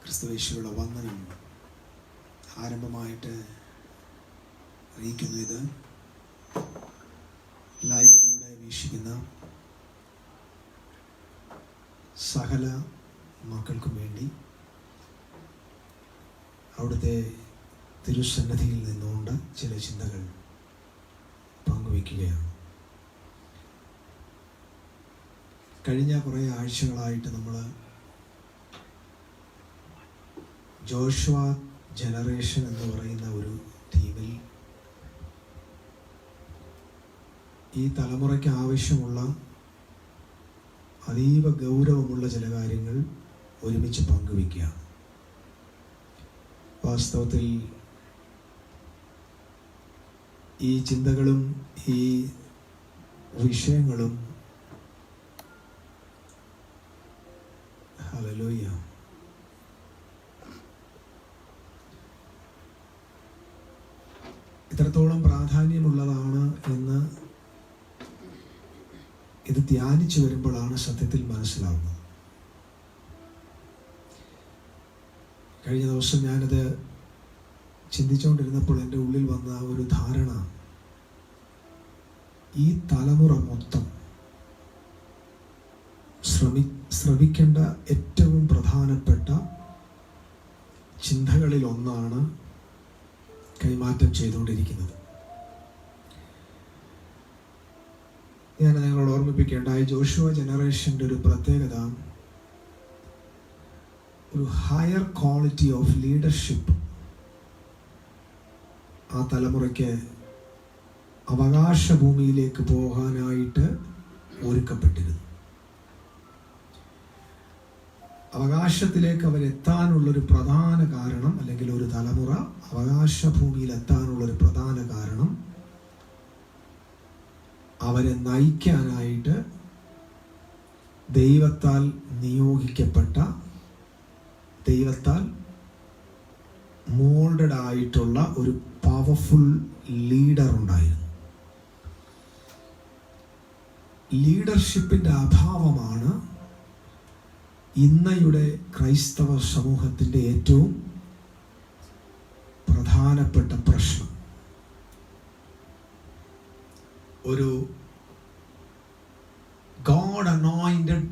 ക്രിസ്തുവേശുവിലുള്ള വന്ദനം ആരംഭമായിട്ട് അറിയിക്കുന്നു. ഇത് ലൈവിലൂടെ വീക്ഷിക്കുന്ന സകല മക്കൾക്കും വേണ്ടി അവിടുത്തെ തിരുസന്നിധിയിൽ നിന്നുകൊണ്ട് ചില ചിന്തകൾ പങ്കുവയ്ക്കുകയാണ്. കഴിഞ്ഞ കുറേ ആഴ്ചകളായിട്ട് നമ്മൾ ജോഷുവ ജനറേഷൻ എന്ന് പറയുന്ന ഒരു ടീമിൽ ഈ തലമുറയ്ക്ക് ആവശ്യമുള്ള അതീവ ഗൗരവമുള്ള ചില കാര്യങ്ങൾ ഒരുമിച്ച് പങ്കുവയ്ക്കുകയാണ്. വാസ്തവത്തിൽ ഈ ചിന്തകളും ഈ വിഷയങ്ങളും ഹല്ലേലൂയ ഇത്രത്തോളം പ്രാധാന്യമുള്ളതാണ് എന്ന് ഇത് ധ്യാനിച്ചു വരുമ്പോഴാണ് സത്യത്തിൽ മനസ്സിലാവുന്നത്. കഴിഞ്ഞ ദിവസം ഞാനത് ചിന്തിച്ചുകൊണ്ടിരുന്നപ്പോൾ എൻ്റെ ഉള്ളിൽ വന്ന ഒരു ധാരണ, ഈ തലമുറ മൊത്തം ശ്രമിക്കേണ്ട ഏറ്റവും പ്രധാനപ്പെട്ട ചിന്തകളിൽ ഒന്നാണ് കൈമാറ്റം ചെയ്തുകൊണ്ടിരിക്കുന്നത്. ഞാൻ നിങ്ങളോട് ഓർമ്മിപ്പിക്കേണ്ടായി, ജോഷുവ ജനറേഷൻ്റെ ഒരു പ്രത്യേകത, ഒരു ഹയർ ക്വാളിറ്റി ഓഫ് ലീഡർഷിപ്പ് ആ തലമുറയ്ക്ക് അവകാശഭൂമിയിലേക്ക് പോകാനായിട്ട് ഒരുക്കപ്പെട്ടിരുന്നു. അവകാശത്തിലേക്ക് അവരെത്താനുള്ളൊരു പ്രധാന കാരണം, അല്ലെങ്കിൽ ഒരു തലമുറ അവകാശഭൂമിയിൽ എത്താനുള്ളൊരു പ്രധാന കാരണം, അവരെ നയിക്കാനായിട്ട് ദൈവത്താൽ നിയോഗിക്കപ്പെട്ട, ദൈവത്താൽ മോൾഡഡ് ആയിട്ടുള്ള ഒരു പവർഫുൾ ലീഡർ ഉണ്ടായിരുന്നു. ലീഡർഷിപ്പിൻ്റെ അഭാവമാണ് ഇന്നയുടെ ക്രൈസ്തവ സമൂഹത്തിൻ്റെ ഏറ്റവും പ്രധാനപ്പെട്ട പ്രശ്നം. ഒരു ഗോഡ് അനോയിന്റഡ്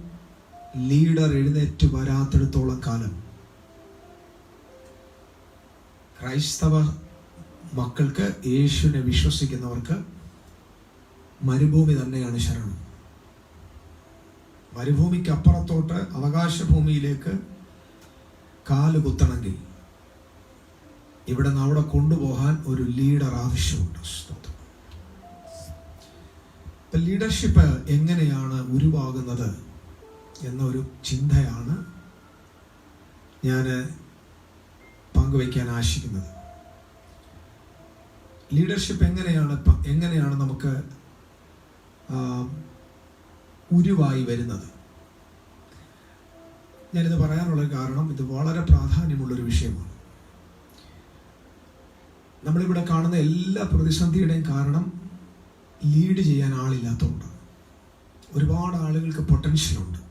ലീഡർ എഴുന്നേറ്റ് വരാത്തിടത്തോളം കാലം ക്രൈസ്തവ മക്കൾക്ക്, യേശുവിനെ വിശ്വസിക്കുന്നവർക്ക് മരുഭൂമി തന്നെയാണ് ശരണം. മരുഭൂമിക്ക് അപ്പുറത്തോട്ട് അവകാശഭൂമിയിലേക്ക് കാല് കുത്തണമെങ്കിൽ ഇവിടെ നിന്ന് അവിടെ കൊണ്ടുപോകാൻ ഒരു ലീഡർ ആവശ്യമുണ്ട്. ലീഡർഷിപ്പ് എങ്ങനെയാണ് ഉരുവാകുന്നത് എന്നൊരു ചിന്തയാണ് ഞാൻ പങ്കുവയ്ക്കാൻ ആശിക്കുന്നത്. ലീഡർഷിപ്പ് എങ്ങനെയാണ് നമുക്ക് ഉരുവായി വരുന്നത്? ഞാനിത് പറയാനുള്ള കാരണം, ഇത് വളരെ പ്രാധാന്യമുള്ളൊരു വിഷയമാണ്. നമ്മളിവിടെ കാണുന്ന എല്ലാ പ്രതിസന്ധിയുടെയും കാരണം ലീഡ് ചെയ്യാൻ ആളില്ലാത്തതുകൊണ്ട്. ഒരുപാട് ആളുകൾക്ക് പൊട്ടൻഷ്യലുണ്ട്,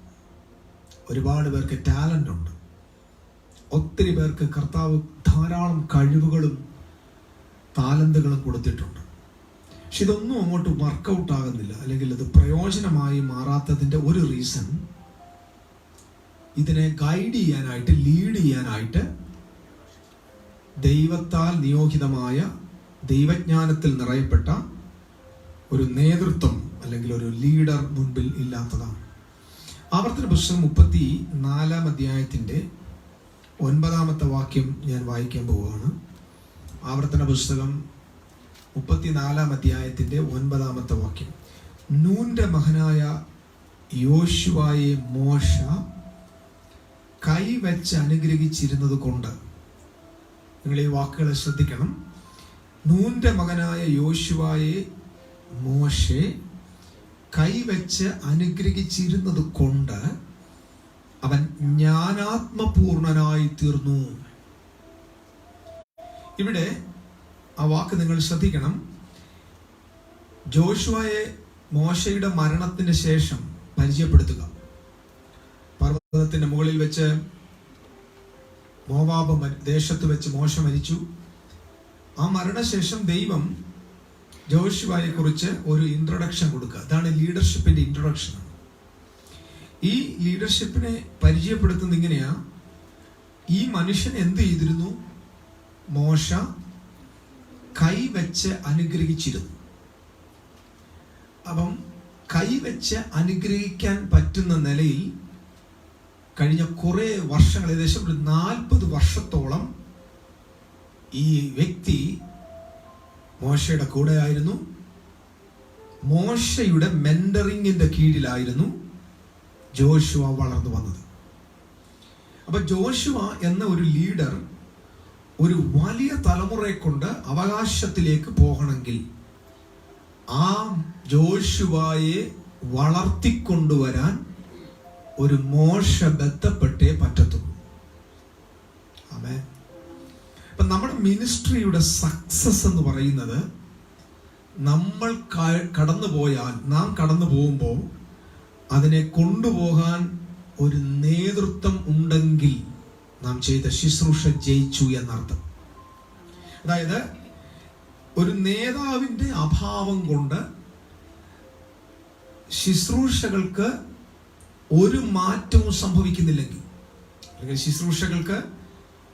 ഒരുപാട് പേർക്ക് ടാലൻ്റ് ഉണ്ട്, ഒത്തിരി പേർക്ക് കർത്താവ് ധാരാളം കഴിവുകളും താലന്തുകളും കൊടുത്തിട്ടുണ്ട്. പക്ഷെ ഇതൊന്നും അങ്ങോട്ട് വർക്കൗട്ട് ആകുന്നില്ല, അല്ലെങ്കിൽ അത് പ്രയോജനമായി മാറാത്തതിൻ്റെ ഒരു റീസൺ, ഇതിനെ ഗൈഡ് ചെയ്യാനായിട്ട്, ലീഡ് ചെയ്യാനായിട്ട് ദൈവത്താൽ നിയോഗിതമായ, ദൈവജ്ഞാനത്തിൽ നിറയപ്പെട്ട ഒരു നേതൃത്വം അല്ലെങ്കിൽ ഒരു ലീഡർ മുൻപിൽ ഇല്ലാത്തതാണ്. ആവർത്തന പുസ്തകം 34 അധ്യായത്തിൻ്റെ 9 വാക്യം ഞാൻ വായിക്കാൻ പോവുകയാണ്. ആവർത്തന പുസ്തകം 34 അധ്യായത്തിൻ്റെ 9 വാക്യം. നൂന്റെ മകനായ യോശുവയെ മോശ കൈവച്ച് അനുഗ്രഹിച്ചിരുന്നത് കൊണ്ട്, നിങ്ങൾ ഈ വാക്കുകളെ ശ്രദ്ധിക്കണം. നൂന്റെ മകനായ യോശുവയെ മോശെ കൈവച്ച് അനുഗ്രഹിച്ചിരുന്നത് കൊണ്ട് അവൻ ജ്ഞാനാത്മപൂർണനായി തീർന്നു. ഇവിടെ ആ വാക്ക് നിങ്ങൾ ശ്രദ്ധിക്കണം. ജോഷുവയെ മോശയുടെ മരണത്തിന് ശേഷം പരിചയപ്പെടുത്തുക. പർവ്വതത്തിന്റെ മുകളിൽ വെച്ച് മോവാബ് ദേശത്ത് വെച്ച് മോശ മരിച്ചു. ആ മരണശേഷം ദൈവം ജോഷുവയെ കുറിച്ച് ഒരു ഇൻട്രൊഡക്ഷൻ കൊടുക്കുക. അതാണ് ലീഡർഷിപ്പിന്റെ ഇൻട്രൊഡക്ഷൻ. ഈ ലീഡർഷിപ്പിനെ പരിചയപ്പെടുത്തുന്നത് ഇങ്ങനെയാ. ഈ മനുഷ്യൻ എന്ത് ചെയ്തിരുന്നു? മോശ കൈവച്ച് അനുഗ്രഹിച്ചിരുന്നു. അപ്പം കൈവച്ച് അനുഗ്രഹിക്കാൻ പറ്റുന്ന നിലയിൽ കഴിഞ്ഞ കുറെ വർഷങ്ങൾ, ഏകദേശം ഒരു 40 വർഷത്തോളം ഈ വ്യക്തി മോശയുടെ കൂടെ ആയിരുന്നു. മോശയുടെ മെന്ററിങ്ങിന്റെ കീഴിലായിരുന്നു ജോഷുവ വളർന്നു വന്നത്. അപ്പൊ ജോഷുവ എന്ന ഒരു ലീഡർ ഒരു വലിയ തലമുറയെ കൊണ്ട് അവകാശത്തിലേക്ക് പോകണമെങ്കിൽ ആ ജോഷുവയെ വളർത്തിക്കൊണ്ടുവരാൻ ഒരു മോശ ബന്ധപ്പെട്ടേ പറ്റത്തുള്ളൂ. ആമേൻ. അപ്പൊ നമ്മുടെ മിനിസ്ട്രിയുടെ സക്സസ് എന്ന് പറയുന്നത്, നമ്മൾ നാം കടന്നു പോകുമ്പോൾ അതിനെ കൊണ്ടുപോകാൻ ഒരു നേതൃത്വം ഉണ്ടെങ്കിൽ നാം ചെയ്ത ശുശ്രൂഷ ജയിച്ചു എന്നർത്ഥം. അതായത് ഒരു നേതാവിന്റെ അഭാവം കൊണ്ട് ശുശ്രൂഷകൾക്ക് ഒരു മാറ്റവും സംഭവിക്കുന്നില്ലെങ്കിൽ, അല്ലെങ്കിൽ ശുശ്രൂഷകൾക്ക്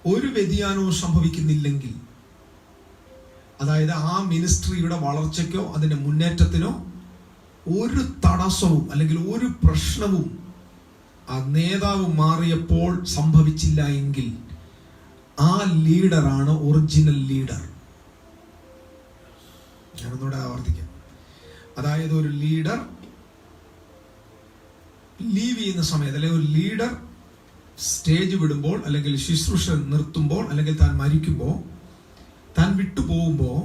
ഒരു വ്യതിയാനവും സംഭവിക്കുന്നില്ലെങ്കിൽ, അതായത് ആ മിനിസ്ട്രിയുടെ വളർച്ചയ്ക്കോ അതിന്റെ മുന്നേറ്റത്തിനോ ഒരു തടസ്സവും അല്ലെങ്കിൽ ഒരു പ്രശ്നവും ആ നേതാവ് മാറിയപ്പോൾ സംഭവിച്ചില്ല എങ്കിൽ ആ ലീഡറാണ് ഒറിജിനൽ ലീഡർ. ഞാനൊന്നുകൂടെ ആവർത്തിക്കാം. അതായത് ഒരു ലീഡർ ലീവ് ചെയ്യുന്ന സമയത്ത്, അല്ലെങ്കിൽ ഒരു ലീഡർ സ്റ്റേജ് വിടുമ്പോൾ, അല്ലെങ്കിൽ ശുശ്രൂഷ നിർത്തുമ്പോൾ, അല്ലെങ്കിൽ താൻ മരിക്കുമ്പോൾ, താൻ വിട്ടുപോകുമ്പോൾ,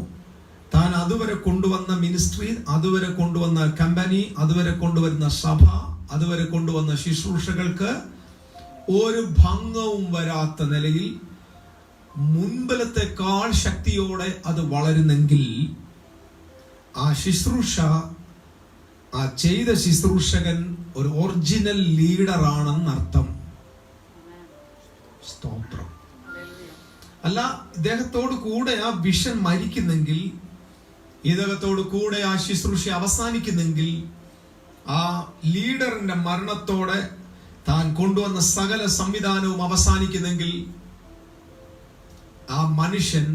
താൻ അതുവരെ കൊണ്ടുവന്ന മിനിസ്ട്രി, അതുവരെ കൊണ്ടുവന്ന കമ്പനി, അതുവരെ കൊണ്ടുവരുന്ന സഭ, അതുവരെ കൊണ്ടുവന്ന ശുശ്രൂഷകൾക്ക് ഒരു ഭംഗവും വരാത്ത നിലയിൽ മുൻപിലത്തെക്കാൾ ശക്തിയോടെ അത് വളരുന്നെങ്കിൽ ആ ശുശ്രൂഷ, ആ ചെയ്ത ശുശ്രൂഷകൻ ഒരു ഒറിജിനൽ ലീഡറാണെന്ന് അർത്ഥം. സ്തോത്രം. അല്ല, ഇദ്ദേഹത്തോട് കൂടെ ആ വിഷൻ മരിക്കുന്നെങ്കിൽ, ഇദ്ദേഹത്തോട് കൂടെ ആ ശുശ്രൂഷ അവസാനിക്കുന്നെങ്കിൽ, ആ ലീഡറിന്റെ മരണത്തോടെ താൻ കൊണ്ടുവന്ന സകല സംവിധാനവും അവസാനിക്കുന്നെങ്കിൽ, ആ മനുഷ്യൻ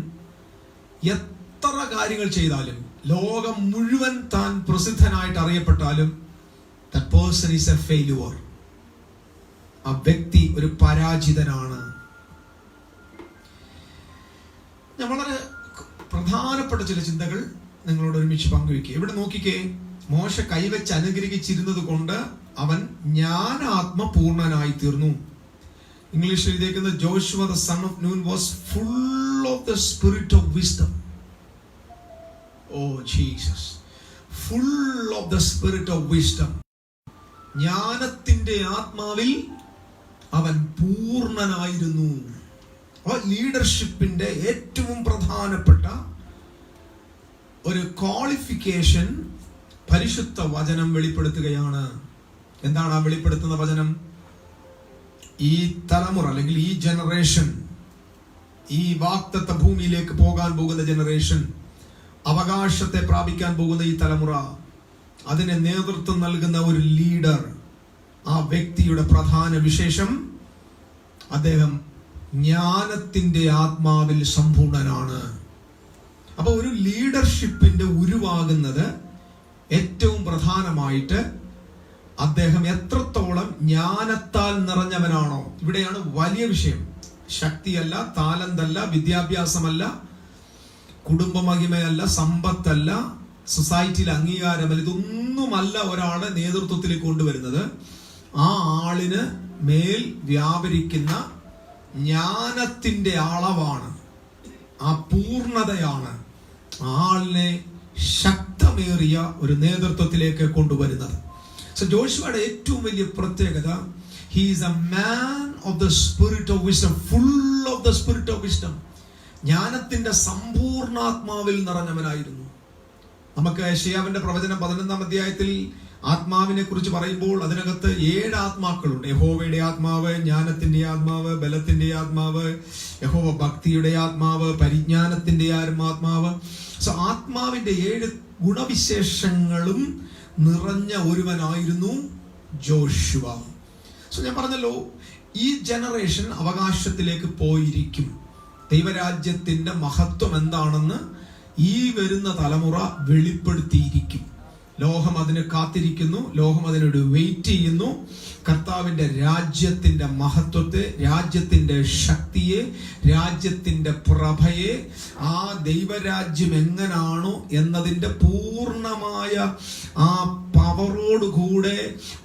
എത്ര കാര്യങ്ങൾ ചെയ്താലും, ലോകം മുഴുവൻ താൻ പ്രസിദ്ധനായിട്ട് അറിയപ്പെട്ടാലും, that person is a failure. ആ വ്യക്തി ഒരു പരാജിതനാണ്. ഞാൻ വളരെ പ്രധാനപ്പെട്ട ചില ചിന്തകൾ നിങ്ങളോട് ഒരുമിച്ച് പങ്കുവയ്ക്കുക. ഇവിടെ നോക്കിക്കേ, മോശ കൈവച്ച് അനുഗ്രഹിച്ചിരുന്നത് കൊണ്ട് അവൻ ജ്ഞാനാത്മപൂർണനായി തീർന്നു. ഇംഗ്ലീഷിൽ എഴുതിയിരിക്കുന്നത്, Joshua the son of Nun was full of the spirit of wisdom. Oh Jesus, full of the spirit of wisdom. ജ്ഞാനത്തിന്റെ ആത്മാവിൽ അവൻ പൂർണ്ണനായിരുന്നു. ലീഡർഷിപ്പിന്റെ ഏറ്റവും പ്രധാനപ്പെട്ട ഒരു ക്വാളിഫിക്കേഷൻ പരിശുദ്ധ വചനം വെളിപ്പെടുത്തുകയാണ്. എന്താണ് ആ വെളിപ്പെടുത്തുന്ന വചനം? ഈ തലമുറ, അല്ലെങ്കിൽ ഈ ജനറേഷൻ, ഈ വാഗ്ദത്ത ഭൂമിയിലേക്ക് പോകാൻ പോകുന്ന ജനറേഷൻ, അവകാശത്തെ പ്രാപിക്കാൻ പോകുന്ന ഈ തലമുറ, അതിനെ നേതൃത്വം നൽകുന്ന ഒരു ലീഡർ, ആ വ്യക്തിയുടെ പ്രധാന വിശേഷം, അദ്ദേഹം ജ്ഞാനത്തിന്റെ ആത്മാവിൽ സമ്പൂർണനാണ്. അപ്പൊ ഒരു ലീഡർഷിപ്പിന്റെ ഉരുവാകുന്നത് ഏറ്റവും പ്രധാനമായിട്ട് അദ്ദേഹം എത്രത്തോളം ജ്ഞാനത്താൽ നിറഞ്ഞവനാണോ. ഇവിടെയാണ് വലിയ വിഷയം. ശക്തിയല്ല, താലന്തല്ല, വിദ്യാഭ്യാസമല്ല, കുടുംബമഹിമയല്ല, സമ്പത്തല്ല, സൊസൈറ്റിയിൽ അംഗീകാരമല്ല, ഇതൊന്നുമല്ല ഒരാളെ നേതൃത്വത്തിലേക്ക് കൊണ്ടുവരുന്നത്. ആ ആളിന് മേൽ വ്യാപരിക്കുന്ന ജ്ഞാനത്തിന്റെ അളവാണ്, ആ പൂർണ്ണതയാണ് ആളിനെ ശക്തമേറിയ ഒരു നേതൃത്വത്തിലേക്ക് കൊണ്ടുവരുന്നത്. സോ ജോഷുവയുടെ ഏറ്റവും വലിയ പ്രത്യേകത, he is a man of the spirit of wisdom, full of the spirit of wisdom. ജ്ഞാനത്തിന്റെ സമ്പൂർണ്ണാത്മാവിൽ നിറഞ്ഞവനായിരുന്നു. നമുക്ക് യെശയ്യാവിന്റെ പ്രവചനം 11-ാം അധ്യായത്തിൽ ആത്മാവിനെ കുറിച്ച് പറയുമ്പോൾ അതിനകത്ത് 7 ആത്മാക്കളുണ്ട്. യഹോവയുടെ ആത്മാവ്, ജ്ഞാനത്തിന്റെ ആത്മാവ്, ബലത്തിന്റെ ആത്മാവ്, യഹോവ ഭക്തിയുടെ ആത്മാവ്, പരിജ്ഞാനത്തിന്റെ ആത്മാവ്. സോ ആത്മാവിന്റെ 7 ഗുണവിശേഷങ്ങളും നിറഞ്ഞ ഒരുവനായിരുന്നു ജോഷുവ. സോ ഞാൻ പറഞ്ഞല്ലോ, ഈ ജനറേഷൻ അവകാശത്തിലേക്ക് പോയിരിക്കും. ദൈവരാജ്യത്തിന്റെ മഹത്വം എന്താണെന്ന് ഈ വരുന്ന തലമുറ വെളിപ്പെടുത്തിയിരിക്കും. ലോകം അതിന് കാത്തിരിക്കുന്നു, ലോകം അതിനോട് വെയിറ്റ് ചെയ്യുന്നു. കർത്താവിന്റെ രാജ്യത്തിന്റെ മഹത്വത്തെ, രാജ്യത്തിന്റെ ശക്തിയെ, രാജ്യത്തിന്റെ പ്രഭയെ, ആ ദൈവരാജ്യം എങ്ങനാണോ എന്നതിന്റെ പൂർണ്ണമായ ആ പവറോടുകൂടെ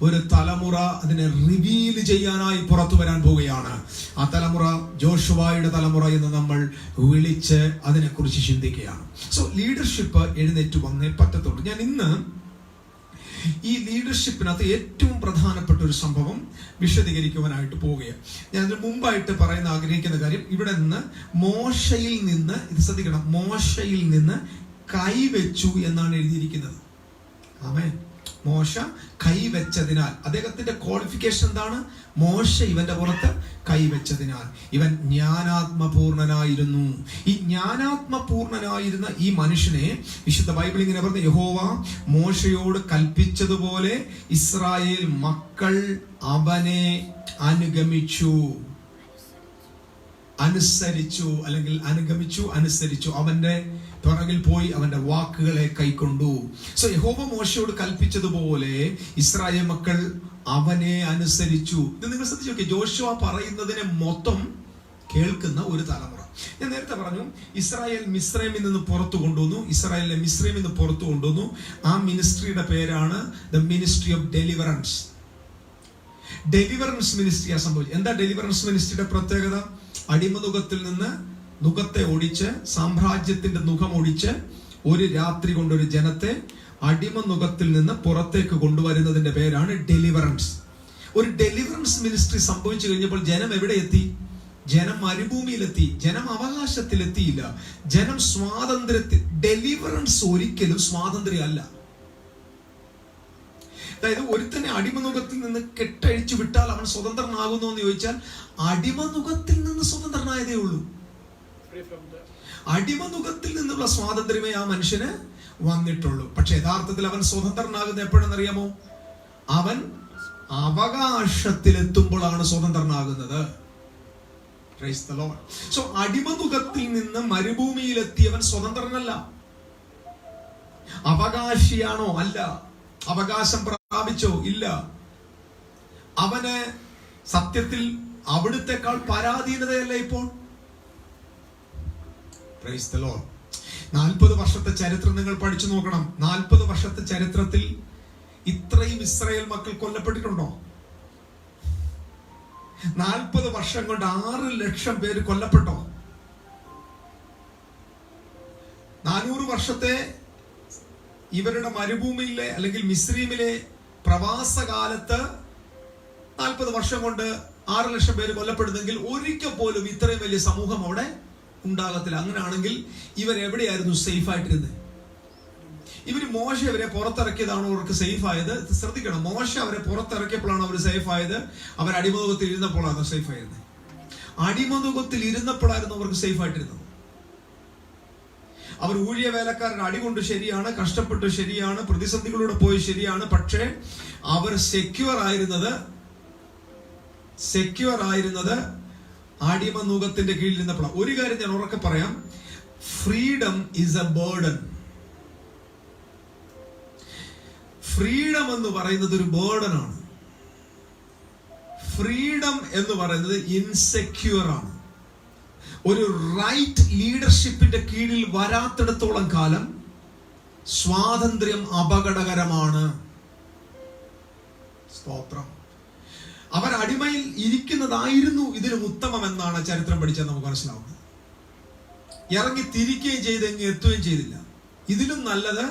ഒരു തലമുറ അതിനെ റിവീൽ ചെയ്യാനായി പുറത്തു വരാൻ പോവുകയാണ്. ആ തലമുറ ജോഷുവായുടെ തലമുറ എന്ന് നമ്മൾ വിളിച്ച് അതിനെക്കുറിച്ച് ചിന്തിക്കുകയാണ്. സോ ലീഡർഷിപ്പ് എഴുന്നേറ്റ് വന്നേ പറ്റത്തുള്ളൂ. ഞാൻ ഇന്ന് ഈ ലീഡർഷിപ്പിനകത്ത് ഏറ്റവും പ്രധാനപ്പെട്ട ഒരു സംഭവം വിശദീകരിക്കുവാനായിട്ട് പോവുകയാണ്. ഞാൻ അതിന് മുമ്പായിട്ട് പറയാൻ ആഗ്രഹിക്കുന്ന കാര്യം, ഇവിടെ നിന്ന് മോശയിൽ നിന്ന്, ഇത് ശ്രദ്ധിക്കണം, മോശയിൽ നിന്ന് കൈവച്ചു എന്നാണ് എഴുതിയിരിക്കുന്നത്. ആമേൻ. മോശ കൈവച്ചതിനാൽ, അദ്ദേഹത്തിന്റെ ക്വാളിഫിക്കേഷൻ എന്താണ്? മോശ ഇവന്റെ പുറത്ത് കൈവച്ചതിനാൽ ഇവൻ ജ്ഞാനാത്മപൂർണനായിരുന്നു. ഈ ജ്ഞാനാത്മപൂർണനായിരുന്ന ഈ മനുഷ്യനെ വിശുദ്ധ ബൈബിൾ ഇങ്ങനെ പറഞ്ഞു, യഹോവ മോശയോട് കൽപ്പിച്ചതുപോലെ ഇസ്രായേൽ മക്കൾ അവനെ അനുഗമിച്ചു, അനുസരിച്ചു, അല്ലെങ്കിൽ അനുഗമിച്ചു, അനുസരിച്ചു. അവന്റെ പിറകിൽ പോയി അവന്റെ വാക്കുകളെ കൈക്കൊണ്ടു. സോ യഹോവ മോശയോട് കൽപ്പിച്ചതുപോലെ ഇസ്രായേൽ മക്കൾ അവനെ അനുസരിച്ചു. ഇത് നിങ്ങൾ ശ്രദ്ധിച്ചു നോക്കിയേ, ജോഷുവ പറയുന്നതിനെ മൊത്തം കേൾക്കുന്ന ഒരു തലമുറ. ഞാൻ നേരത്തെ പറഞ്ഞു, ഇസ്രായേൽ മിസ്രൈമിൽ നിന്ന് പുറത്തു കൊണ്ടുവന്നു. ഇസ്രായേലിനെ മിസ്രൈമിൽ നിന്ന് പുറത്തു കൊണ്ടുവന്നു. ആ മിനിസ്ട്രിയുടെ പേരാണ് the ministry of deliverance. Deliverance മിനിസ്ട്രിയാ സംഭവിച്ചത്. എന്താ ഡെലിവറൻസ് മിനിസ്ട്രിയുടെ പ്രത്യേകത? അടിമനുഖത്തിൽ നിന്ന് നുഖത്തെ ഒടിച്ച്, സാമ്രാജ്യത്തിന്റെ നുഖം ഒടിച്ച്, ഒരു രാത്രി കൊണ്ടൊരു ജനത്തെ അടിമനുഖത്തിൽ നിന്ന് പുറത്തേക്ക് കൊണ്ടുവരുന്നതിന്റെ പേരാണ് ഡെലിവറൻസ്. ഒരു ഡെലിവറൻസ് മിനിസ്ട്രി സംഭവിച്ചു കഴിഞ്ഞപ്പോൾ ജനം എവിടെ എത്തി? ജനം മരുഭൂമിയിലെത്തി. ജനം അവകാശത്തിലെത്തിയില്ല. ജനം സ്വാതന്ത്ര്യത്തിൽ. ഡെലിവറൻസ് ഒരിക്കലും സ്വാതന്ത്ര്യമല്ല. അതായത് ഒരുത്തനെ അടിമനുഖത്തിൽ നിന്ന് കെട്ടഴിച്ചു വിട്ടാൽ അവൻ സ്വതന്ത്രനാകുന്നു എന്ന് ചോദിച്ചാൽ, അടിമനുഖത്തിൽ നിന്ന് സ്വതന്ത്രനായതേ ഉള്ളൂ. അടിമനുഖത്തിൽ നിന്നുള്ള സ്വാതന്ത്ര്യമേ ആ മനുഷ്യന് വന്നിട്ടുള്ളൂ. പക്ഷെ യഥാർത്ഥത്തിൽ അവൻ സ്വതന്ത്രനാകുന്നത് എപ്പോഴെന്നറിയാമോ? അവൻ അവകാശത്തിലെത്തുമ്പോഴാണ് സ്വതന്ത്രനാകുന്നത്. സോ അടിമനുഖത്തിൽ നിന്ന് മരുഭൂമിയിലെത്തിയവൻ സ്വതന്ത്രനല്ല. അവകാശിയാണോ? അല്ല. അവകാശം പ്രാപിച്ചോ? ഇല്ല. അവന് സത്യത്തിൽ അവിടുത്തെക്കാൾ പരാധീനതയല്ല ഇപ്പോൾ. 40 വർഷത്തെ ചരിത്രം നിങ്ങൾ പഠിച്ചു നോക്കണം. 40 വർഷത്തെ ചരിത്രത്തിൽ ഇത്രയും ഇസ്രായേൽ മക്കൾ കൊല്ലപ്പെട്ടിട്ടുണ്ടോ? 40 വർഷം കൊണ്ട് 6 ലക്ഷം പേര് കൊല്ലപ്പെട്ടോ? 400 വർഷത്തെ ഇവരുടെ മരുഭൂമിയിലെ അല്ലെങ്കിൽ മിസ്രൈമിലെ പ്രവാസകാലത്ത് 40 വർഷം കൊണ്ട് 6 ലക്ഷം പേര് കൊല്ലപ്പെടുന്നെങ്കിൽ ഒരിക്കൽ പോലും ഇത്രയും വലിയ സമൂഹം അവിടെ ഉണ്ടാകത്തില്ല. അങ്ങനെയാണെങ്കിൽ ഇവർ എവിടെയായിരുന്നു സേഫ് ആയിട്ടിരുന്നത്? ഇവര് മോശ അവരെ പുറത്തിറക്കിയതാണോ അവർക്ക് സേഫ് ആയത്? ശ്രദ്ധിക്കണം, മോശ അവരെ പുറത്തിറക്കിയപ്പോഴാണ് അവർ സേഫ് ആയത്? അവർ അടിമനുഖത്തിൽ ഇരുന്നപ്പോഴാണ് സേഫ് ആയിരുന്നത്? അടിമനുഖത്തിൽ ഇരുന്നപ്പോഴായിരുന്നു അവർക്ക് സേഫ് ആയിട്ടിരുന്നത്. അവർ ഊഴിയ വേലക്കാരൻ അടികൊണ്ട് ശരിയാണ്, കഷ്ടപ്പെട്ട് ശരിയാണ്, പ്രതിസന്ധികളിലൂടെ പോയി ശരിയാണ്. പക്ഷേ അവർ സെക്യൂർ ആയിരുന്നത് അടിമനുഖത്തിന്റെ കീഴിൽ ഇരുന്നപ്പോഴാണ്. ഒരു കാര്യം ഞാൻ ഉറക്കെ പറയാം, freedom is A burden. Freedom എന്ന് പറയുന്നത് ഒരു ബേർഡൻ ആണ്. ഫ്രീഡം എന്ന് പറയുന്നത് ഇൻസെക്യൂർ ആണ്. ഒരു റൈറ്റ് ലീഡർഷിപ്പിന്റെ കീഴിൽ വരാത്തിടത്തോളം കാലം സ്വാതന്ത്ര്യം അപകടകരമാണ്. സ്തോത്രം. അവർ അടിമയിൽ ഇരിക്കുന്നതായിരുന്നു ഇതിലും ഉത്തമം എന്നാണ് ചരിത്രം പഠിച്ചാൽ നമുക്ക് മനസ്സിലാവുന്നത്. ഇറങ്ങി തിരിക്കുകയും ചെയ്തെങ്കിൽ എത്തുകയും ചെയ്തില്ല. ഇതിലും നല്ലത്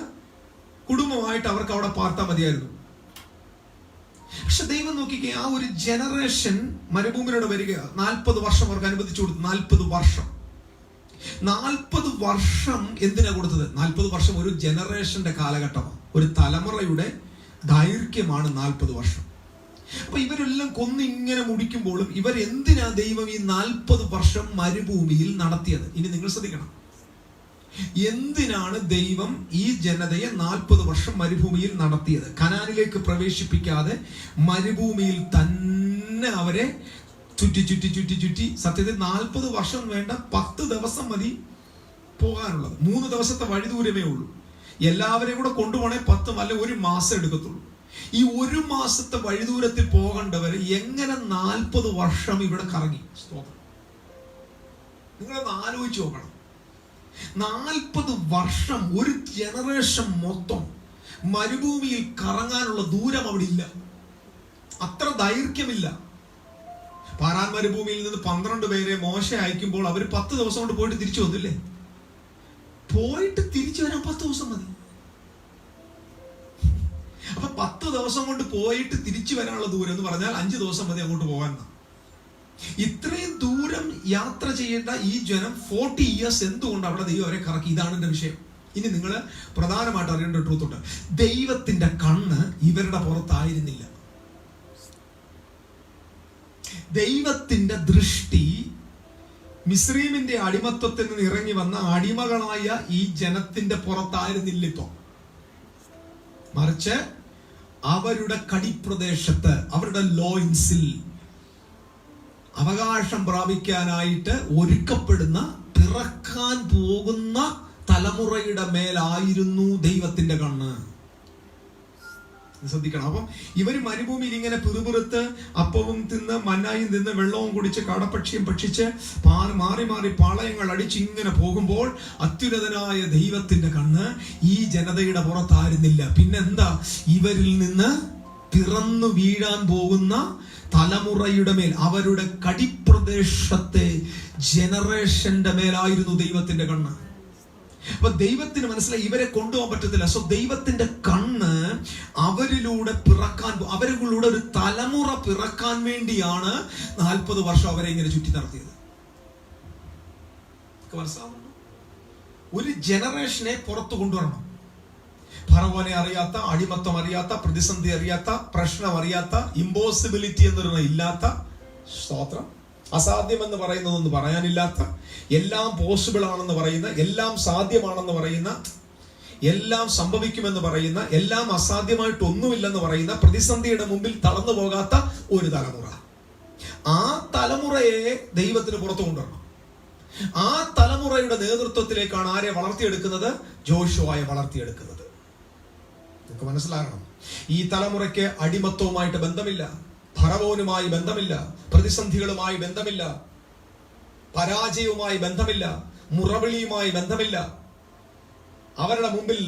കുടുംബമായിട്ട് അവർക്ക് അവിടെ പാർത്താൽ മതിയായിരുന്നു. പക്ഷെ ദൈവം നോക്കിക്കേ, ആ ഒരു ജനറേഷൻ മരുഭൂമിയിലൂടെ വരിക. 40 വർഷം അവർക്ക് അനുവദിച്ചു കൊടുത്തു. 40 വർഷം എന്തിനാ കൊടുത്തത്? 40 വർഷം ഒരു ജനറേഷന്റെ കാലഘട്ടമാണ്, ഒരു തലമുറയുടെ ദൈർഘ്യമാണ് 40 വർഷം. അപ്പൊ ഇവരെല്ലാം കൊന്നിങ്ങനെ മുടിക്കുമ്പോഴും ഇവരെന്തിനാ ദൈവം ഈ 40 വർഷം മരുഭൂമിയിൽ നടത്തിയത്? ഇനി നിങ്ങൾ ശ്രദ്ധിക്കണം. എന്തിനാണ് ദൈവം ഈ ജനതയെ 40 വർഷം മരുഭൂമിയിൽ നടത്തിയത്? കനാനിലേക്ക് പ്രവേശിപ്പിക്കാതെ മരുഭൂമിയിൽ തന്നെ അവരെ ചുറ്റി സത്യത്തിൽ 40 വർഷം വേണ്ട, 10 ദിവസം മതി പോകാനുള്ളത്. 3 ദിവസത്തെ വഴി ദൂരമേ ഉള്ളൂ. എല്ലാവരെയും കൂടെ കൊണ്ടുപോകണേ 10 അല്ല 1 മാസം എടുക്കത്തുള്ളൂ. ഈ 1 മാസത്തെ വഴിദൂരത്തിൽ പോകേണ്ടവര് എങ്ങനെ 40 വർഷം ഇവിടെ കറങ്ങി? നിങ്ങളൊന്ന് ആലോചിച്ച് നോക്കണം. 40 വർഷം ഒരു ജനറേഷൻ മൊത്തം മരുഭൂമിയിൽ കറങ്ങാനുള്ള ദൂരം അവിടെ ഇല്ല. അത്ര ദൈർഘ്യമില്ല. പാറാൻ മരുഭൂമിയിൽ നിന്ന് 12 പേരെ മോശ അയക്കുമ്പോൾ അവർ 10 ദിവസം കൊണ്ട് പോയിട്ട് തിരിച്ചു വന്നില്ലേ? പോയിട്ട് തിരിച്ചു വരാൻ 10 ദിവസം മതി. അപ്പൊ 10 ദിവസം കൊണ്ട് പോയിട്ട് തിരിച്ചു വരാനുള്ള ദൂരം എന്ന് പറഞ്ഞാൽ 5 ദിവസം മതി അങ്ങോട്ട് പോകാൻ. ഇത്രയും ദൂരം യാത്ര ചെയ്യേണ്ട ഈ ജനം 40 ഇയേഴ്സ് എന്തുകൊണ്ട് അവിടെ ദൈവം അവരെ കറക്കി? ഇതാണ് എന്റെ വിഷയം. ഇനി നിങ്ങൾ പ്രധാനമായിട്ട് അറിയേണ്ട ട്രൂത്ത് ഉണ്ട്. ദൈവത്തിന്റെ കണ്ണ് ഇവരുടെ പുറത്തായിരുന്നില്ല. ദൈവത്തിന്റെ ദൃഷ്ടി മിസ്രയീമിന്റെ അടിമത്വത്തിൽ നിന്ന് ഇറങ്ങി വന്ന അടിമകളായ ഈ ജനത്തിന്റെ പുറത്തായിരുന്നില്ല ഇപ്പൊ. മറിച്ച് അവരുടെ കടിപ്രദേശത്ത്, അവരുടെ ലോയിൻസിൽ അവകാശം പ്രാപിക്കാനായിട്ട് ഒരുക്കപ്പെടുന്ന, പിറക്കാൻ പോകുന്ന തലമുറയുടെ മേലായിരുന്നു ദൈവത്തിന്റെ കണ്ണ്. ശ്രദ്ധിക്കണം. അപ്പം ഇവര് മരുഭൂമിയിൽ ഇങ്ങനെ പിറുപിറുത്ത് അപ്പവും തിന്ന് മന്നായും തിന്ന് വെള്ളവും കുടിച്ച് കാടപ്പക്ഷിയും ഭക്ഷിച്ച് മാറി മാറി പാളയങ്ങൾ അടിച്ച് ഇങ്ങനെ പോകുമ്പോൾ അത്യുന്നതനായ ദൈവത്തിന്റെ കണ്ണ് ഈ ജനതയുടെ പുറത്തായിരുന്നില്ല. പിന്നെന്താ? ഇവരിൽ നിന്ന് പിറന്നു വീഴാൻ പോകുന്ന തലമുറയുടെ മേൽ, അവരുടെ കടിപ്രദേശത്തെ ജനറേഷന്റെ മേലായിരുന്നു ദൈവത്തിന്റെ കണ്ണ്. അപ്പൊ ദൈവത്തിന് മനസ്സിലായി ഇവരെ കൊണ്ടുപോകാൻ പറ്റത്തില്ല. സോ ദൈവത്തിന്റെ കണ്ണ് അവരിലൂടെ പിറക്കാൻ, അവരിലൂടെ ഒരു തലമുറ പിറക്കാൻ വേണ്ടിയാണ് 40 വർഷം അവരെ ഇങ്ങനെ ചുറ്റി നടത്തിയത്. മനസ്സിലാവുന്നുണ്ടോ? ഒരു ജനറേഷനെ പുറത്തു കൊണ്ടുവരണം. ഫറവോനെ അറിയാത്ത, അടിമത്തം അറിയാത്ത, പ്രതിസന്ധി അറിയാത്ത, പ്രശ്നം അറിയാത്ത, ഇമ്പോസിബിലിറ്റി എന്ന് ഇല്ലാത്ത, സ്തോത്രം, അസാധ്യമെന്ന് പറയുന്നതൊന്നും പറയാനില്ലാത്ത, എല്ലാം പോസിബിൾ ആണെന്ന് പറയുന്ന, എല്ലാം സാധ്യമാണെന്ന് പറയുന്ന, എല്ലാം സംഭവിക്കുമെന്ന് പറയുന്ന, എല്ലാം അസാധ്യമായിട്ടൊന്നുമില്ലെന്ന് പറയുന്ന, പ്രതിസന്ധിയുടെ മുമ്പിൽ തളർന്നു പോകാത്ത ഒരു തലമുറ. ആ തലമുറയെ ദൈവത്തിന് പുറത്തു കൊണ്ടുവരണം. ആ തലമുറയുടെ നേതൃത്വത്തിലേക്കാണ് ആരെ വളർത്തിയെടുക്കുന്നത്? ജോഷുവയെ വളർത്തിയെടുക്കുന്നത്. നിങ്ങൾക്ക് മനസ്സിലാകണം. ഈ തലമുറയ്ക്ക് അടിമത്വവുമായിട്ട് ബന്ധമില്ല, ഫറവോനുമായി ബന്ധമില്ല, പ്രതിസന്ധികളുമായി ബന്ധമില്ല, പരാജയവുമായി ബന്ധമില്ല, മുറവിളിയുമായി ബന്ധമില്ല. അവരുടെ മുമ്പിൽ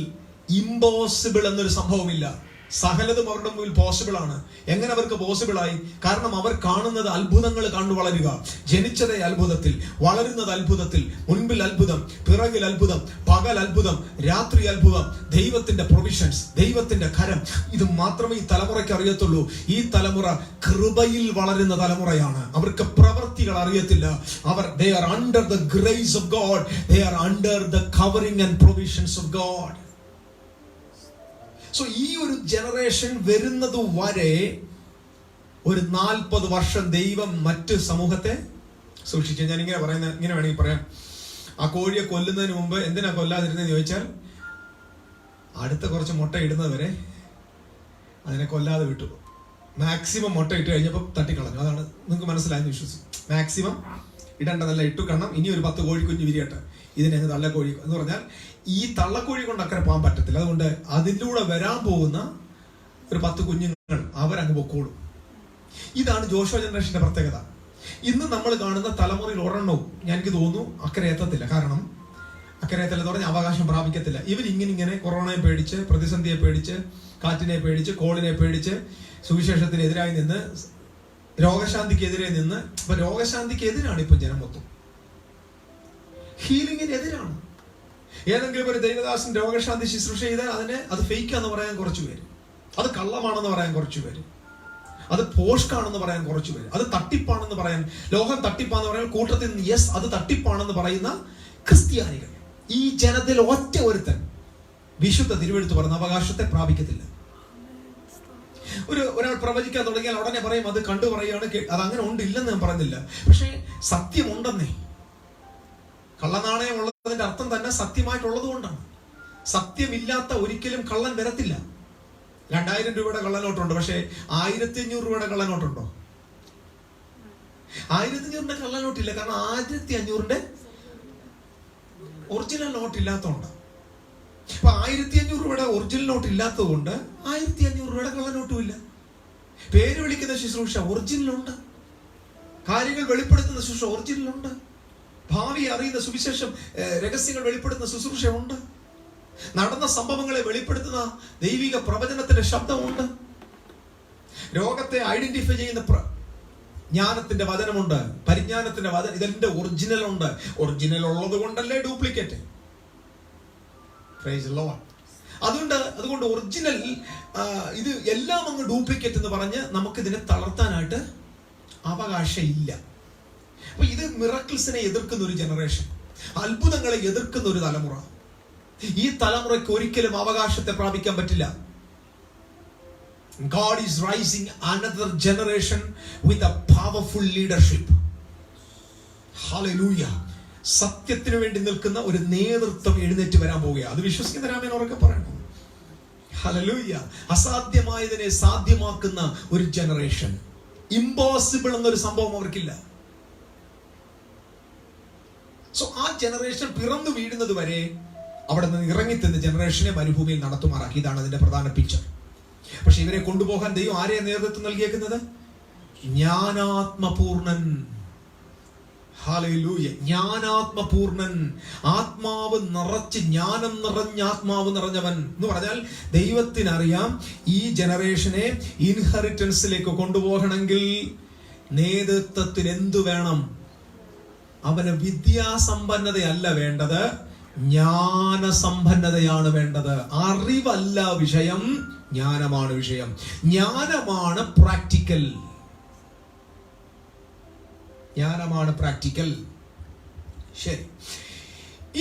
ഇമ്പോസിബിൾ എന്നൊരു സംഭവമില്ല. സകലതും അവരുടെ മുമ്പിൽ പോസിബിൾ ആണ്. എങ്ങനെ അവർക്ക് പോസിബിൾ ആയി? കാരണം അവർ കാണുന്നത് അത്ഭുതങ്ങൾ കണ്ടു വളരുക. ജനിച്ചതേ അത്ഭുതത്തിൽ, വളരുന്നത് അത്ഭുതത്തിൽ, മുൻപിൽ അത്ഭുതം, പിറകിൽ അത്ഭുതം, പകൽ അത്ഭുതം, രാത്രി അത്ഭുതം, ദൈവത്തിന്റെ പ്രൊവിഷൻസ്, ദൈവത്തിന്റെ കരം. ഇത് മാത്രമേ ഈ തലമുറയ്ക്ക് അറിയത്തുള്ളൂ. ഈ തലമുറ കൃപയിൽ വളരുന്ന തലമുറയാണ്. അവർക്ക് പ്രവൃത്തികൾ അറിയത്തില്ല. അവർ they are under the grace of God, they are under the covering and provisions of God. So ഈ ഒരു ജനറേഷൻ വരുന്നത് വരെ ഒരു 40 വർഷം ദൈവം മറ്റ് സമൂഹത്തെ സൂക്ഷിച്ചു. ഞാൻ ഇങ്ങനെ വേണമെങ്കിൽ പറയാം. ആ കോഴിയെ കൊല്ലുന്നതിന് മുമ്പ് എന്തിനാ കൊല്ലാതിരുന്നതെന്ന് ചോദിച്ചാൽ, അടുത്ത കുറച്ച് മുട്ട ഇടുന്നത് വരെ അതിനെ കൊല്ലാതെ വിട്ടു. മാക്സിമം മുട്ട ഇട്ട് കഴിഞ്ഞപ്പോൾ തട്ടിക്കളഞ്ഞു. അതാണ് നിങ്ങൾക്ക് മനസ്സിലായെന്ന് വിശ്വസിക്കും. മാക്സിമം ഇടേണ്ടതല്ല ഇട്ടു. കാരണം ഇനി ഒരു 10 കോഴിക്കുഞ്ഞ് വിരിയട്ടെ, ഇതിനെ തള്ളക്കോഴി എന്ന് പറഞ്ഞാൽ ഈ തള്ളക്കോഴി കൊണ്ട് അക്കരെ പോകാൻ പറ്റത്തില്ല. അതുകൊണ്ട് അതിലൂടെ വരാൻ പോകുന്ന ഒരു 10 കുഞ്ഞുങ്ങൾ അവരങ്ങ് പൊക്കോളും. ഇതാണ് ജോഷുവ ജനറേഷന്റെ പ്രത്യേകത. ഇന്ന് നമ്മൾ കാണുന്ന തലമുറയിൽ ഒരെണ്ണവും എനിക്ക് തോന്നുന്നു അക്കരെ എത്തത്തില്ല. കാരണം അക്കരെ എത്തല്ലെന്ന് പറഞ്ഞാൽ അവകാശം പ്രാപിക്കത്തില്ല. ഇവരിങ്ങനെ കൊറോണയെ പേടിച്ച്, പ്രതിസന്ധിയെ പേടിച്ച്, കാറ്റിനെ പേടിച്ച്, കോളിനെ പേടിച്ച്, സുവിശേഷത്തിനെതിരായി നിന്ന്, രോഗശാന്തിക്കെതിരെ നിന്ന്. അപ്പൊ രോഗശാന്തിക്കെതിരാണ് ഇപ്പൊ ജനം മൊത്തം. ഹീലിംഗിനെതിരാണ്. ഏതെങ്കിലും ഒരു ദൈവദാസൻ രോഗശാന്തി ശുശ്രൂഷ ചെയ്താൽ അത് ഫേക്കാന്ന് പറയാൻ കുറച്ചു പേര്, അത് കള്ളമാണെന്ന് പറയാൻ കുറച്ചു പേര്, അത് പോഷ്കാണെന്ന് പറയാൻ കുറച്ചു പേര്, അത് തട്ടിപ്പാണെന്ന് പറയാൻ, ലോകം തട്ടിപ്പാന്ന് പറയാൻ കൂട്ടത്തിൽ നിന്ന് യെസ് അത് തട്ടിപ്പാണെന്ന് പറയുന്ന ക്രിസ്ത്യാനികൾ. ഈ ജനത്തിൽ ഒറ്റ ഒരുത്തൻ വിശുദ്ധ തിരുവെഴുത്ത് പറഞ്ഞ അവകാശത്തെ പ്രാപിക്കത്തില്ല. ഒരാൾ പ്രവചിക്കാൻ തുടങ്ങിയാൽ ഉടനെ പറയും അത് കണ്ടു പറയുകയാണ്, അത് അങ്ങനെ ഉണ്ട്, ഇല്ലെന്ന് ഞാൻ പറയുന്നില്ല. പക്ഷേ സത്യമുണ്ടെന്നേ. കള്ളനാണയം ഉള്ളതിന്റെ അർത്ഥം തന്നെ സത്യമായിട്ടുള്ളത് കൊണ്ടാണ്. സത്യമില്ലാത്ത ഒരിക്കലും കള്ളൻ വരത്തില്ല. 2000 രൂപയുടെ കള്ളനോട്ടുണ്ട്, പക്ഷേ 1500 രൂപയുടെ കള്ളനോട്ടുണ്ടോ? 1500 കള്ളനോട്ടില്ല. കാരണം 1500 ഒറിജിനൽ നോട്ട് ഇല്ലാത്തതുകൊണ്ട്. അപ്പൊ 1500 രൂപയുടെ ഒറിജിനൽ നോട്ട് ഇല്ലാത്തത് കൊണ്ട് 1500 രൂപയുടെ കള്ളനോട്ടും ഇല്ല. പേര് വിളിക്കുന്ന ശുശ്രൂഷ ഒറിജിനലുണ്ട്, കാര്യങ്ങൾ വെളിപ്പെടുത്തുന്ന ശുശ്രൂഷ ഒറിജിനലുണ്ട്, ഭാവി അറിയുന്ന സുവിശേഷം രഹസ്യങ്ങൾ വെളിപ്പെടുത്തുന്ന ശുശ്രൂഷയുണ്ട്, നടന്ന സംഭവങ്ങളെ വെളിപ്പെടുത്തുന്ന ദൈവിക പ്രവചനത്തിന്റെ ശബ്ദമുണ്ട്, രോഗത്തെ ഐഡന്റിഫൈ ചെയ്യുന്ന ജ്ഞാനത്തിന്റെ വചനമുണ്ട്, പരിജ്ഞാനത്തിന്റെ വചനം. ഇതെന്റെ ഒറിജിനൽ ഉണ്ട്. ഒറിജിനൽ ഉള്ളത് കൊണ്ടല്ലേ ഡ്യൂപ്ലിക്കേറ്റ്. Price the Lord. അതുകൊണ്ട് ഒറിജിനൽ ഇത് എല്ലാം അങ്ങ് ഡ്യൂപ്ലിക്കേറ്റ് എന്ന് പറഞ്ഞ് നമുക്കിതിനെ തളർത്താനായിട്ട് അവകാശം ഇല്ല. അപ്പൊ ഇത് മിറക്കിൾസിനെ എതിർക്കുന്ന ഒരു ജനറേഷൻ, അത്ഭുതങ്ങളെ എതിർക്കുന്ന ഒരു തലമുറ. ഈ തലമുറയ്ക്ക് ഒരിക്കലും അവകാശത്തെ പ്രാപിക്കാൻ പറ്റില്ല. God is rising another generation with a powerful leadership. Hallelujah. സത്യത്തിന് വേണ്ടി നിൽക്കുന്ന ഒരു നേതൃത്വം എഴുന്നേറ്റ് വരാൻ പോവുകയാണ്. അത് വിശ്വസിക്കുന്ന രാമൻ ഉറക്കെ പറയണം. ഹല്ലേലൂയ. അസാധ്യമായതിനെ സാധ്യമാക്കുന്ന ഒരു ജനറേഷൻ. ഇമ്പോസിബിൾ എന്നൊരു സംഭവം അവർക്കില്ല. സോ ആ ജനറേഷൻ പിറന്നു വീഴുന്നത് വരെ അവിടെ നിന്ന് ഇറങ്ങിത്തുന്ന ജനറേഷനെ മരുഭൂമിയിൽ നടത്തുമാറാക്കി. ഇതാണ് അതിന്റെ പ്രധാന പിക്ചർ. പക്ഷെ ഇവരെ കൊണ്ടുപോകാൻ ദൈവം ആരെയാ നേതൃത്വം നൽകിയേക്കുന്നത്? ജ്ഞാനാത്മപൂർണൻ. ഹല്ലേലൂയ. ജ്ഞാനാത്മപൂർണൻ, ആത്മാവ് നിറച്ച്, ജ്ഞാനം നിറഞ്ഞ ആത്മാവ് നിറഞ്ഞവൻ എന്ന് പറഞ്ഞാൽ ദൈവത്തിനറിയാം ഈ ജനറേഷനെ ഇൻഹെറിറ്റൻസിലേക്ക് കൊണ്ടുപോകണമെങ്കിൽ നേതൃത്വത്തിന് എന്തു വേണം? അവന് വിദ്യാസമ്പന്നതയല്ല വേണ്ടത്, ജ്ഞാനസമ്പന്നതയാണ് വേണ്ടത്. അറിവല്ല വിഷയം, ജ്ഞാനമാണ് വിഷയം. ജ്ഞാനമാണ് പ്രാക്ടിക്കൽ. ജ്ഞാനമാണ് പ്രാക്ടിക്കൽ. ശരി,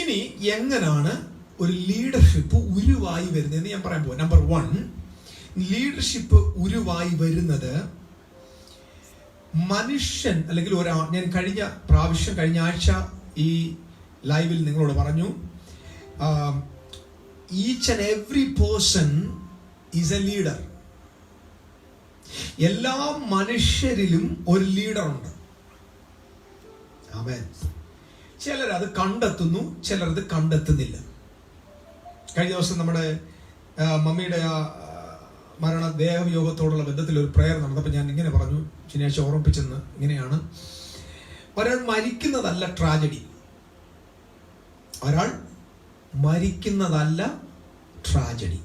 ഇനി എങ്ങനെയാണ് ഒരു ലീഡർഷിപ്പ് ഉരുവായി വരുന്നതെന്ന് ഞാൻ പറയാൻ പോവാം. നമ്പർ 1, ലീഡർഷിപ്പ് ഉരുവായി വരുന്നത് മനുഷ്യൻ അല്ലെങ്കിൽ ഒരാൾ. ഞാൻ കഴിഞ്ഞ ആഴ്ച ഈ ലൈവിൽ നിങ്ങളോട് പറഞ്ഞു, each and every person is A leader. എല്ലാ മനുഷ്യരിലും ഒരു ലീഡർ ഉണ്ട്. ആമേൻ. ചിലരത് കണ്ടെത്തുന്നു, ചിലരത് കണ്ടെത്തുന്നില്ല. കഴിഞ്ഞ ദിവസം നമ്മുടെ മമ്മിയുടെ മരണ ദേഹവിയോഗത്തോടുള്ള ബന്ധത്തിൽ ഒരു പ്രയർ നടന്നപ്പോൾ ഞാൻ ഇങ്ങനെ പറഞ്ഞു, ശനിയാഴ്ച ഓർമ്മിപ്പിച്ചെന്ന് ഇങ്ങനെയാണ്: ഒരാൾ മരിക്കുന്നതല്ല ട്രാജഡി. ഒരാൾ മരിക്കുന്നതല്ല ട്രാജഡി,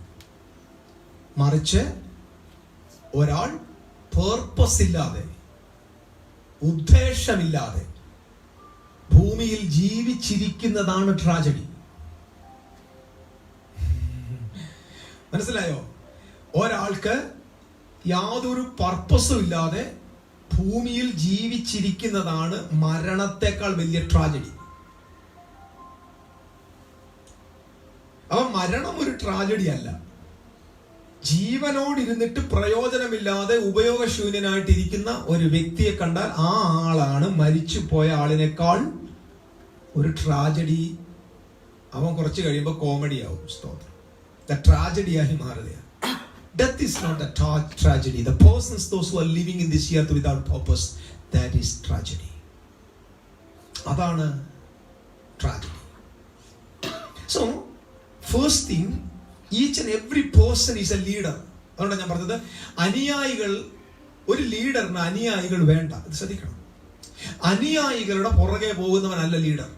മറിച്ച് ഒരാൾ പേർപ്പസ് ഇല്ലാതെ, ഉദ്ദേശമില്ലാതെ ഭൂമിയിൽ ജീവിച്ചിരിക്കുന്നതാണ് ട്രാജഡി. മനസ്സിലായോ? ഒരാൾക്ക് യാതൊരു പർപ്പസും ഇല്ലാതെ ഭൂമിയിൽ ജീവിച്ചിരിക്കുന്നതാണ് മരണത്തെക്കാൾ വലിയ ട്രാജഡി. അപ്പൊ മരണം ഒരു ട്രാജഡി അല്ല. ജീവനോടിരുന്നിട്ട് പ്രയോജനമില്ലാതെ ഉപയോഗശൂന്യനായിട്ട് ഇരിക്കുന്ന ഒരു വ്യക്തിയെ കണ്ടാൽ ആ ആളാണ് മരിച്ചു പോയ ആളിനേക്കാൾ ഒരു ട്രാജഡി. അവൻ കുറച്ച് കഴിയുമ്പോൾ കോമഡി ആവും. സ്തോത്രം. ട്രാജഡിയായി മാറുകയാണ്. Death is not a tragedy. The persons, those who are living in this earth without purpose, that is tragedy. അതാണ് tragedy. So, first thing, each and every person is a leader. അതുകൊണ്ടാണ് ഞാൻ പറഞ്ഞത്, അനുയായികൾ, ഒരു ലീഡറിന് അനുയായികൾ വേണ്ട. ഇത് ശ്രദ്ധിക്കണം. അനുയായികളുടെ പുറകെ പോകുന്നവനല്ല ലീഡർ.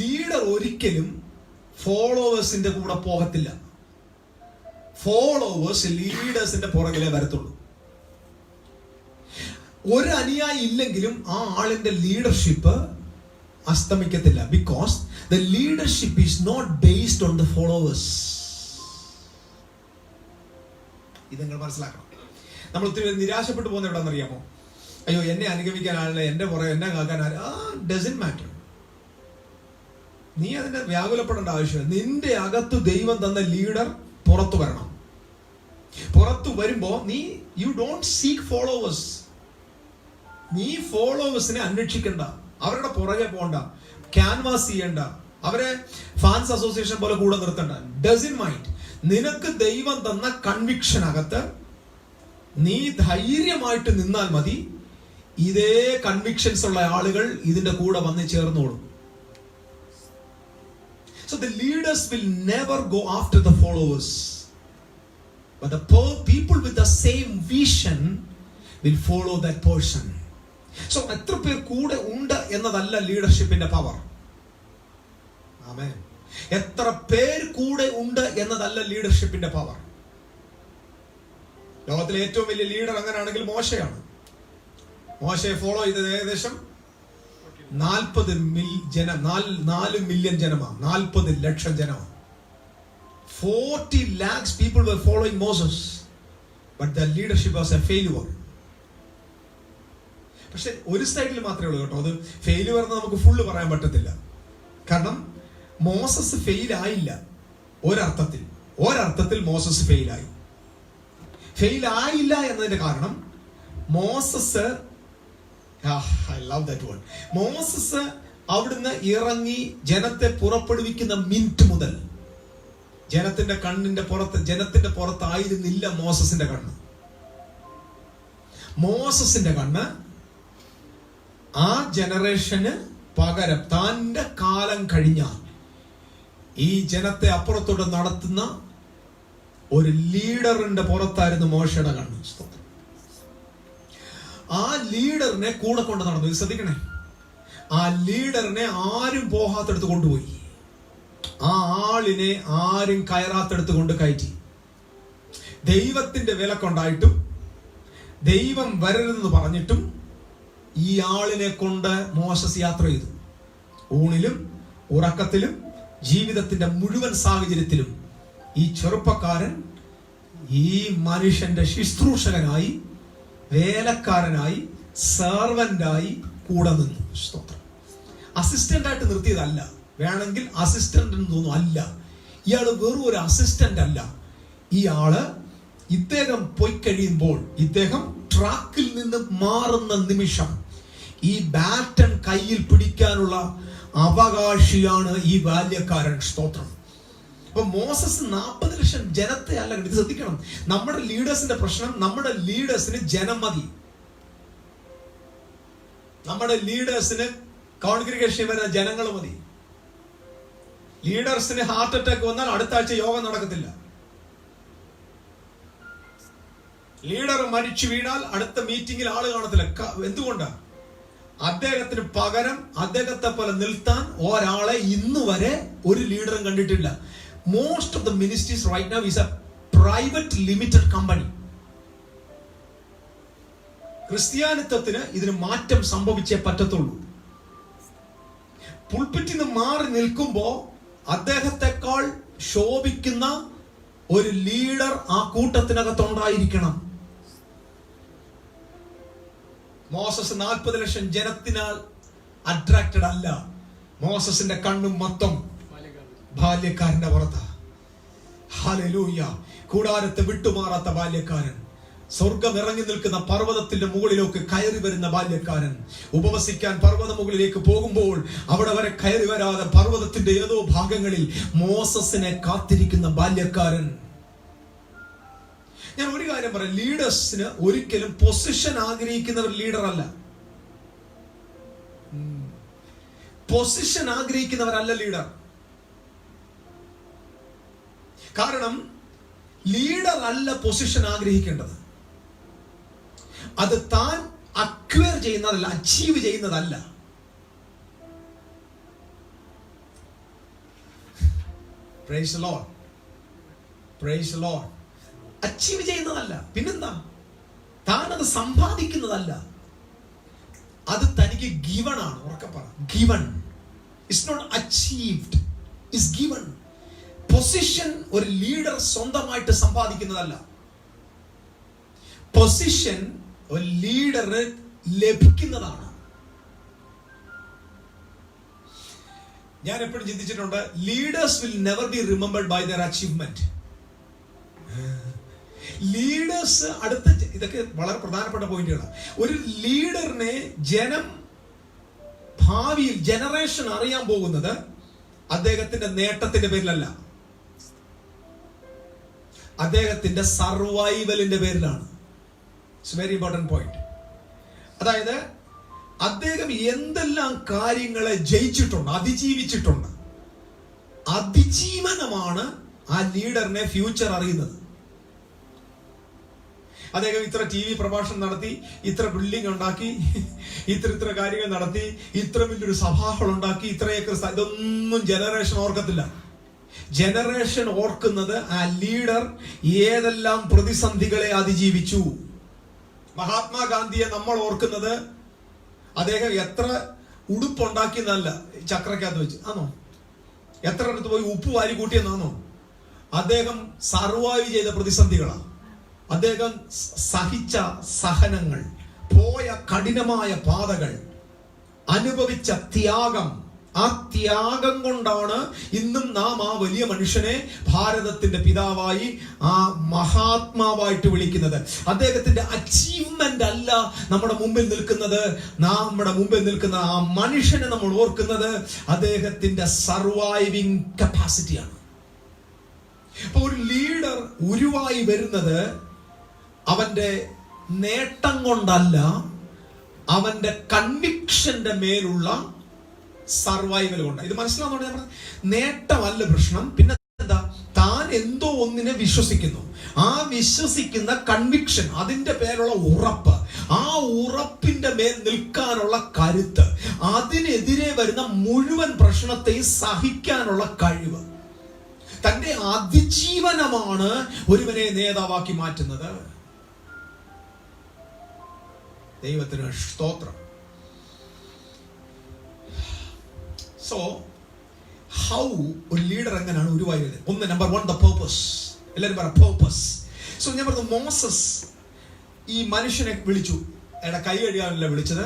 ലീഡർ ഒരിക്കലും ഫോളോവേഴ്സിന്റെ കൂടെ പോകത്തില്ല. ഫോളോവേഴ്സ് ലീഡേഴ്സിന്റെ പുറകിലേ വരത്തുള്ളൂ. ഒരു അനുയായി ഇല്ലെങ്കിലും ആ ആളിന്റെ ലീഡർഷിപ്പ് അസ്തമിക്കത്തില്ല. Because the leadership is not based on the followers. ഇത് നിങ്ങൾ മനസ്സിലാക്കണം. നമ്മൾ ഒത്തിരി നിരാശപ്പെട്ടു പോകുന്ന എവിടെയെന്നറിയാമോ? അയ്യോ, എന്നെ അനുഗമിക്കാൻ ആളില്ല, എന്റെ പുറകെ എന്നെ കാക്കാൻ ഡസന്റ് മാറ്റർ. നീ അതിന്റെ വ്യാകുലപ്പെടേണ്ട ആവശ്യമില്ല. നിന്റെ അകത്ത് ദൈവം തന്ന ലീഡർ പുറത്തു വരണം. പുറത്തു വരുമ്പോ യു ഡോണ്ട് സീക്ക് ഫോളോവേഴ്സ്. നീ ഫോളോവേഴ്സിനെ അന്വേഷിക്കണ്ട, അവരുടെ പുറകെ പോണ്ട, ക്യാൻവാസ് ചെയ്യണ്ട, അവരെ ഫാൻസ് അസോസിയേഷൻ പോലെ കൂടെ നിർത്തണ്ട. Dozen mind. നിനക്ക് ദൈവം തന്ന കൺവിക്ഷനകത്ത് നീ ധൈര്യമായിട്ട് നിന്നാൽ മതി. ഇതേ കൺവിക്ഷൻസ് ഉള്ള ആളുകൾ ഇതിന്റെ കൂടെ വന്ന് ചേർന്നോളും. So the leaders will never go after the followers, but the people with the same vision will follow that person. So എത്ര പേർ കൂടെ ഉണ്ട് എന്നതല്ല ലീഡർഷിപ്പിന്റെ പവർ. ആമേൻ. എത്ര പേർ കൂടെ ഉണ്ട് എന്നതല്ല ലീഡർഷിപ്പിന്റെ പവർ. ലോകത്തിലെ ഏറ്റവും വലിയ ലീഡർ അങ്ങനെയാണെങ്കിൽ മോശയാണ്. മോശയെ ഫോളോ ചെയ്തത് ഏകദേശം 4 മില്യൺ ജനമാണ്, 40 ലക്ഷം ജനമാണ്. 40 lakhs people were following Moses, but their leadership was a failure. പക്ഷെ ഒരു സൈഡിൽ മാത്രമേ ഉള്ളൂ കേട്ടോ, അത് ഫെയിലുവർ എന്ന് നമുക്ക് ഫുള്ള് പറയാൻ പറ്റത്തില്ല. കാരണം മോസസ് ഫെയിൽ ആയില്ല. ഒരർത്ഥത്തിൽ മോസസ് ഫെയിലായി. ഫെയിൽ ആയില്ല എന്നതിന്റെ കാരണം Moses, I love that word. Moses അവിടുന്ന് ഇറങ്ങി ജനത്തെ പുറപ്പെടുവിക്കുന്ന മിനിറ്റ് മുതൽ ജനത്തിന്റെ പുറത്തായിരുന്നില്ല മോസസിന്റെ കണ്ണ്. മോസസിന്റെ കണ്ണ് ആ ജനറേഷന് പകരം തന്റെ കാലം കഴിഞ്ഞാൽ ഈ ജനത്തെ അപ്പുറത്തോട്ട് നടത്തുന്ന ഒരു ലീഡറിന്റെ പുറത്തായിരുന്നു മോശയുടെ കണ്ണ്. ആ ലീഡറിനെ കൂടെ കൊണ്ട് നടന്നു. ശ്രദ്ധിക്കണേ, ആ ലീഡറിനെ ആരും പോകാത്തടുത്ത് കൊണ്ടുപോയി, ആ ആളിനെ ആരും കയറാത്തടുത്ത് കൊണ്ട് കയറ്റി. ദൈവത്തിന്റെ വിലക്കുണ്ടായിട്ടും ദൈവം വരരുതെന്ന് പറഞ്ഞിട്ടും ഈ ആളിനെ കൊണ്ട് മോശസ് യാത്ര ചെയ്തു. ഊണിലും ഉറക്കത്തിലും ജീവിതത്തിന്റെ മുഴുവൻ സാഹചര്യത്തിലും ഈ ചെറുപ്പക്കാരൻ ഈ മനുഷ്യന്റെ ശുശ്രൂഷകനായി, വേലക്കാരനായി, സെർവന്റായി കൂടെ നിന്നു. സ്തോത്രം. അസിസ്റ്റന്റ് ആയിട്ട് നിർത്തിയതല്ല. വേണമെങ്കിൽ അസിസ്റ്റന്റ് എന്ന് തോന്നും, അല്ല. ഇയാള് വെറും ഒരു അസിസ്റ്റന്റ് അല്ല. ഇദ്ദേഹം പോയി കഴിയുമ്പോൾ, ഇദ്ദേഹം ട്രാക്കിൽ നിന്ന് മാറുന്ന നിമിഷം ഈ ബാറ്റൺ കയ്യിൽ പിടിക്കാനുള്ള അവകാശിയാണ് ഈ ബാല്യക്കാരൻ. സ്തോത്രം. അപ്പൊ മോസസ് 40 ലക്ഷം ജനത്തെ അല്ല. ഇത് ശ്രദ്ധിക്കണം, നമ്മുടെ ലീഡേഴ്സിന്റെ പ്രശ്നം, നമ്മുടെ ലീഡേഴ്സിന് ജനം മതി. നമ്മുടെ ലീഡേഴ്സിന് കോൺഗ്രിഗേഷൻ വരുന്ന ജനങ്ങൾ മതി. ലീഡേഴ്സിന് ഹാർട്ട് അറ്റാക്ക് വന്നാൽ അടുത്ത ആഴ്ച യോഗം നടക്കത്തില്ല. ലീഡർ മരിച്ചു വീണാൽ അടുത്ത മീറ്റിംഗിൽ ആള് കാണത്തില്ല. എന്തുകൊണ്ടാണ്? അദ്ദേഹത്തിന് പകരം അദ്ദേഹത്തെ പോലെ നിർത്താൻ ഒരാളെ ഇന്ന് വരെ ഒരു ലീഡറും കണ്ടിട്ടില്ല. Most of the ministries right now is a private limited company. ക്രിസ്ത്യാനിത്വത്തിന് ഇതിന് മാറ്റം സംഭവിച്ചേ പറ്റത്തുള്ളൂ. പുൾപിറ്റിൽ നിന്ന് മാറി നിൽക്കുമ്പോ അദ്ദേഹത്തെക്കാൾ ശോഭിക്കുന്ന ഒരു ലീഡർ ആ കൂട്ടത്തിനകത്തുണ്ടായിരിക്കണം. മോസസ് 40 ലക്ഷം ജനത്തിനാൽ അട്രാക്റ്റഡ് അല്ല. മോസസിന്റെ കണ്ണും മൊത്തം ബാല്യക്കാരന്റെ പുറത്താ. ഹല്ലേലൂയ. കൂടാരത്തെ വിട്ടുമാറാത്ത ബാല്യക്കാരൻ, സ്വർഗം ഇറങ്ങി നിൽക്കുന്ന പർവ്വതത്തിന്റെ മുകളിലേക്ക് കയറി വരുന്ന ബാല്യക്കാരൻ, ഉപവസിക്കാൻ പർവ്വത മുകളിലേക്ക് പോകുമ്പോൾ അവിടെ വരെ കയറി വരാതെ പർവ്വതത്തിന്റെ ഏതോ ഭാഗങ്ങളിൽ മോസസിനെ കാത്തിരിക്കുന്ന ബാല്യക്കാരൻ. ഞാൻ ഒരു കാര്യം പറയാം, ലീഡേഴ്സിന് ഒരിക്കലും പൊസിഷൻ ആഗ്രഹിക്കുന്നവർ ലീഡർ അല്ല. പൊസിഷൻ ആഗ്രഹിക്കുന്നവരല്ല ലീഡർ. കാരണം ലീഡർ അല്ല പൊസിഷൻ ആഗ്രഹിക്കേണ്ടത്. അത് താൻ അക്വയർ ചെയ്യുന്നതല്ല, അച്ചീവ് ചെയ്യുന്നതല്ല. Praise the lord, praise the lord. Achieve ചെയ്യുന്നതല്ല. പിന്നെന്താ? താൻ അത് സമ്പാദിക്കുന്നതല്ല. അത് തനിക്ക് ഗിവൺ ആണ്. ഉറക്കെ പറ, given. It's not achieved, it's given. Position ഒരു ലീഡർ സ്വന്തമായിട്ട് സമ്പാദിക്കുന്നതല്ല. പൊസിഷൻ ഒരു ലീഡറിന് ലഭിക്കുന്നതാണ്. ഞാൻ എപ്പോഴും ചിന്തിച്ചിട്ടുണ്ട്, leaders will never be remembered by their achievement. Leaders ഇതൊക്കെ വളരെ പ്രധാനപ്പെട്ട പോയിന്റുകളാണ്. ഒരു ലീഡറിനെ ഭാവിയിൽ ജനറേഷൻ അറിയാൻ പോകുന്നത് അദ്ദേഹത്തിന്റെ നേട്ടത്തിന്റെ പേരിലല്ല, അദ്ദേഹത്തിന്റെ സർവൈവലിന്റെ പേരിലാണ്. It's very important point. അതായത് അദ്ദേഹം എന്തെല്ലാം കാര്യങ്ങളെ ജയിച്ചിട്ടുണ്ട്, അതിജീവിച്ചിട്ടുണ്ട്. അതിജീവനമാണ് ആ ലീഡറിനെ ഫ്യൂച്ചർ അറിയുന്നത്. അദ്ദേഹം ഇത്ര TV പ്രഭാഷണം നടത്തി, ഇത്ര ബിൽഡിംഗ് ഉണ്ടാക്കി, ഇത്ര കാര്യങ്ങൾ നടത്തി, ഇത്ര വലിയൊരു സഭാഹൾ ഉണ്ടാക്കി, ഇത്രയൊക്കെ ഇതൊന്നും ജനറേഷൻ ഓർക്കത്തില്ല. ജനറേഷൻ ഓർക്കുന്നത് ആ ലീഡർ ഏതെല്ലാം പ്രതിസന്ധികളെ അതിജീവിച്ചു. മഹാത്മാഗാന്ധിയെ നമ്മൾ ഓർക്കുന്നത് അദ്ദേഹം എത്ര ഉടുപ്പുണ്ടാക്കിയെന്നല്ല, ചക്രക്കകത്ത് വെച്ച് ആണോ, എത്ര അടുത്ത് പോയി ഉപ്പ് വാരി കൂട്ടിയെന്നാണോ. അദ്ദേഹം സർവൈവ് ചെയ്ത പ്രതിസന്ധികളാണ്, അദ്ദേഹം സഹിച്ച സഹനങ്ങൾ, പോയ കഠിനമായ പാതകൾ, അനുഭവിച്ച ത്യാഗം. ആ ത്യാഗം കൊണ്ടാണ് ഇന്നും നാം ആ വലിയ മനുഷ്യനെ ഭാരതത്തിന്റെ പിതാവായി, ആ മഹാത്മാവായിട്ട് വിളിക്കുന്നത്. അദ്ദേഹത്തിന്റെ അച്ചീവ്മെന്റ് അല്ല നമ്മുടെ മുമ്പിൽ നിൽക്കുന്നത്. നമ്മുടെ മുമ്പിൽ നിൽക്കുന്ന ആ മനുഷ്യനെ നമ്മൾ ഓർക്കുന്നത് അദ്ദേഹത്തിന്റെ സർവൈവിംഗ് കപ്പാസിറ്റിയാണ്. അപ്പൊ ഒരു ലീഡർ ഉരുവായി വരുന്നത് അവന്റെ നേട്ടം കൊണ്ടല്ല, അവന്റെ കൺവിക്ഷന്റെ മേലുള്ള സർവൈവൽ കൊണ്ട്. ഇത് മനസ്സിലാവുന്നതുകൊണ്ട് ഞാൻ പറഞ്ഞത്, നേട്ടമല്ല പ്രശ്നം. പിന്നെ എന്താ, താൻ എന്തോ ഒന്നിനെ വിശ്വസിക്കുന്നു, ആ വിശ്വസിക്കുന്ന കൺവിക്ഷൻ, അതിന്റെ പേരുള്ള ഉറപ്പ്, ആ ഉറപ്പിന്റെ മേൽ നിൽക്കാനുള്ള കരുത്ത്, അതിനെതിരെ വരുന്ന മുഴുവൻ പ്രശ്നത്തെയും സഹിക്കാനുള്ള കഴിവ്, തന്റെ അതിജീവനമാണ് ഒരുവനെ നേതാവാക്കി മാറ്റുന്നത്. ദൈവത്തിന് സ്തോത്രം. സോ ഹൗ ഒരു ലീഡർ എങ്ങനെയാണ് ഉരുവായി വരുന്നത്? ഒന്ന്, നമ്പർ 1, ദ പേർപ്പസ്. എല്ലാവരും പറ പേർപ്പസ്. സോ ഞാൻ പറഞ്ഞു, മോസസ് ഈ മനുഷ്യനെ വിളിച്ചു. അയാളുടെ കൈ കഴുകാനല്ല വിളിച്ചത്,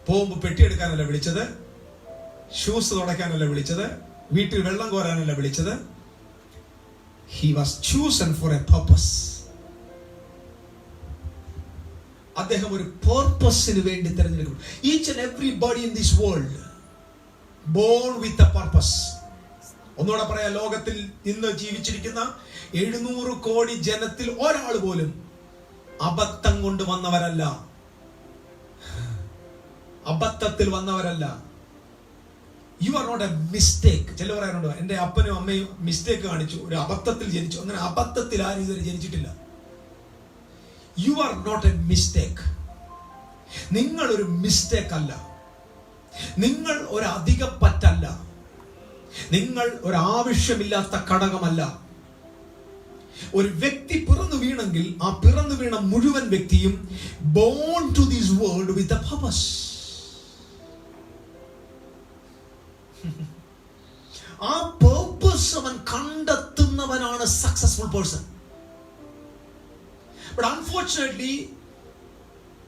പോകുമ്പോൾ പെട്ടിയെടുക്കാനല്ല വിളിച്ചത്, ഷൂസ് തുടയ്ക്കാനല്ല വിളിച്ചത്, വീട്ടിൽ വെള്ളം കോരാനല്ല വിളിച്ചത്. He was chosen for a purpose. അദ്ദേഹം ഒരു പേർപ്പസിന് വേണ്ടി തിരഞ്ഞെടുക്കും. Each and everybody in this world born with a purpose. ഒന്നുകൂടെ പറയാം, ലോകത്തിൽ ഇന്ന് ജീവിച്ചിരിക്കുന്ന 700 കോടി ജനത്തിൽ ഒരാൾ പോലും അബദ്ധം കൊണ്ട് വന്നവരല്ല, അബദ്ധത്തിൽ വന്നവരല്ല. You are not a mistake. ചില പറയാനുണ്ടോ, എന്റെ അപ്പനും അമ്മയും മിസ്റ്റേക്ക് കാണിച്ചു, ഒരു അബദ്ധത്തിൽ ജനിച്ചു. അങ്ങനെ അബദ്ധത്തിൽ ആരും ഇതുവരെ ജനിച്ചിട്ടില്ല. You are not a mistake. നിങ്ങൾ ഒരു മിസ്റ്റേക്ക് അല്ല, നിങ്ങൾ ഒരു അധികപ്പറ്റല്ല, നിങ്ങൾ ഒരു ആവശ്യമില്ലാത്ത ഘടകമല്ല. ഒരു വ്യക്തി പിറന്നു വീണെങ്കിൽ ആ പിറന്നു വീണ മുഴുവൻ വ്യക്തിയും born to this world with a purpose. ആ purpose അവൻ കണ്ടെത്തുന്നവനാണ് successful person. But unfortunately,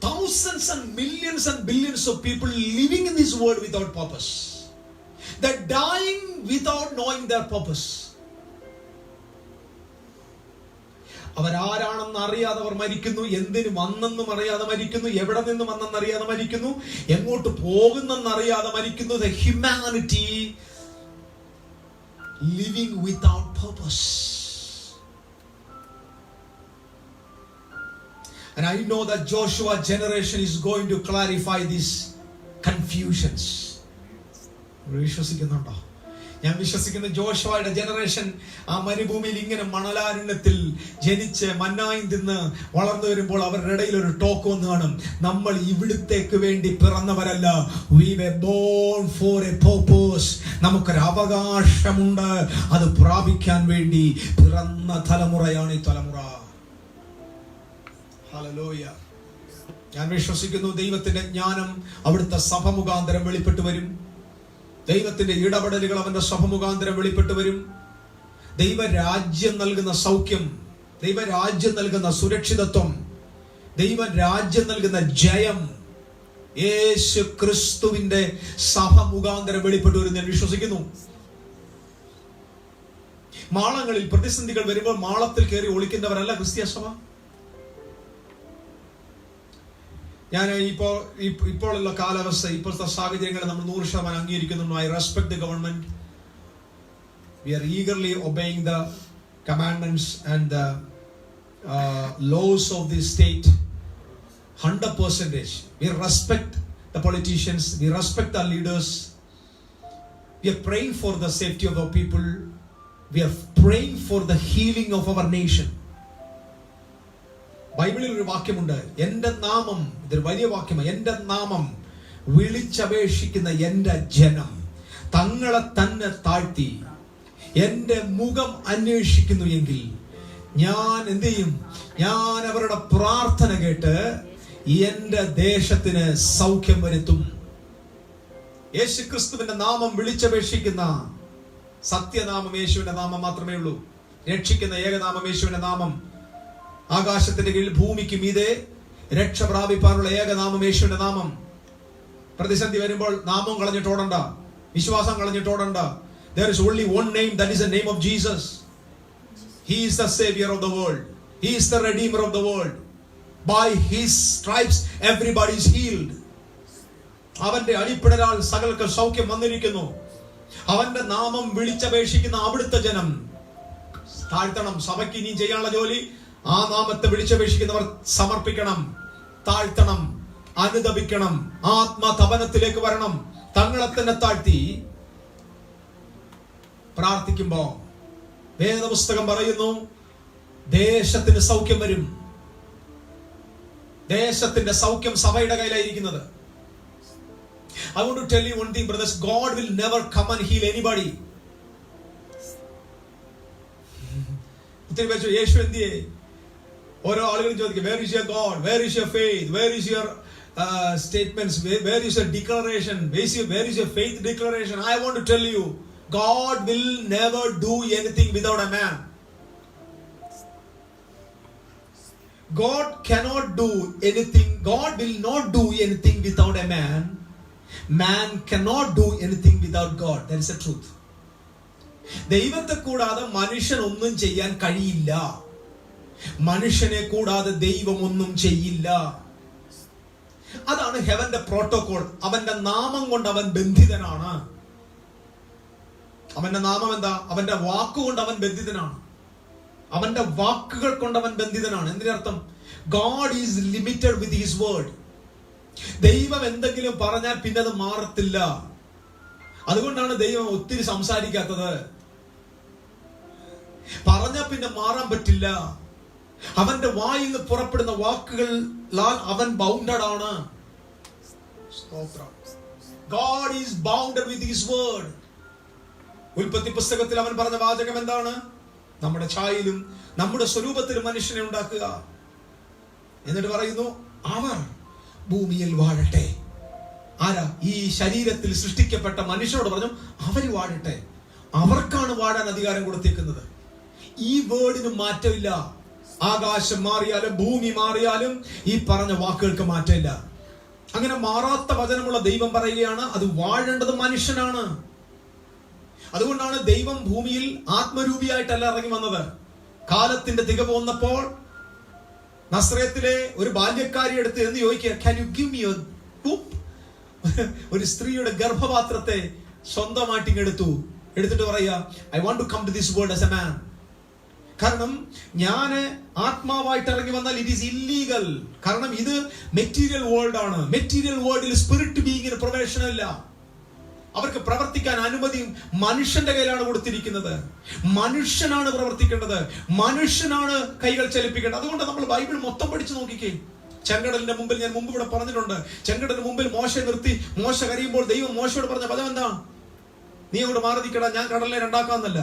thousands and millions and billions of people living in this world without purpose. They're dying without knowing their purpose. അവരാരാണെന്ന് അറിയാതെ അവർ മരിക്കുന്നു, എന്തിനു വന്നെന്നും അറിയാതെ മരിക്കുന്നു, എവിടെ നിന്ന് വന്നെന്ന് അറിയാതെ മരിക്കുന്നു, എങ്ങോട്ട് പോകുന്നെന്ന് അറിയാതെ മരിക്കുന്നു. The humanity living without purpose. And I know that Joshua generation is going to clarify these confusions. വിശ്വസിക്കുന്നുണ്ടോ? ഞാൻ വിശ്വസിക്കുന്ന ജോഷുവയുടെ ജനറേഷൻ ആ മരുഭൂമിയിൽ ഇങ്ങനെ മണലാരണ്യത്തിൽ ജനിച്ച് മന്നായും തിന്ന് വളർന്നു വരുമ്പോൾ അവരുടെ ഇടയിൽ ഒരു ടോക്ക് വന്ന് കാണും, നമ്മൾ ഇവിടത്തേക്ക് വേണ്ടി പിറന്നവരല്ല, we were born for a purpose. നമുക്കൊരു അവകാശമുണ്ട്, അത് പ്രാപിക്കാൻ വേണ്ടി പിറന്ന തലമുറയാണ് ഈ തലമുറ. ഹല്ലേലൂയ. ഞാൻ വിശ്വസിക്കുന്നു ദൈവത്തിന്റെ ജ്ഞാനം അവിടുത്തെ സഭ മുഖാന്തരം വെളിപ്പെട്ടു വരും. ദൈവത്തിന്റെ ഇടപെടലുകൾ അവന്റെ സഭ മുഖാന്തരം വെളിപ്പെട്ടു വരും. ദൈവരാജ്യം നൽകുന്ന സൗഖ്യം, ദൈവരാജ്യം നൽകുന്ന സുരക്ഷിതത്വം, ദൈവരാജ്യം നൽകുന്ന ജയം യേശു ക്രിസ്തുവിന്റെ സഭ മുഖാന്തരം വെളിപ്പെട്ടു വരും ഞാൻ വിശ്വസിക്കുന്നു. മാളങ്ങളിൽ പ്രതിസന്ധികൾ വരുമ്പോൾ മാളത്തിൽ കയറി ഒളിക്കുന്നവരല്ല ക്രിസ്തീയ സഭ. ഞാൻ ഇപ്പോഴുള്ള കാലാവസ്ഥ, ഇപ്പോഴത്തെ സാഹചര്യങ്ങളെ നമ്മൾ 100% അംഗീകരിക്കുന്നുണ്ട്. I respect the government. We are eagerly obeying the commandments and the laws of the state 100%. We respect the politicians, we respect our leaders, we are praying for the safety of our people, we are praying for the healing of our nation. ബൈബിളിൽ ഒരു വാക്യമുണ്ട്, എൻ്റെ നാമം, ഇതൊരു വലിയ വാക്യമാണ്, എൻ്റെ നാമം വിളിച്ചപേക്ഷിക്കുന്ന എൻ്റെ ജനം തങ്ങളെ തന്നെ താഴ്ത്തി എൻ്റെ മുഖം അന്വേഷിക്കുന്നു എങ്കിൽ ഞാൻ എന്ത് ചെയ്യും? ഞാൻ അവരുടെ പ്രാർത്ഥന കേട്ട് എന്റെ ദേശത്തിന് സൗഖ്യം വരുത്തും. യേശുക്രിസ്തുവിന്റെ നാമം വിളിച്ചപേക്ഷിക്കുന്ന സത്യനാമം യേശുവിന്റെ നാമം മാത്രമേ ഉള്ളൂ. രക്ഷിക്കുന്ന ഏകനാമം യേശുവിന്റെ നാമം. ആകാശത്തിന്റെ കീഴിൽ ഭൂമിക്ക് മീതെ രക്ഷ പ്രാപിപ്പാനുള്ള ഏകനാമം യേശുവിന്റെ നാമം. പ്രതിസന്ധി വരുമ്പോൾ നാമം കളഞ്ഞിട്ട് ഓടണ്ട, വിശ്വാസം കളഞ്ഞിട്ട് ഓടണ്ട. There is only one name, that is the name of Jesus. He is the savior of the world. He is the redeemer of the world. By his stripes everybody is healed. അവന്റെ അടിപ്പിണരാൽ സകലർക്ക് സൗഖ്യം വന്നിരിക്കുന്നു. അവന്റെ നാമം വിളിച്ചപേക്ഷിക്കുന്ന അവിടുത്തെ ജനം താഴ്ത്തണം. സഭയ്ക്ക് ഇനി ചെയ്യാനുള്ള ജോലി ആ നാമത്തെ വിളിച്ചപേക്ഷിക്കുന്നവർ സമർപ്പിക്കണം, താഴ്ത്തണം, അനുദപിക്കണം, ആത്മതപനത്തിലേക്ക് വരണം. തങ്ങളെ തന്നെ താഴ്ത്തി പ്രാർത്ഥിക്കുമ്പോ വേദപുസ്തകം പറയുന്നു ദേശത്തിന് സൗഖ്യം വരും. ദേശത്തിന്റെ സൗഖ്യം സഭയുടെ കയ്യിലായിരിക്കുന്നത്. I want to tell you one thing, brothers. God will never come and heal anybody. യേശു എന്തിയെ? ഓരോ ആളുകളും ചോദിക്കും, where is your God? Where is your faith? Where is your statements? Where is your declaration? Where is your faith declaration? I want to tell you, God will never do anything without a man. God cannot do anything. God will not do anything without a man. Man cannot do anything without God. That is the truth. ദൈവത്തെ കൂടാതെ മനുഷ്യൻ ഒന്നും ചെയ്യാൻ കഴിയില്ല. മനുഷ്യനെ കൂടാതെ ദൈവം ഒന്നും ചെയ്യില്ല. അതാണ് ഹെവന്റെ പ്രോട്ടോകോൾ. അവന്റെ നാമം കൊണ്ട് അവൻ ബന്ധിതനാണ്. അവന്റെ നാമം എന്താ? അവന്റെ വാക്കുകൊണ്ട് അവൻ ബന്ധിതനാണ്. അവന്റെ വാക്കുകൾ കൊണ്ട് അവൻ ബന്ധിതനാണ്. എന്തിനർത്ഥം? God is limited with his word. ദൈവം എന്തെങ്കിലും പറഞ്ഞാൽ പിന്നെ അത് മാറത്തില്ല. അതുകൊണ്ടാണ് ദൈവം ഒത്തിരി സംസാരിക്കാത്തത്. പറഞ്ഞാൽ പിന്നെ മാറാൻ പറ്റില്ല. അവന്റെ വായിൽ നിന്ന് പുറപ്പെടുന്ന വാക്കുകളാൽ അവൻ ബൗണ്ടഡ് ആണ്. God is bounded with his word. ഉൽപ്പത്തി പുസ്തകത്തിൽ അവൻ പറഞ്ഞ വാചകം എന്താണ്? നമ്മുടെ ഛായയിലും നമ്മുടെ സ്വരൂപത്തിലും മനുഷ്യനെ ഉണ്ടാക്കുക. എന്നിട്ട് പറയുന്നു അവർ ഭൂമിയിൽ വാഴട്ടെ. ആരാ? ഈ ശരീരത്തിൽ സൃഷ്ടിക്കപ്പെട്ട മനുഷ്യരോട് പറഞ്ഞു അവർ വാഴട്ടെ. അവർക്കാണ് വാഴാൻ അധികാരം കൊടുത്തേക്കുന്നത്. ഈ വേർഡിന് മാറ്റമില്ല. ആകാശം മാറിയാലും ഭൂമി മാറിയാലും ഈ പറഞ്ഞ വാക്കുകൾക്ക് മാറ്റമില്ല. അങ്ങനെ മാറാത്ത വചനമുള്ള ദൈവം പറയുകയാണ് അത് വാഴേണ്ടത് മനുഷ്യനാണ്. അതുകൊണ്ടാണ് ദൈവം ഭൂമിയിൽ ആത്മരൂപിയായിട്ടല്ല ഇറങ്ങി വന്നത്. കാലത്തിന്റെ തികവ് വന്നപ്പോൾ നസ്രയത്തിലെ ഒരു ബാല്യക്കാരി എടുത്ത് എന്ന് ചോദിക്കുക, can you give me a womb? ഒരു സ്ത്രീയുടെ ഗർഭപാത്രത്തെ സ്വന്തമായിട്ട് എടുത്തിട്ട് പറയുക, I want to come to this world as a man. കാരണം ഞാന് ആത്മാവായിട്ട് ഇറങ്ങി വന്നാൽ ഇറ്റ് ഈസ് ഇല്ലീഗൽ. കാരണം ഇത് മെറ്റീരിയൽ വേൾഡ് ആണ്. മെറ്റീരിയൽ വേൾഡിൽ സ്പിരിറ്റ് ബീയിങ്ങിന് പ്രവേശനമില്ല. അവർക്ക് പ്രവർത്തിക്കാൻ അനുമതി മനുഷ്യന്റെ കയ്യിലാണ് കൊടുത്തിരിക്കുന്നത്. മനുഷ്യനാണ് പ്രവർത്തിക്കേണ്ടത്. മനുഷ്യനാണ് കൈകൾ ചലിപ്പിക്കേണ്ടത്. അതുകൊണ്ട് നമ്മൾ ബൈബിൾ മൊത്തം പഠിച്ചു നോക്കിക്കേ. ചെങ്കടലിന്റെ മുമ്പിൽ ഞാൻ മുമ്പ് ഇവിടെ പറഞ്ഞിട്ടുണ്ട്. ചെങ്കടലിന് മുമ്പിൽ മോശയെ നിർത്തി മോശ കരയുമ്പോൾ ദൈവം മോശയോട് പറഞ്ഞ പദം എന്താ? നീ അങ്ങോട്ട് മാറി നിൽക്കടാ, ഞാൻ കടലിനെ രണ്ടാക്കാന്നല്ല.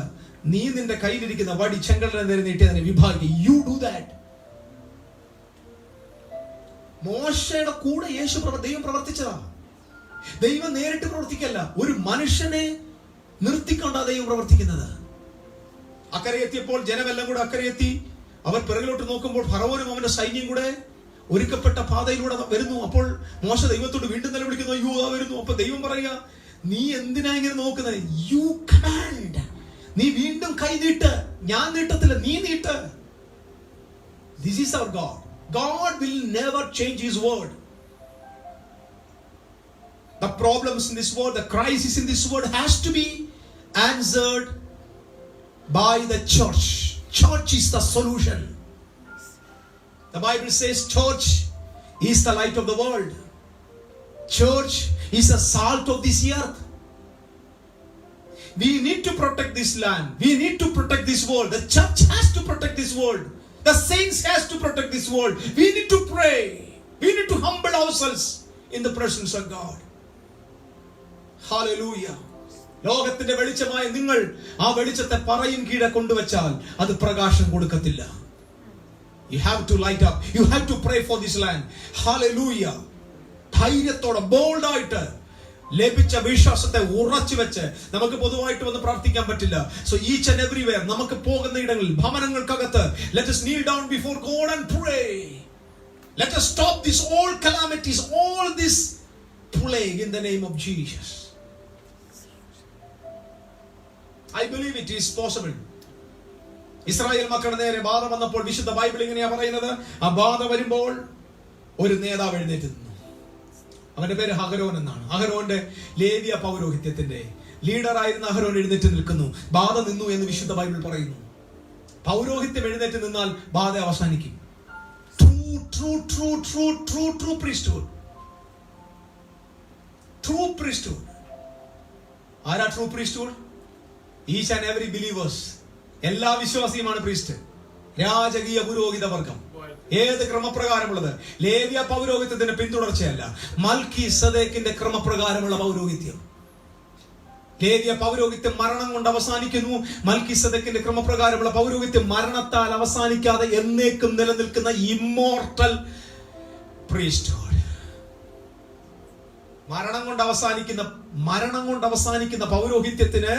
നീ നിന്റെ കയ്യിലിരിക്കുന്ന വടി ചെങ്കടലിനെ നേരെ നീട്ടി അതിനെ വിഭാഗിക്കും. You do that. മോശയുടെ കൂടെ ദൈവം പ്രവർത്തിച്ചതാ. ദൈവം നേരിട്ട് പ്രവർത്തിക്കല്ല, ഒരു മനുഷ്യനെ നിർത്തിക്കൊണ്ടാ ദൈവം പ്രവർത്തിക്കുന്നത്. അക്കരെ എത്തിയപ്പോൾ ജനമെല്ലാം കൂടെ അക്കരെ എത്തി. അവർ പിറകിലോട്ട് നോക്കുമ്പോൾ ഫറവോനും അവന്റെ സൈന്യം കൂടെ ഒരുക്കപ്പെട്ട പാതയിലൂടെ വരുന്നു. അപ്പോൾ മോശ ദൈവത്തോട് വീണ്ടും നിലവിളിക്കുന്നു, യു വരുന്നു. അപ്പൊ ദൈവം പറയുക, നീ എന്തിനാ ഇങ്ങനെ നോക്കുന്നത്? You command. നീ വീണ്ടും കൈ നീട്ട്. ഞാൻ നീട്ടത്തില്ല, നീ നീട്ട്. This is our God. God will never change his word. The problems in this world, the crisis in this world has to be answered by the church. Church is the solution. The Bible says church is the light of the world. Church is the salt of this earth. We need to protect this land. We need to protect this world. The church has to protect this world. The saints has to protect this world. We need to pray. We need to humble ourselves in the presence of God. Hallelujah. ലോകത്തിന്റെ വെളിച്ചമായ നിങ്ങൾ ആ വെളിച്ചത്തെ പറയും കീഴെ കൊണ്ടുവച്ചാൽ അത് പ്രകാശം കൊടുക്കത്തില്ല. You have to light up. You have to pray for this land. Hallelujah. ധൈര്യത്തോടെ ബോൾഡായിട്ട് ലഭിച്ച വിശ്വാസത്തെ ഉറച്ചു വെച്ച് നമുക്ക് പൊതുവായിട്ട് വന്ന് പ്രാർത്ഥിക്കാൻ പറ്റില്ല. So each and everywhere നമുക്ക് പോകുന്ന ഇടങ്ങളിൽ ഭവനങ്ങൾക്കകത്ത് let us kneel down before God and pray. Let us stop this all calamities, all this plague in the name of Jesus. I believe it is possible. Israel മക്കളുടെ നേരെ ബാധ വന്നപ്പോൾ വിശുദ്ധ Bible ഇങ്ങനെയാ പറയുന്നത്, ആ ബാധ വരുമ്പോൾ ഒരു നേതാവ് എഴുന്നേറ്റ് നിന്നു. അവന്റെ പേര് അഹരോൻ എന്നാണ്. അഹരോന്റെ ലേവ്യ പൗരോഹിത്യത്തിന്റെ ലീഡറായിരുന്ന അഹരോൻ എഴുന്നേറ്റ് നിൽക്കുന്നു. ബാധ നിന്നു എന്ന് വിശുദ്ധ ബൈബിൾ പറയുന്നു. പൗരോഹിത്യം എഴുന്നേറ്റ് നിന്നാൽ ബാധ അവസാനിക്കും. True priesthood. True priesthood. ആരാ true priesthood? Each and every believers. എല്ലാ വിശ്വാസിയുമാണ് പ്രീസ്റ്റ്. രാജകീയ പുരോഹിത വർഗം. ഏത് ക്രമപ്രകാരമുള്ളത്? ലേവ്യ പൗരോഹിത്യത്തിന്റെ പിന്തുടർച്ചയല്ല, മൽക്കീസദേക്കിന്റെ ക്രമപ്രകാരമുള്ള പൗരോഹിത്യം. ലേവ്യ പൗരോഹിത്യം മരണം കൊണ്ട് അവസാനിക്കുന്നു. മൽക്കീസദേക്കിന്റെ ക്രമപ്രകാരമുള്ള പൗരോഹിത്യം മരണത്താൽ അവസാനിക്കാതെ എന്നേക്കും നിലനിൽക്കുന്ന ഇമ്മോർട്ടൽ പ്രീസ്റ്റ്ഹുഡ്. മരണം കൊണ്ട് അവസാനിക്കുന്ന പൗരോഹിത്യത്തിന്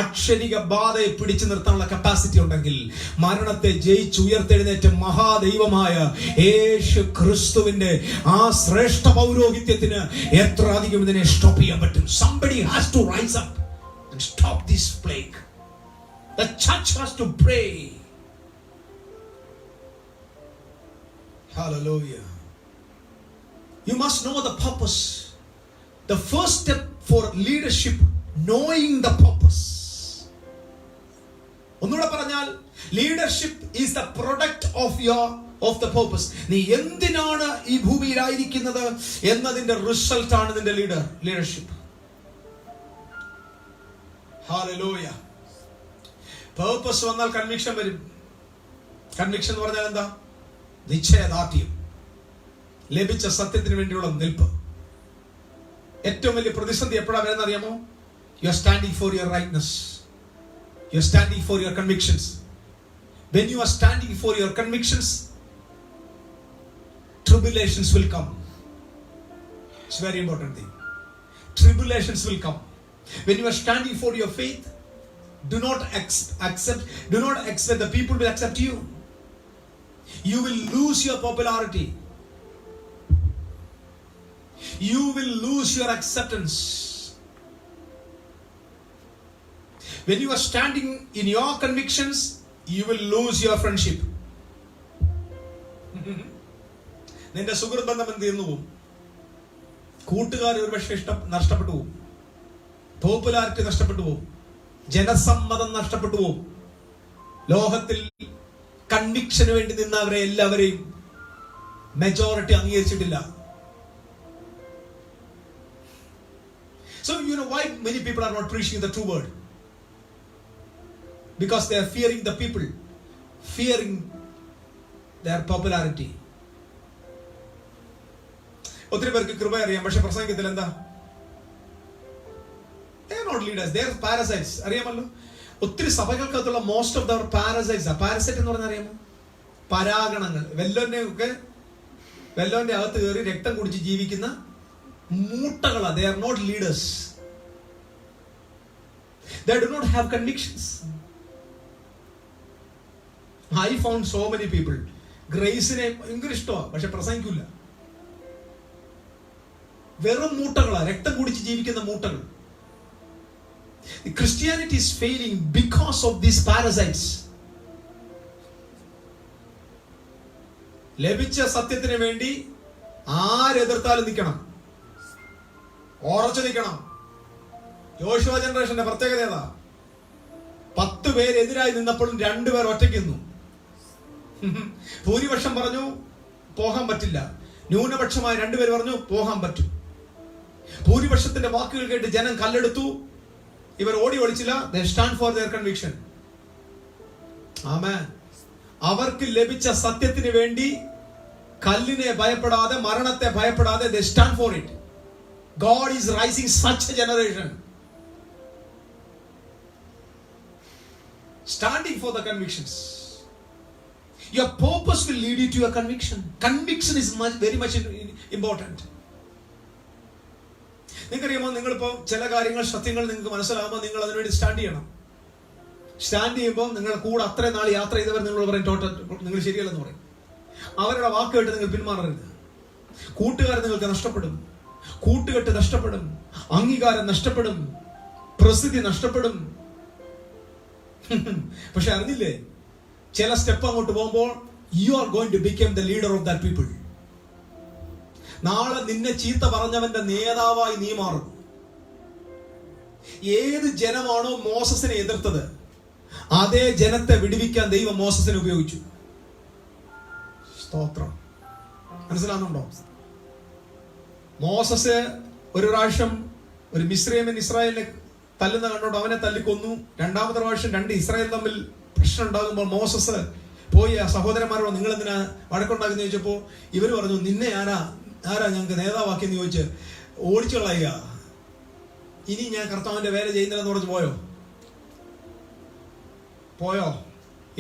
അക്ഷരിക ബാധയെ പിടിച്ചു നിർത്താനുള്ള കപ്പാസിറ്റി ഉണ്ടെങ്കിൽ, മരണത്തെ ജയിച്ചുയർത്തെഴുന്നേറ്റ മഹാദൈവമായ യേശു ക്രിസ്തുവിന്റെ ആ ശ്രേഷ്ഠ പൗരോഹിത്യത്തിന് എത്ര അധികം ഇതിനെ സ്റ്റോപ്പ് ചെയ്യാൻ പറ്റും? Somebody has to rise up and stop this plague. The church has to pray. Hallelujah. You must know the purpose. The first step for leadership, knowing the purpose. ഒന്നുകൂടെ പറഞ്ഞാൽ, leadership is the product of the purpose. നീ എന്തിനാണ് ഈ ഭൂമിയിലായിരിക്കുന്നത് എന്നതിന്റെ result ആണ് നിന്റെ leadership. Hallelujah. Purpose വന്നാൽ conviction വരും. കൺവിക്ഷൻ എന്ന് പറഞ്ഞാൽ എന്താ? നിശ്ചയദാർഢ്യം, ലഭിച്ച സത്യത്തിന് വേണ്ടിയുള്ള നിൽപ്പ്. ഏറ്റവും വലിയ പ്രതിസന്ധി എപ്പോഴാണ് വരുന്നത് അറിയാമോ? You are standing for your rightness. You are standing for your convictions. When you are standing for your convictions, tribulations will come. It's a very important thing. Tribulations will come. When you are standing for your faith, do not expect the people will accept you. You will lose your popularity. You will lose your acceptance. When you are standing in your convictions, you will lose your friendship. നിന്റെ സുഹൃത്ത് ബന്ധം തീർന്നു പോകും. കൂട്ടുകാർ ഒരുപക്ഷെ നഷ്ടപ്പെട്ടു പോകും. Popularity നഷ്ടപ്പെട്ടു പോകും. ജനസമ്മതം നഷ്ടപ്പെട്ടു പോകും. ലോകത്തിൽ കൺവിക്ഷന് വേണ്ടി നിന്നവരെ എല്ലാവരെയും majority അംഗീകരിച്ചിട്ടില്ല. So you know why many people are not preaching the true word? Because they are fearing the people, fearing their popularity. ഒത്തിരി പേർക്ക് കൃപ അറിയാം, പക്ഷെ പ്രസംഗത്തിൽ എന്താ? They are not leaders, they are parasites. അറിയാമല്ലോ, ഒത്തിരി സഭകൾക്കകത്തുള്ള മോസ്റ്റ് ഓഫ് ദവർ പാരസൈറ്റ്സ്. പാരസൈറ്റ് എന്ന് പറഞ്ഞാൽ അറിയാമോ? പരാഗണങ്ങൾ. വെല്ലോന്റെ അകത്ത് കയറി രക്തം കുടിച്ച് ജീവിക്കുന്ന മൂട്ടകളാ. They are not leaders. They do not have convictions. I found so many people ഗ്രേസിനെ ഭയങ്കര ഇഷ്ടമാണ്, പക്ഷെ പ്രസംഗിക്കില്ല. വെറും മൂട്ടകളാ, രക്തം കുടിച്ച് ജീവിക്കുന്ന മൂട്ടകൾ. Christianity is failing because of these parasites. ലഭിച്ച സത്യത്തിന് വേണ്ടി ആരെതിർത്താലും നിൽക്കണം. ഉറച്ചു നിൽക്കണം. യോശുവ ജനറേഷന്റെ പ്രത്യേകത ഏതാ? 10 പേര് എതിരായി നിന്നപ്പോഴും 2 പേർ ഒറ്റയ്ക്ക് നിന്നു. ഭൂരിപക്ഷം പറഞ്ഞു പോകാൻ പറ്റില്ല, ന്യൂനപക്ഷമായ 2 പേര് പറഞ്ഞു പോകാൻ പറ്റും. ഭൂരിപക്ഷത്തിന്റെ വാക്കുകൾ കേട്ട് ജനം കല്ലെടുത്തു. ഇവർ ഓടി ഒളിച്ചില്ല. They stand for their conviction. ആമേൻ. അവർക്ക് ലഭിച്ച സത്യത്തിന് വേണ്ടി കല്ലിനെ ഭയപ്പെടാതെ, മരണത്തെ ഭയപ്പെടാതെ they stand for it. God is rising such a generation. Standing for the convictions. Your purpose will lead you to your conviction. Conviction is very much important. നിങ്ങൾക്കറിയാമോ, നിങ്ങളിപ്പോൾ ചില കാര്യങ്ങൾ, സത്യങ്ങൾ നിങ്ങൾക്ക് മനസ്സിലാകുമ്പോൾ നിങ്ങൾ അതിനുവേണ്ടി സ്റ്റാൻഡ് ചെയ്യണം. സ്റ്റാൻഡ് ചെയ്യുമ്പോൾ നിങ്ങൾ കൂടെ അത്രയും നാൾ യാത്ര ചെയ്തവർ നിങ്ങൾ പറയും ടോട്ടൽ നിങ്ങൾ ശരിയല്ലെന്ന് പറയും. അവരുടെ വാക്ക് കേട്ട് നിങ്ങൾ പിന്മാറരുത്. കൂട്ടുകാർ നിങ്ങൾക്ക് നഷ്ടപ്പെടും, കൂട്ടുകെട്ട് നഷ്ടപ്പെടും, അംഗീകാരം നഷ്ടപ്പെടും, പ്രസിദ്ധി നഷ്ടപ്പെടും. പക്ഷെ അറിഞ്ഞില്ലേ, ചില സ്റ്റെപ്പ് അങ്ങോട്ട് പോകുമ്പോൾ you are going to become the leader of that people. നാളെ നിന്നെ ചീത്ത പറഞ്ഞവന്റെ നേതാവായി നീ മാറും. ഏത് ജനമാണോ മോസസിനെ എതിർത്തത്, അതേ ജനത്തെ വിടുവിക്കാൻ ദൈവം മോസസിനെ ഉപയോഗിച്ചു. സ്തോത്രം. മനസ്സിലാകുന്നുണ്ടോ? മോസസ് ഒരു പ്രാവശ്യം ഒരു മിസ്രൈമൻ ഇസ്രായേലിനെ തല്ലുന്ന കണ്ടോണ്ട് അവനെ തല്ലിക്കൊന്നു. 2ാമത്തെ പ്രാവശ്യം 2 ഇസ്രായേൽ തമ്മിൽ പ്രശ്നം ഉണ്ടാകുമ്പോൾ മോസസ് പോയി ആ സഹോദരന്മാരോട് നിങ്ങൾ എന്തിനാ വഴക്കുണ്ടാക്കുന്ന ചോദിച്ചപ്പോ ഇവര് പറഞ്ഞു, നിന്നെ ആരാ ഞങ്ങൾക്ക് നേതാവാക്കിയെന്ന് ചോദിച്ച് ഓടിച്ചു കളയുക. ഇനി ഞാൻ കർത്താവിന്റെ വേല ചെയ്യുന്നില്ലെന്ന് പറഞ്ഞ് പോയോ?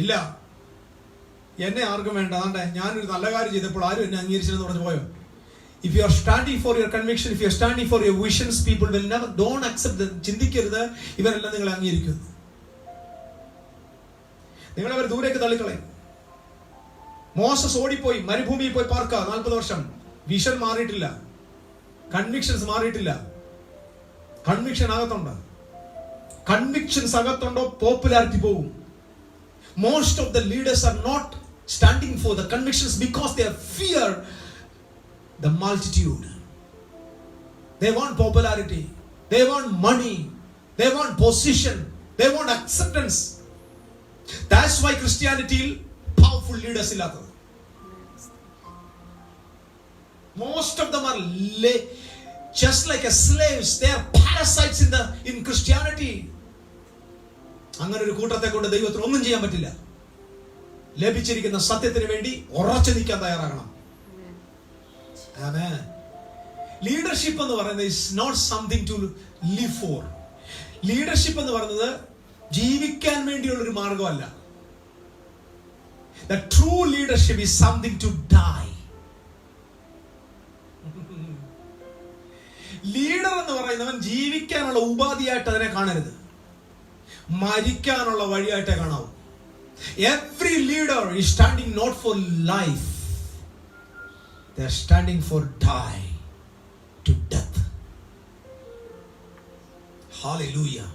ഇല്ല, എന്നെ ആർക്കും വേണ്ട, അതാണ്ടേ ഞാനൊരു നല്ല കാര്യം ചെയ്തപ്പോൾ ആരും എന്നെ അംഗീകരിച്ചില്ലെന്ന് പറഞ്ഞ് പോയോ? If you are standing for your conviction, if you are standing for your visions, people will never, don't accept them. ചിന്തിക്കരുത് ഇവരെല്ലാം നിങ്ങളെ അംഗീകരിക്കുന്നു. നിങ്ങളവർ ദൂരേക്ക് തള്ളിക്കളയും. മോസസ് ഓടിപ്പോയി മരുഭൂമിയിൽ പോയി പാർക്കുക 40 വർഷം. വിഷൻ മാറിയിട്ടില്ല, കൺവിക്ഷൻസ് മാറിയിട്ടില്ല. കൺവിക്ഷൻ അകത്തുണ്ട്. കൺവിക്ഷൻസ് അകത്തുണ്ടോ പോപ്പുലാരിറ്റി പോകും. Most of the leaders are not standing for the convictions because they fear the multitude. They want popularity, they want money, they want position, they want acceptance. That's why Christianity powerful leaders illatha. Most of them are just like a slaves. They are parasites in Christianity. അങ്ങനെ ഒരു കൂട്ടത്തെ കൊണ്ട് ദൈവത്തിന് ഒന്നും ചെയ്യാൻ പറ്റില്ല. ലഭിച്ചിരിക്കുന്ന സത്യത്തിന് വേണ്ടി ഉറച്ചു നിൽക്കാൻ തയ്യാറാകണം. ലീഡർഷിപ്പ് എന്ന് പറയുന്നത് is not something to live for. Leadership എന്ന് പറയുന്നത് ജീവിക്കാൻ വേണ്ടിയുള്ള ഒരു മാർഗമല്ല. The true leadership is something to die. Leader എന്ന് പറയുന്നവൻ ജീവിക്കാനുള്ള ഉപാധിയായിട്ട് അതിനെ കാണരുത്, മരിക്കാനുള്ള വഴിയായിട്ടേ കാണാവൂ. Every leader is standing not for life, they are standing for die to death. Hallelujah.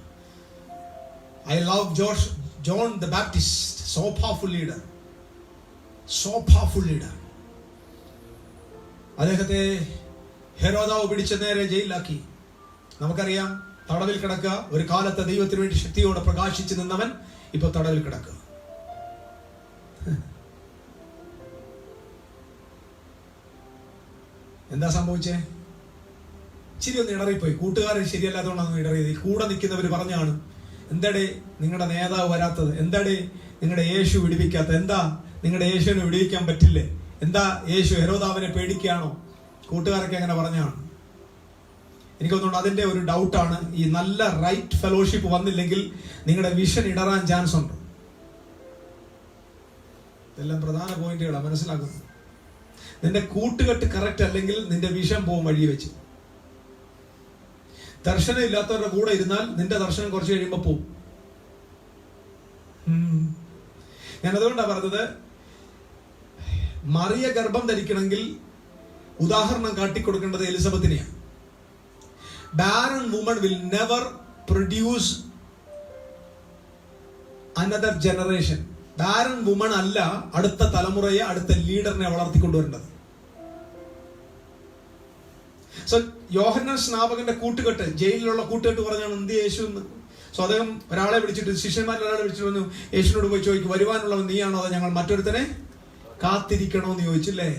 I love John the Baptist, so powerful leader, so powerful leader. അദ്ദേഹത്തെ ഹെരോദാവ് പിടിച്ച് നേരെ ജയിലിലാക്കി. നമുക്കറിയാം, തടവിൽ കിടക്കുക. ഒരു കാലത്ത് ദൈവത്തിന് വേണ്ടി ശക്തിയോടെ പ്രകാശിച്ചു നിന്നവൻ ഇപ്പൊ തടവിൽ കിടക്കുക. എന്താ സംഭവിച്ചേ? ഇച്ചിരി ഒന്ന് ഇടറിപ്പോയി. കൂട്ടുകാരൻ ശരിയല്ലാത്തതുകൊണ്ടാണ് ഇടറിയത്. കൂടെ നിൽക്കുന്നവർ പറഞ്ഞാണ്, എന്താടേ നിങ്ങളുടെ നേതാവ് വരാത്തത്, എന്താടേ നിങ്ങളുടെ യേശു വിടുവിക്കാത്തത്, എന്താ നിങ്ങളുടെ യേശുവിനെ വിടുവിക്കാൻ പറ്റില്ലേ, എന്താ യേശു ഹെരോദാവിനെ പേടിക്കുകയാണോ? കൂട്ടുകാരൊക്കെ അങ്ങനെ പറഞ്ഞാണ്. എനിക്കൊന്നുകൊണ്ട് അതിന്റെ ഒരു ഡൗട്ടാണ്. ഈ നല്ല റൈറ്റ് ഫെലോഷിപ്പ് വന്നില്ലെങ്കിൽ നിങ്ങളുടെ വിഷൻ ഇടറാൻ ചാൻസ് ഉണ്ട്. ഇതെല്ലാം പ്രധാന പോയിന്റുകളാണ്, മനസ്സിലാക്കുന്നത്. നിന്റെ കൂട്ടുകെട്ട് കറക്റ്റ് അല്ലെങ്കിൽ നിന്റെ വിഷൻ പോകും വഴി വെച്ച്. ദർശനം ഇല്ലാത്തവരുടെ കൂടെ ഇരുന്നാൽ നിന്റെ ദർശനം കുറച്ച് കഴിയുമ്പോൾ പോവും. ഞാൻ അതുകൊണ്ടാണ് പറഞ്ഞത്, മറിയ ഗർഭം ധരിക്കണമെങ്കിൽ ഉദാഹരണം കാട്ടിക്കൊടുക്കേണ്ടത് എലിസബത്തിനെയാണ്. Barren woman will never produce another generation. Barren woman അല്ല അടുത്ത തലമുറയെ, അടുത്ത ലീഡറിനെ വളർത്തിക്കൊണ്ടുവരേണ്ടത്. സോ യോഹന്നാൻ സ്നാപകന്റെ കൂട്ടുകെട്ട്, ജയിലിലുള്ള കൂട്ടുകെട്ട് പറഞ്ഞാണ് എന്ത് യേശു എന്ന്. സോ അദ്ദേഹം ഒരാളെ വിളിച്ചിട്ട്, ശിഷ്യന്മാരിൽ ഒരാളെ വിളിച്ചിട്ട് പറഞ്ഞു, യേശുവിനോട് പോയി ചോദിക്കും, വരുവാനുള്ളവൻ നീയാണോ അതോ ഞങ്ങൾ മറ്റൊരുത്തനെ കാത്തിരിക്കണോ എന്ന് ചോദിച്ചില്ലേ.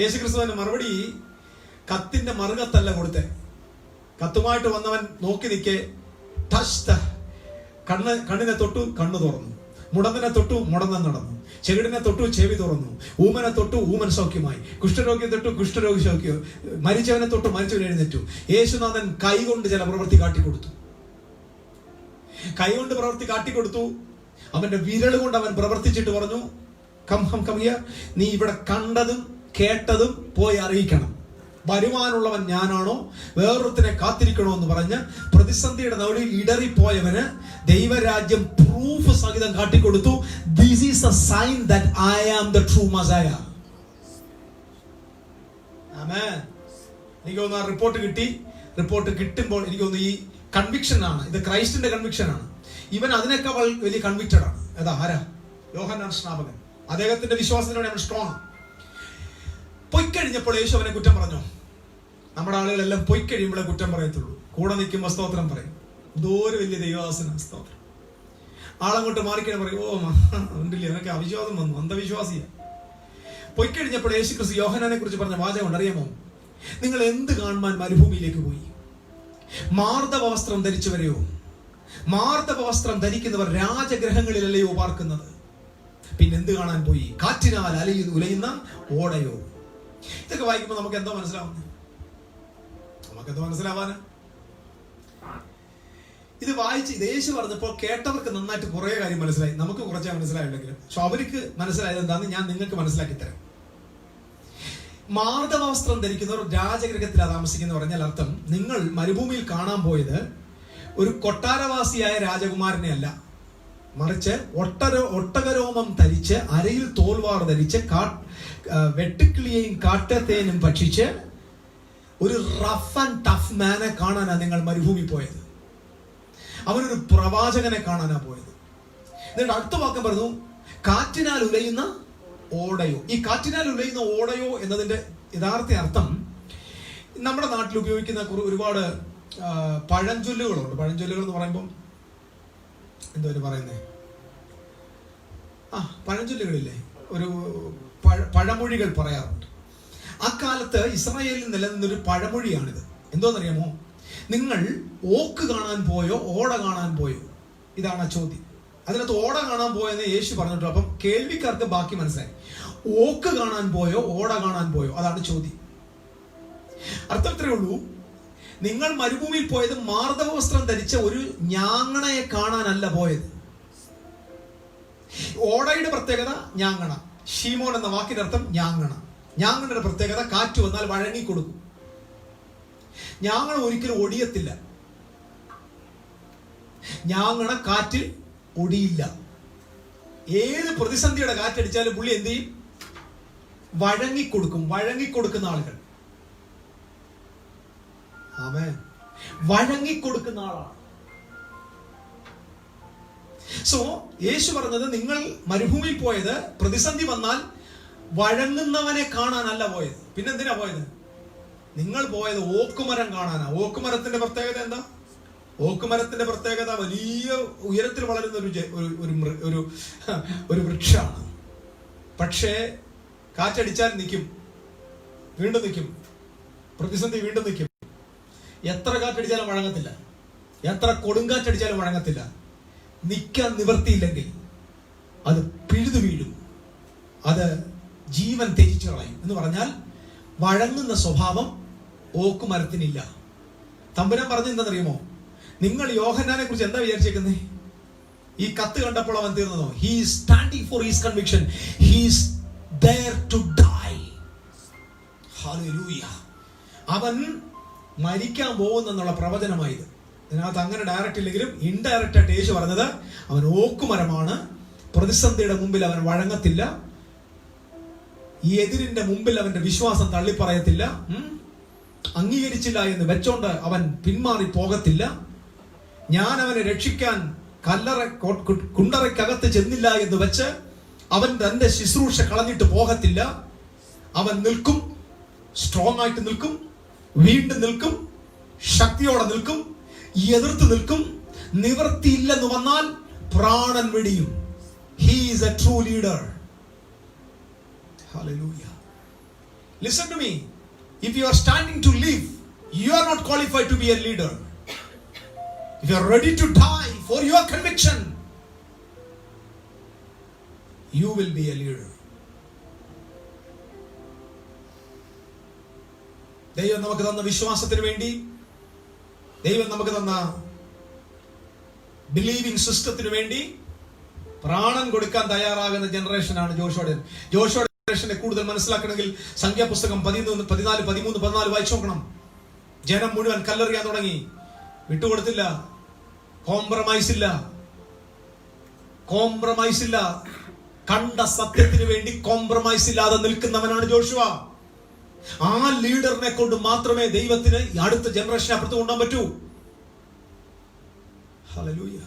യേശു ക്രിസ്തുവിന്റെ മറുപടി കത്തിന്റെ മറുകത്തല്ല കൊടുത്തേ. കത്തുമായിട്ട് വന്നവൻ നോക്കി നിൽക്കെ കണ്ണിനെ തൊട്ടു, കണ്ണു തുറന്നു. മുടന്തനെ തൊട്ടു, മുടന്തൻ നടന്നു. ചെകിടിനെ തൊട്ടു, ചെവി തുറന്നു. ഊമനെ തൊട്ടു, ഊമൻ സൗഖ്യമായി. കുഷ്ഠരോഗിയെ തൊട്ടു, കുഷ്ഠരോഗി സൗഖ്യം. മരിച്ചവനെ തൊട്ടു, മരിച്ചവൻ എഴുന്നേറ്റു. യേശുനാഥൻ കൈകൊണ്ട് ചില പ്രവൃത്തി കാട്ടിക്കൊടുത്തു. കൈകൊണ്ട് പ്രവൃത്തി കാട്ടിക്കൊടുത്തു. അവന്റെ വിരൽ കൊണ്ട് അവൻ പ്രവർത്തിച്ചിട്ട് പറഞ്ഞു, കം ഹിയർ, നീ ഇവിടെ കണ്ടതും കേട്ടതും പോയി അറിയിക്കണം. വരുവാനുള്ളവൻ ഞാനാണോ വേറൊരുത്തിനെ കാത്തിരിക്കണോ എന്ന് പറഞ്ഞ് പ്രതിസന്ധിയുടെ നടുവിൽ ഇടറിപ്പോയവന് ദൈവരാജ്യം പ്രൂഫ് സഹിതം കാട്ടിക്കൊടുത്തു. This is a sign that I am the true Messiah. Amen. എനിക്ക് തോന്നുന്നു ആ റിപ്പോർട്ട് കിട്ടി. റിപ്പോർട്ട് കിട്ടുമ്പോൾ എനിക്ക് തോന്നുന്നു ഈ കൺവിക്ഷൻ ആണ്, ഇത് ക്രൈസ്റ്റിന്റെ കൺവിക്ഷൻ ആണ്. ഇവൻ അതിനേക്കാൾ വലിയ കൺവിക്റ്റഡ് ആണ്. ഏതാ? ആരാ? യോഹന്നാൻ സ്നാപകൻ. അദ്ദേഹത്തിന്റെ വിശ്വാസത്തിലൂടെ അവൻ സ്ട്രോങ്. പൊയ്ക്കഴിഞ്ഞപ്പോൾ യേശു അവനെ കുറ്റം പറഞ്ഞു. നമ്മുടെ ആളുകളെല്ലാം പൊയ്ക്കഴിയുമ്പോഴേ കുറ്റം പറയത്തുള്ളൂ. കൂടെ നിൽക്കുമ്പോൾ സ്തോത്രം പറയും. എന്തോ ഒരു വലിയ ദൈവദാസന സ്തോത്രം. ആളങ്ങോട്ട് മാറിക്കഴിഞ്ഞാൽ പറയും, ഓ ഉണ്ടില്ലേ നിനക്ക് അവിശ്വാസം വന്നു, അന്ധവിശ്വാസിയ. പൊയ്ക്കഴിഞ്ഞപ്പോൾ യേശു ക്രിസ്തു യോഹന്നാനെ കുറിച്ച് പറഞ്ഞ വാചകം അറിയാമോ? നിങ്ങൾ എന്ത് കാണുവാൻ മരുഭൂമിയിലേക്ക് പോയി? മാർദ്ദവ വസ്ത്രം ധരിച്ചവരെയോ? മാർദ്ദവ വസ്ത്രം ധരിക്കുന്നവർ രാജഗ്രഹങ്ങളിലല്ലയോ പാർക്കുന്നത്? പിന്നെന്ത് കാണാൻ പോയി? കാറ്റിനാൽ ഉലയുന്ന ഓടയോ? ഇതൊക്കെ വായിക്കുമ്പോൾ നമുക്ക് എന്തോ മനസ്സിലാവുന്നു? നമുക്കെന്തോ മനസ്സിലാവാന്? ഇത് വായിച്ച് യേശു പറഞ്ഞപ്പോൾ കേട്ടവർക്ക് നന്നായിട്ട് കുറെ കാര്യം മനസ്സിലായി. നമുക്ക് കുറച്ചേ മനസ്സിലായില്ലെങ്കിലും പക്ഷെ അവർക്ക് മനസ്സിലായത് എന്താണെന്ന് ഞാൻ നിങ്ങൾക്ക് മനസ്സിലാക്കി തരാം. മാർദ്ദവ വസ്ത്രം ധരിക്കുന്നവർ രാജഗൃഹത്തിലാണ് താമസിക്കുന്ന പറഞ്ഞാൽ അർത്ഥം, നിങ്ങൾ മരുഭൂമിയിൽ കാണാൻ പോയത് ഒരു കൊട്ടാരവാസിയായ രാജകുമാരനെ അല്ല, മറിച്ച് ഒട്ടകരോമം ധരിച്ച് അരയിൽ തോൽവാർ ധരിച്ച് വെട്ടുക്കിളിയെയും കാട്ടത്തേനും ഭക്ഷിച്ച് ഒരു റഫ് ആൻഡ് ടഫ് മാനെ കാണാനാണ് നിങ്ങൾ മരുഭൂമി പോയത്. അവനൊരു പ്രവാചകനെ കാണാനാ പോയത്. എന്നിട്ട് അടുത്ത വാക്യം പറഞ്ഞു, കാറ്റിനാൽ ഉലയുന്ന ഓടയോ. ഈ കാറ്റിനാൽ ഉലയുന്ന ഓടയോ എന്നതിന്റെ യഥാർത്ഥ അർത്ഥം നമ്മുടെ നാട്ടിൽ ഉപയോഗിക്കുന്ന ഒരുപാട് പഴഞ്ചൊല്ലുകളുണ്ട്. പഴഞ്ചൊല്ലുകൾ എന്ന് പറയുമ്പോൾ എന്തോ പറയുന്നേ, പഴഞ്ചൊല്ലുകളില്ലേ, ഒരു പഴമൊഴികൾ പറയാറുണ്ട്. അക്കാലത്ത് ഇസ്രായേലിൽ നിലനിന്നൊരു പഴമൊഴിയാണിത്. എന്തോന്നറിയാമോ? നിങ്ങൾ ഓക്ക് കാണാൻ പോയോ ഓട കാണാൻ പോയോ? ഇതാണ് ആ ചോദ്യം. അതിനകത്ത് ഓട കാണാൻ പോയെന്ന് യേശു പറഞ്ഞിട്ടു. അപ്പം കേൾവിക്കാർക്ക് ബാക്കി മനസ്സിലായി. ഓക്ക് കാണാൻ പോയോ ഓട കാണാൻ പോയോ? അതാണ് ചോദ്യം. അർത്ഥം ഇത്രയേ ഉള്ളൂ. നിങ്ങൾ മരുഭൂമിയിൽ പോയത് മാർദ്ദവ വസ്ത്രം ധരിച്ച ഒരു ഞാങ്ങണയെ കാണാനല്ല പോയത്. ഓടയുടെ പ്രത്യേകത ഞാങ്ങണ. ഷീമോൻ എന്ന വാക്കിന്റെ അർത്ഥം ഞാങ്ങണ. ഞാങ്ങണയുടെ പ്രത്യേകത കാറ്റ് വന്നാൽ വഴങ്ങിക്കൊടുക്കും. ഞാങ്ങണ ഒരിക്കലും ഒടിയത്തില്ല. ഞാങ്ങണ കാറ്റിൽ ഒടിയില്ല. ഏത് പ്രതിസന്ധിയുടെ കാറ്റടിച്ചാലും പുള്ളി എന്ത് ചെയ്യും? വഴങ്ങിക്കൊടുക്കും. വഴങ്ങിക്കൊടുക്കുന്ന ആളുകൾ. ആമേൻ. വഴങ്ങിക്കൊടുക്കുന്ന ആളാണ്. സോ യേശു പറഞ്ഞത്, നിങ്ങൾ മരുഭൂമിയിൽ പോയത് പ്രതിസന്ധി വന്നാൽ വഴങ്ങുന്നവനെ കാണാനല്ല പോയത്. പിന്നെന്തിനാ പോയത്? നിങ്ങൾ പോയത് ഓക്കുമരം കാണാനാ. ഓക്കുമരത്തിന്റെ പ്രത്യേകത എന്താ? ഓക്കുമരത്തിന്റെ പ്രത്യേകത വലിയ ഉയരത്തിൽ വളരുന്ന ഒരു വൃക്ഷമാണ്. പക്ഷേ കാറ്റടിച്ചാൽ നിൽക്കും, വീണ്ടും നിൽക്കും. പ്രതിസന്ധി വീണ്ടും നിൽക്കും. എത്ര കാറ്റടിച്ചാലും വഴങ്ങത്തില്ല. എത്ര കൊടുങ്കാറ്റടിച്ചാലും വഴങ്ങത്തില്ല. നിൽക്കാൻ നിവർത്തിയില്ലെങ്കിൽ അത് പിഴുതു വീഴും. അത് ജീവൻ ത്യജിച്ചു കളയും. എന്ന് പറഞ്ഞാൽ വഴങ്ങുന്ന സ്വഭാവം ഓക്കുമരത്തിനില്ല. തമ്പുരാൻ പറഞ്ഞു എന്താണെന്നറിയുമോ? നിങ്ങൾ യോഹന്നാനെ കുറിച്ച് എന്താ വിചാരിച്ചേക്കുന്നേ? ഈ കത്ത് കണ്ടപ്പോൾ അവൻ തീർന്നതോ? He is standing for his conviction. He is there to die. Hallelujah. അവൻ മരിക്കാൻ പോകുന്നെന്നുള്ള പ്രവചനമായത്. ഇതിനകത്ത് അങ്ങനെ ഡയറക്റ്റ് ഇല്ലെങ്കിലും ഇൻഡയറക്റ്റ് ആയിട്ട് യേശു പറഞ്ഞത് അവൻ ഓക്കുമരമാണ്. പ്രതിസന്ധിയുടെ മുമ്പിൽ അവൻ വഴങ്ങത്തില്ല. ഈ എതിരിന്റെ മുമ്പിൽ അവന്റെ വിശ്വാസം തള്ളിപ്പറയത്തില്ല. അംഗീകരിച്ചില്ല എന്ന് വെച്ചോണ്ട് അവൻ പിന്മാറി പോകത്തില്ല. ഞാൻ അവനെ രക്ഷിക്കാൻ കുണ്ടറയ്ക്കകത്ത് ചെന്നില്ല എന്ന് വെച്ച് അവൻ തന്റെ ശുശ്രൂഷ കളഞ്ഞിട്ട് പോകത്തില്ല. അവൻ നിൽക്കും. സ്ട്രോങ് ആയിട്ട് നിൽക്കും, വീണ്ടും നിൽക്കും, ശക്തിയോടെ നിൽക്കും, എതിർത്ത് നിൽക്കും. നിവൃത്തിയില്ലെന്ന് വന്നാൽ പ്രാണൻ വെടിയും. He is a true leader. Hallelujah. Listen to me. If you are standing to live, you are not qualified to be a leader. If you are ready to die for your conviction, you will be a leader. ദൈവം നമുക്ക് തന്ന വിശ്വാസത്തിന് വേണ്ടി, ദൈവം നമുക്ക് തന്ന believing സിസ്റ്റത്തിന് വേണ്ടി പ്രാണൻ കൊടുക്കാൻ തയ്യാറാകുന്ന ജനറേഷനാണ് ജോഷുവയുടെ ജനറേഷനെ കൂടുതൽ മനസ്സിലാക്കണമെങ്കിൽ സംഖ്യാപുസ്തകം 14, 13, 14 വായിച്ചു നോക്കണം. ജനം മുഴുവൻ കല്ലെറിയാൻ തുടങ്ങി. വിട്ടുകൊടുത്തില്ല. കോംപ്രമൈസ് ഇല്ല. കണ്ട സത്യത്തിന് വേണ്ടി കോംപ്രമൈസ് ഇല്ലാതെ നിൽക്കുന്നവനാണ് ജോഷുവ. ആ ലീഡറിനെ കൊണ്ട് മാത്രമേ ദൈവത്തിന് അടുത്ത ജനറേഷനെ അപ്പുറത്ത് കൊണ്ടുപോകാൻ പറ്റൂ. ഹല്ലേലൂയ.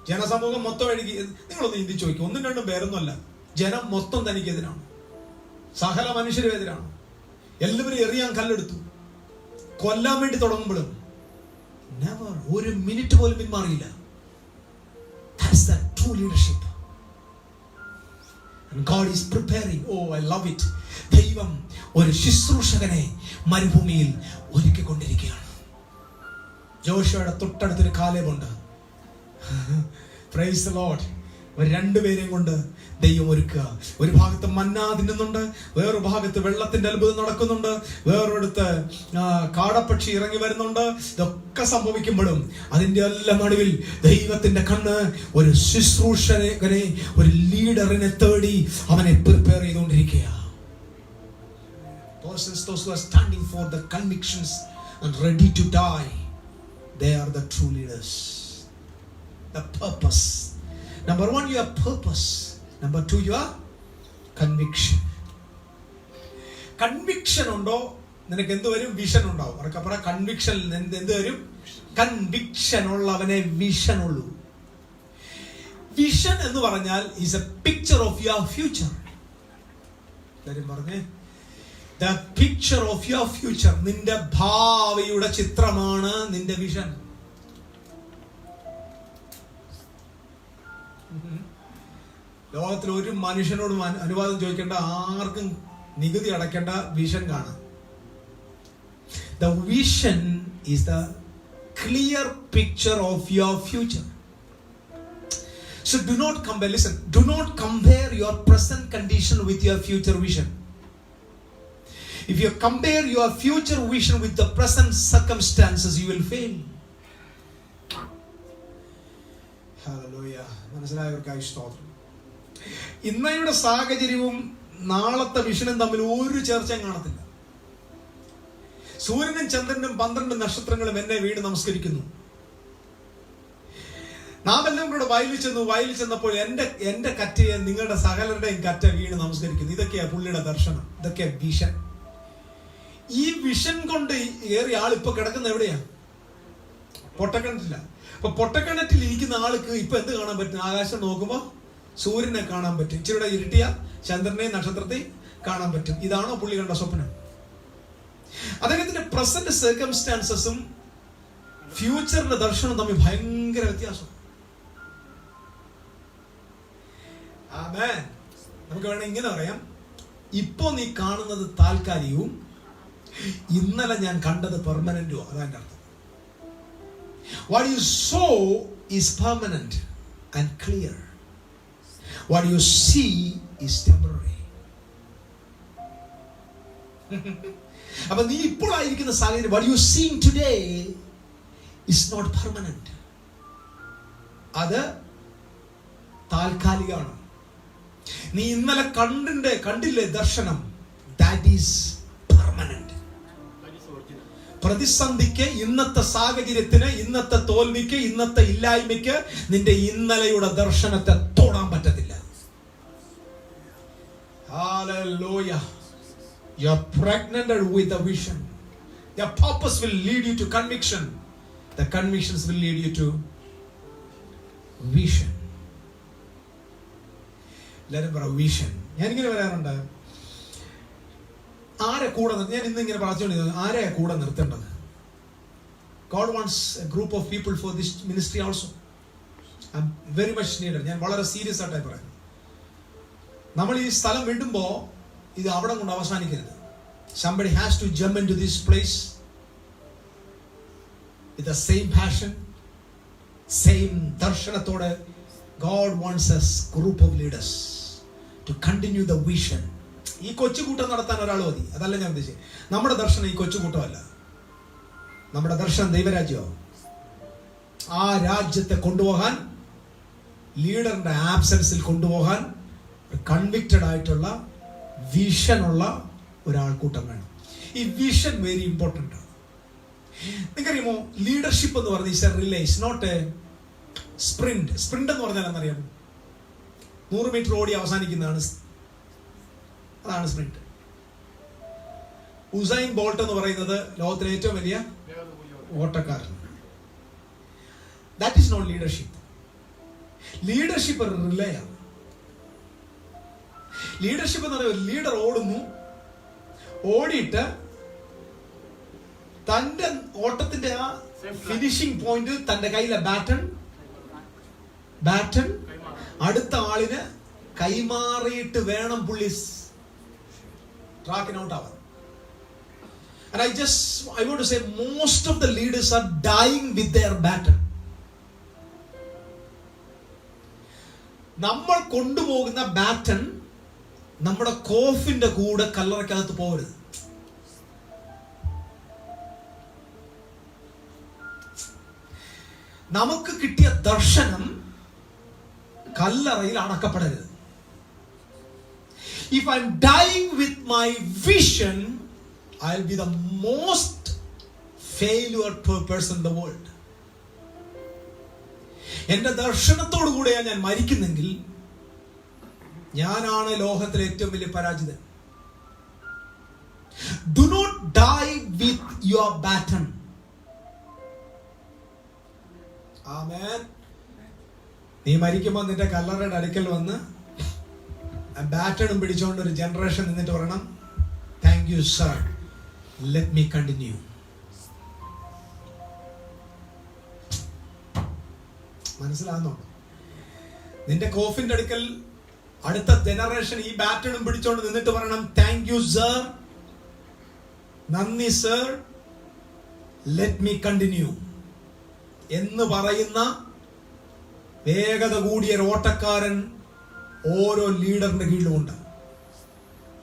ജനസമൂഹം മൊത്തം എഴുതി. നിങ്ങളൊന്ന് ചിന്തിച്ചു നോക്കി. 1-2 പേരൊന്നുമല്ല, ജനം മൊത്തം തനിക്കെതിരാണ്. സകല മനുഷ്യരെതിരാണ്. എല്ലാവരും എറിയാൻ കല്ലെടുത്തു. കൊല്ലാൻ വേണ്ടി തുടങ്ങുമ്പോഴും നെവർ ഒരു മിനിറ്റ് പോലും പിന്മാറിയില്ല. That's the true leadership. And God is preparing. Oh, I love it. ദൈവം ഒരു ശുശ്രൂഷകനെ മരുഭൂമിയിൽ ഒരുക്കിക്കൊണ്ടിരിക്കുകയാണ്. ജോഷുവയുടെ തൊട്ടടുത്തൊരു കാലേബുണ്ട്. Praise the Lord. രണ്ടുപേരെയും കൊണ്ട് ദൈവം ഒരുക്കുക. ഒരു ഭാഗത്ത് മന്ന തിന്നുന്നുണ്ട്, വേറൊരു ഭാഗത്ത് വെള്ളത്തിന്റെ അത്ഭുതം നടക്കുന്നുണ്ട്, വേറൊരിടത്ത് കാടപ്പക്ഷി ഇറങ്ങി വരുന്നുണ്ട്. ഇതൊക്കെ സംഭവിക്കുമ്പോഴും അതിന്റെ എല്ലാം നടുവിൽ ദൈവത്തിന്റെ കണ്ണ് ഒരു ശുശ്രൂഷകനെ, ഒരു ലീഡറിനെ തേടി അവനെ പ്രിപ്പയർ ചെയ്തുകൊണ്ടിരിക്കുക. Persons, those who are standing for the convictions and ready to die, they are the true leaders. The purpose. Number 1, your purpose. Number 2, your conviction. Conviction ഉണ്ടോ നിനക്ക് എന്ത് വരും? വിഷൻ ഉണ്ടാവും. അറക്കപ്പറ കൺവിക്ഷൻ എന്ത് വരും? കൺവിക്ഷൻ ഉള്ളവനെ വിഷൻ ഉള്ളൂ. Vision എന്ന് പറഞ്ഞാൽ is a picture of your future. എല്ലാവരും പറഞ്ഞേ, the picture of your future. നിന്റെ ഭാവിയുടെ ചിത്രമാണ് നിന്റെ വിഷൻ. ലോകത്തിൽ ഒരു മനുഷ്യനോടും അനുവാദം ചോദിക്കേണ്ട, ആർക്കും നികുതി അടയ്ക്കേണ്ട വിഷൻ കാണാം. The vision is the clear picture of your future. So do not compare. Listen, do not compare your present condition with your future vision. If you compare your future vision with the present circumstances, you will fail. Hallelujah. മനസ്സിലായവർക്കായി സ്തോത്രം. ഇന്നയുടെ സാഹചര്യവും നാളത്തെ വിഷനും തമ്മിൽ ഒരു ചർച്ചയും കാണത്തില്ല. സൂര്യനും ചന്ദ്രനും 12 നക്ഷത്രങ്ങളും എന്നെ വീട് നമസ്കരിക്കുന്നു. നാം എല്ലാം കൂടെ വയലിൽ ചെന്നപ്പോൾ എന്റെ കറ്റയെ നിങ്ങളുടെ സകലരുടെയും കറ്റ വീട് നമസ്കരിക്കുന്നു. ഇതൊക്കെയാ പുള്ളിയുടെ ദർശനം, ഇതൊക്കെയാ വിഷൻ. ഈ വിഷൻ കൊണ്ട് ഏറിയ ആൾ ഇപ്പൊ കിടക്കുന്ന എവിടെയാ? പൊട്ടക്കിണറ്റില്ല. അപ്പൊ പൊട്ടക്കിണറ്റിൽ ഇരിക്കുന്ന ആൾക്ക് ഇപ്പൊ എന്ത് കാണാൻ പറ്റും? ആകാശം നോക്കുമ്പോ സൂര്യനെ കാണാൻ പറ്റും, ഇച്ചിരിയുടെ ഇരുട്ടിയ ചന്ദ്രനെയും നക്ഷത്രത്തെയും കാണാൻ പറ്റും. ഇതാണോ പുള്ളി കണ്ട സ്വപ്നം? അദ്ദേഹത്തിന്റെ പ്രസന്റ് സർക്കംസ്റ്റാൻസസും ഫ്യൂച്ചറിന്റെ ദർശനവും തമ്മിൽ ഭയങ്കര വ്യത്യാസം. ആമേൻ. നമുക്ക് വേണമെങ്കിൽ ഇങ്ങനെ പറയാം, ഇപ്പോ നീ കാണുന്നത് താൽക്കാലികവും ഇന്നലെ ഞാൻ കണ്ടത് പെർമനന്റും. അതാണ് അർത്ഥം. What you saw is permanent and clear. What you see is temporary. അപ്പൊ നീ ഇപ്പോൾ ആയിരിക്കുന്ന സാഹചര്യം, what you seeing today is not permanent. അത് താൽക്കാലികമാണ്. നീ ഇന്നലെ കണ്ടില്ലേ ദർശനം, that is permanent. പ്രതിസന്ധിക്ക്, ഇന്നത്തെ സാഹചര്യത്തിന്, ഇന്നത്തെ തോൽവിക്ക്, ഇന്നത്തെ ഇല്ലായ്മയ്ക്ക് നിന്റെ ഇന്നലെയുടെ ദർശനത്തെ തൊടാൻ പറ്റത്തില്ല. Hallelujah. You are pregnant with a vision. Your purpose will lead you to conviction. The convictions will lead you to vision. എല്ലാവരും പറ വിഷൻ. ഞാനിങ്ങനെ പറയാറുണ്ട്, ആരെ കൂടെ ഞാൻ ഇന്ന് ഇങ്ങനെ പറഞ്ഞുകൊണ്ടിരുന്നത്, ആരെ കൂടെ നിർത്തേണ്ടത്? God wants a group of people for this ministry also. I'm very much needed. ഞാൻ വളരെ സീരിയസ് ആയിട്ടായി പറയുന്നത്. നമ്മൾ ഈ സ്ഥലം വിടുമ്പോൾ ഇത് അവിടെ കൊണ്ട് അവസാനിക്കരുത്. Somebody has to jump into this place with the same passion, same ദർശനത്തോടെ. God wants us group of leaders to continue the vision. ഈ കൊച്ചുകൂട്ടം നടത്താൻ ഒരാൾ മതി, അതല്ല ഞാൻ ഉദ്ദേശിച്ചത്. നമ്മുടെ ദർശനം ഈ കൊച്ചുകൂട്ടമല്ല. നമ്മുടെ ദർശനം ദൈവരാജ്യമാണ്. ആ രാജ്യത്തെ കൊണ്ടുപോകാൻ, ലീഡറിന്റെ ആബ്സെൻസിൽ കൊണ്ടുപോകാൻ കൺവിക്റ്റഡ് ആയിട്ടുള്ള വിഷനുള്ള ഒരാൾക്കൂട്ടം വേണം. ഈ വിഷൻ വെരി ഇമ്പോർട്ടൻ്റ് ആണ്. നിങ്ങൾക്കറിയുമോ, ലീഡർഷിപ്പ് എന്ന് പറഞ്ഞാൽ it's a relay, it's not a sprint. Sprint എന്ന് പറഞ്ഞാൽ എന്നറിയാമോ? 100 മീറ്റർ ഓടി അവസാനിക്കുന്നതാണ്, അതാണ് സ്പ്രിന്റ്. ഉസൈൻ ബോൾട്ട് എന്ന് പറയുന്നത് ലോകത്തിലെ ഏറ്റവും വലിയ ഓട്ടക്കാരൻ. That is not leadership. Leadership ഒരു റിലേ ആണ്. ലീഡർഷിപ്പ് എന്ന് പറയുന്നത് ലീഡർ ഓടുന്നു, ഓടിയിട്ട് തന്റെ ഓട്ടത്തിന്റെ ആ ഫിനിഷിംഗ് പോയിന്റ് തന്റെ കയ്യിലെ ബാറ്റൺ അടുത്ത ആളിന് കൈമാറിയിട്ട് വേണം പുള്ളി ട്രാക്കിന് ഔട്ട് ആവാൻ. And I want to say most of the leaders are dying with their baton. നമ്മൾ കൊണ്ടുപോകുന്ന ബാറ്റൺ നമ്മുടെ കോഫിന്റെ കൂടെ കല്ലറയ്ക്കകത്ത് പോകരുത്. നമുക്ക് കിട്ടിയ ദർശനം കല്ലറയിൽ അടക്കപ്പെടരുത്. If I'm dying with my vision, I'll be the most failure person in the world. എന്റെ ദർശനത്തോടു കൂടെയാണ് ഞാൻ മരിക്കുന്നെങ്കിൽ ഞാനാണ് ലോകത്തിലെ ഏറ്റവും വലിയ പരാജിതൻ. Do not die with your baton. Amen. നീ മരിക്കുമ്പോൾ നിന്റെ കല്ലറയുടെ അടുക്കൽ വന്ന് ബാറ്റണും പിടിച്ചുകൊണ്ട് ഒരു ജനറേഷൻ നിന്നിട്ട് പറയണം, thank you sir, let me continue. മനസ്സിലാകുന്നോ? നിന്റെ കോഫിന്റെ അടുക്കൽ അടുത്ത ജനറേഷൻ ഈ ബാറ്റണും പിടിച്ചോണ്ട് നിന്നിട്ട് പറയണം, താങ്ക് യു സർ, നന്ദി സർ, ലെറ്റ് മീ കണ്ടിന്യൂ എന്ന് പറയുന്ന വേഗത കൂടിയ ഓട്ടക്കാരൻ ഓരോ ലീഡറിന്റെ കീഴിലുമുണ്ട്.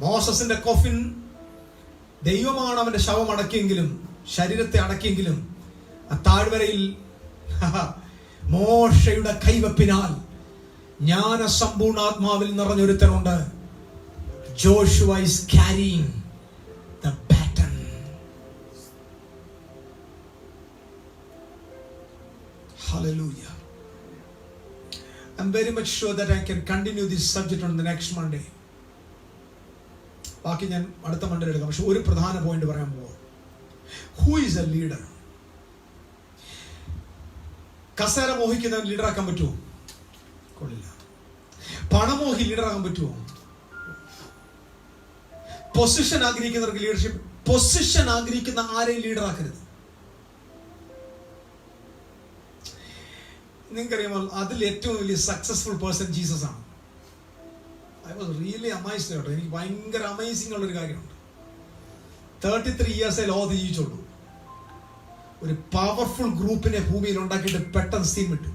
മോസസിന്റെ കോഫിൻ ദൈവമാണ് അവന്റെ ശവം അടക്കിയെങ്കിലും, ശരീരത്തെ അടക്കിയെങ്കിലും, ആ താഴ്വരയിൽ മോശയുടെ കൈവപ്പിനാൽ ജ്ഞാന സമ്പൂർണാത്മാവിൽ നിറഞ്ഞൊരുത്തനുണ്ട്. Joshua is carrying the baton. Hallelujah. I'm very much sure that I can continue this subject on the next Monday. ബാക്കി ഞാൻ അടുത്ത മൺഡേ എടുക്കാം. പക്ഷെ ഒരു പ്രധാന പോയിന്റ് പറയാൻ പോവാം. Who is a leader? കസേര മോഹിക്കുന്നവൻ ലീഡറാക്കാൻ പറ്റുമോ? കൊള്ളില്ല. പണമോഹി ലീഡറാക്കാൻ പറ്റുമോ? പൊസിഷൻ ആഗ്രഹിക്കുന്നവർക്ക് ലീഡർഷിപ്പ്. പൊസിഷൻ ആഗ്രഹിക്കുന്ന ആരെയും ലീഡറാക്കരുത്. നിങ്ങൾക്കറിയാമോ, അതിൽ ഏറ്റവും വലിയ സക്സസ്ഫുൾ പേഴ്സൺ ജീസസ് ആണ്. ഐ വാസ് റിയലി അമൈസ്ഡ് കേട്ടോ. എനിക്ക് ഭയങ്കര അമേസിംഗ് ഉള്ളൊരു കാര്യമുണ്ട്. 33 ഇയേഴ്സേ ലോകത്ത് ജീവിച്ചുള്ളൂ. ഒരു പവർഫുൾ ഗ്രൂപ്പിനെ ഭൂമിയിൽ ഉണ്ടാക്കിയിട്ട് പെട്ടെന്ന് സീൻ വിട്ടു.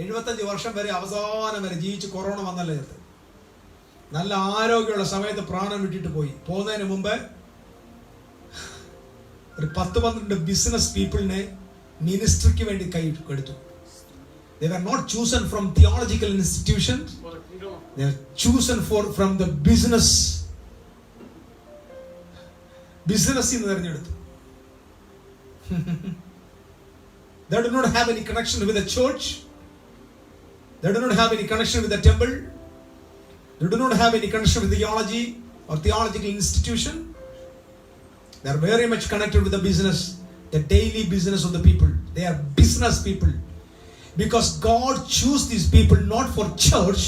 75 വർഷം വരെ, അവസാനം വരെ ജീവിച്ച് കൊറോണ വന്നല്ലേ ചേർത്ത്. നല്ല ആരോഗ്യമുള്ള സമയത്ത് പ്രാണൻ വിട്ടിട്ട് പോയി. പോകുന്നതിന് മുമ്പ് ഒരു 10-12 ബിസിനസ് പീപ്പിളിനെ മിനിസ്ട്രിക്ക് വേണ്ടി കൈ എടുത്തു. They were not chosen from theological institutions. They were chosen from the business. ബിസിനസ്സിൽ തിരഞ്ഞെടുത്തു. They do not have any connection with the church. They do not have any connection with the temple. They do not have any connection with theology or theological institution. They are very much connected with the business, the daily business of the people. They are business people. Because God chose these people not for church,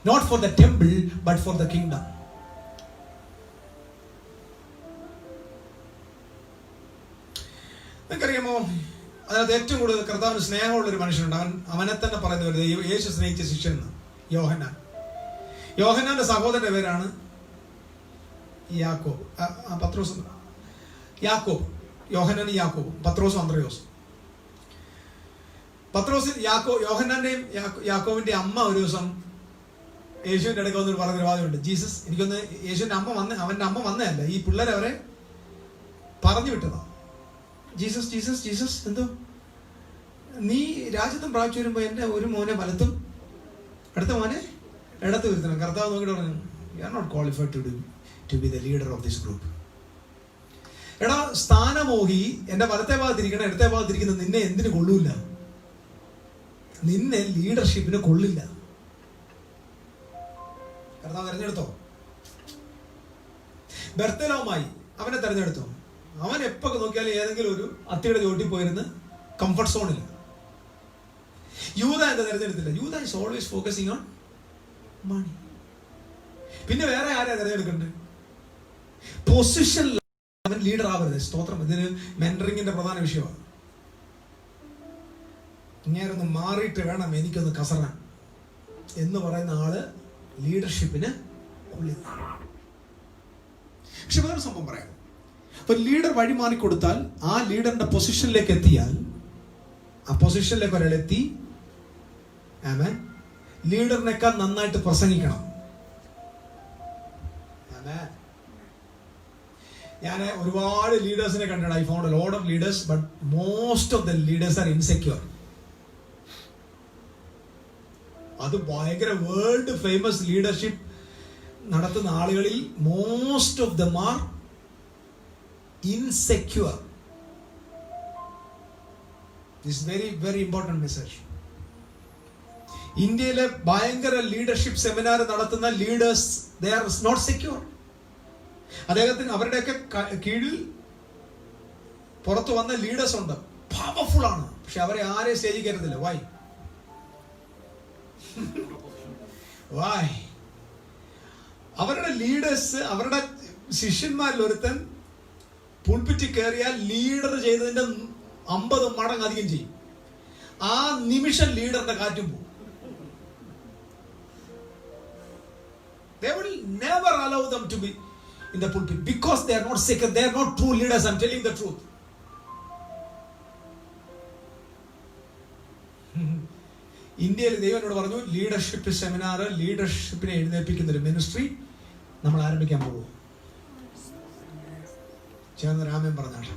not for the temple, but for the kingdom. നിങ്ങൾക്കറിയാമോ, അതിനകത്ത് ഏറ്റവും കൂടുതൽ കർത്താവിന് സ്നേഹമുള്ളൊരു മനുഷ്യനുണ്ട്. അവനെ തന്നെ പറയുന്നത് യേശു സ്നേഹിച്ച ശിഷ്യൻ എന്ന്, യോഹന്നാൻ. യോഹന്നാന്റെ സഹോദരന്റെ പേരാണ് യാക്കോബ്. പത്രോസ്, യാക്കോബ്. യോഹന്നാനും യാക്കോബും, പത്രോസും അന്ത്രയോസും. യോഹന്നാന്റെയും യാക്കോബിന്റെ അമ്മ ഒരു ദിവസം യേശുവിന്റെ ഇടയ്ക്ക് വന്നൊരു പറഞ്ഞൊരു വാദമുണ്ട്. ജീസസ്, എനിക്കൊന്ന് യേശുവിന്റെ അമ്മ അവന്റെ അമ്മ വന്നതല്ല, ഈ പിള്ളേരെ അവരെ പറഞ്ഞു വിട്ടതാ. ജീസസ് ജീസസ് ജീസസ് എന്തോ, നീ രാജ്യത്വം പ്രാപിച്ചു വരുമ്പോ എന്റെ ഒരു മോനെ വലത്തും അടുത്ത മോനെ ഇടത്ത് വരുത്തണം. കർത്താവ് നോക്കിയിട്ട് പറഞ്ഞു, you are not qualified to be the leader of this group. എടാ സ്ഥാനമോഹി, എന്റെ വലത്തെ ഭാഗത്തിരിക്കണം, ഇടത്തെ ഭാഗത്തിരിക്കുന്ന നിന്നെ എന്തിനു കൊള്ളൂല്ല, നിന്നെ ലീഡർഷിപ്പിന് കൊള്ളില്ല. കർത്താവ് തെരഞ്ഞെടുത്തോ? ബർത്തലോമായി അവനെ തെരഞ്ഞെടുത്തോ? അവൻ എപ്പോ നോക്കിയാലും ഏതെങ്കിലും ഒരു അത്തിയുടെ ചോട്ടിൽ പോയിരുന്ന് കംഫർട്ട് സോണിൽ. യൂദ എന്താ തെരഞ്ഞെടുത്തില്ല? യൂദ ഈസ് ഓൾവേസ് ഫോക്കസിങ് ഓൺ മണി. പിന്നെ വേറെ ആരാ തെരഞ്ഞെടുക്കണ്ടേ? പൊസിഷനിൽ അവൻ ലീഡർ ആവരുത്. സ്തോത്രം. ഇതിന് മെന്ററിങ്ങിന്റെ പ്രധാന വിഷയമാണ്. ഇങ്ങേരൊന്ന് മാറിയിട്ട് വേണം എനിക്കൊന്ന് കസറാൻ എന്ന് പറയുന്ന ആള് ലീഡർഷിപ്പിന് കൊള്ളില്ല. പക്ഷെ വേറെ സംഭവം പറയാം. ഒരു ലീഡർ വഴി മാറിക്കൊടുത്താൽ, ആ ലീഡറിന്റെ പൊസിഷനിലേക്ക് എത്തിയാൽ, ആ പൊസിഷനിലേക്ക് ഒരാളെത്തി, ആമേൻ, ലീഡറിനേക്കാൾ നന്നായിട്ട് പ്രസംഗിക്കണം. ആമേൻ. ഞാൻ ഒരുപാട് ലീഡേഴ്സിനെ കണ്ടിട്ടുണ്ട്. I found a lot of leaders, but most of the leaders are insecure. അത് ഭയങ്കര വേൾഡ് ഫേമസ് ലീഡർഷിപ്പ് നടത്തുന്ന ആളുകളിൽ most of them are insecure. This very very important message. ഇന്ത്യയിലെ ഭയങ്കര ലീഡർഷിപ്പ് സെമിനാർ നടത്തുന്ന leaders, they are not secure. അദ്ദേഹത്തിന് അവരുടെയൊക്കെ കീഴിൽ പുറത്തു വന്ന ലീഡേഴ്സ് ഉണ്ട്, പവർഫുൾ ആണ്, പക്ഷെ അവരെ ആരെയും സ്റ്റേജിൽ കയറുന്നില്ല. വൈ? അവരുടെ ലീഡേഴ്സ്, അവരുടെ ശിഷ്യന്മാരിൽ ഒരുത്തൻ പുൾപിറ്റിൽ കയറിയാൽ ലീഡർ ചെയ്തതിന്റെ 50 മടങ്ങ് അധികം ചെയ്യും. ആ നിമിഷം ലീഡറിന്റെ കാറ്റും പോകും. They will never allow them to be in the pulpit because they are not secure. They are not true leaders. I'm telling the truth. ഇന്ത്യയിൽ ദൈവനോട് പറഞ്ഞു, ലീഡർഷിപ്പ് സെമിനാർ, ലീഡർഷിപ്പിനെ എഴുന്നേൽപ്പിക്കുന്ന ഒരു മിനിസ്ട്രി നമ്മൾ ആരംഭിക്കാൻ പോകും. ചേർന്ന് രാമൻ പറഞ്ഞാണ്.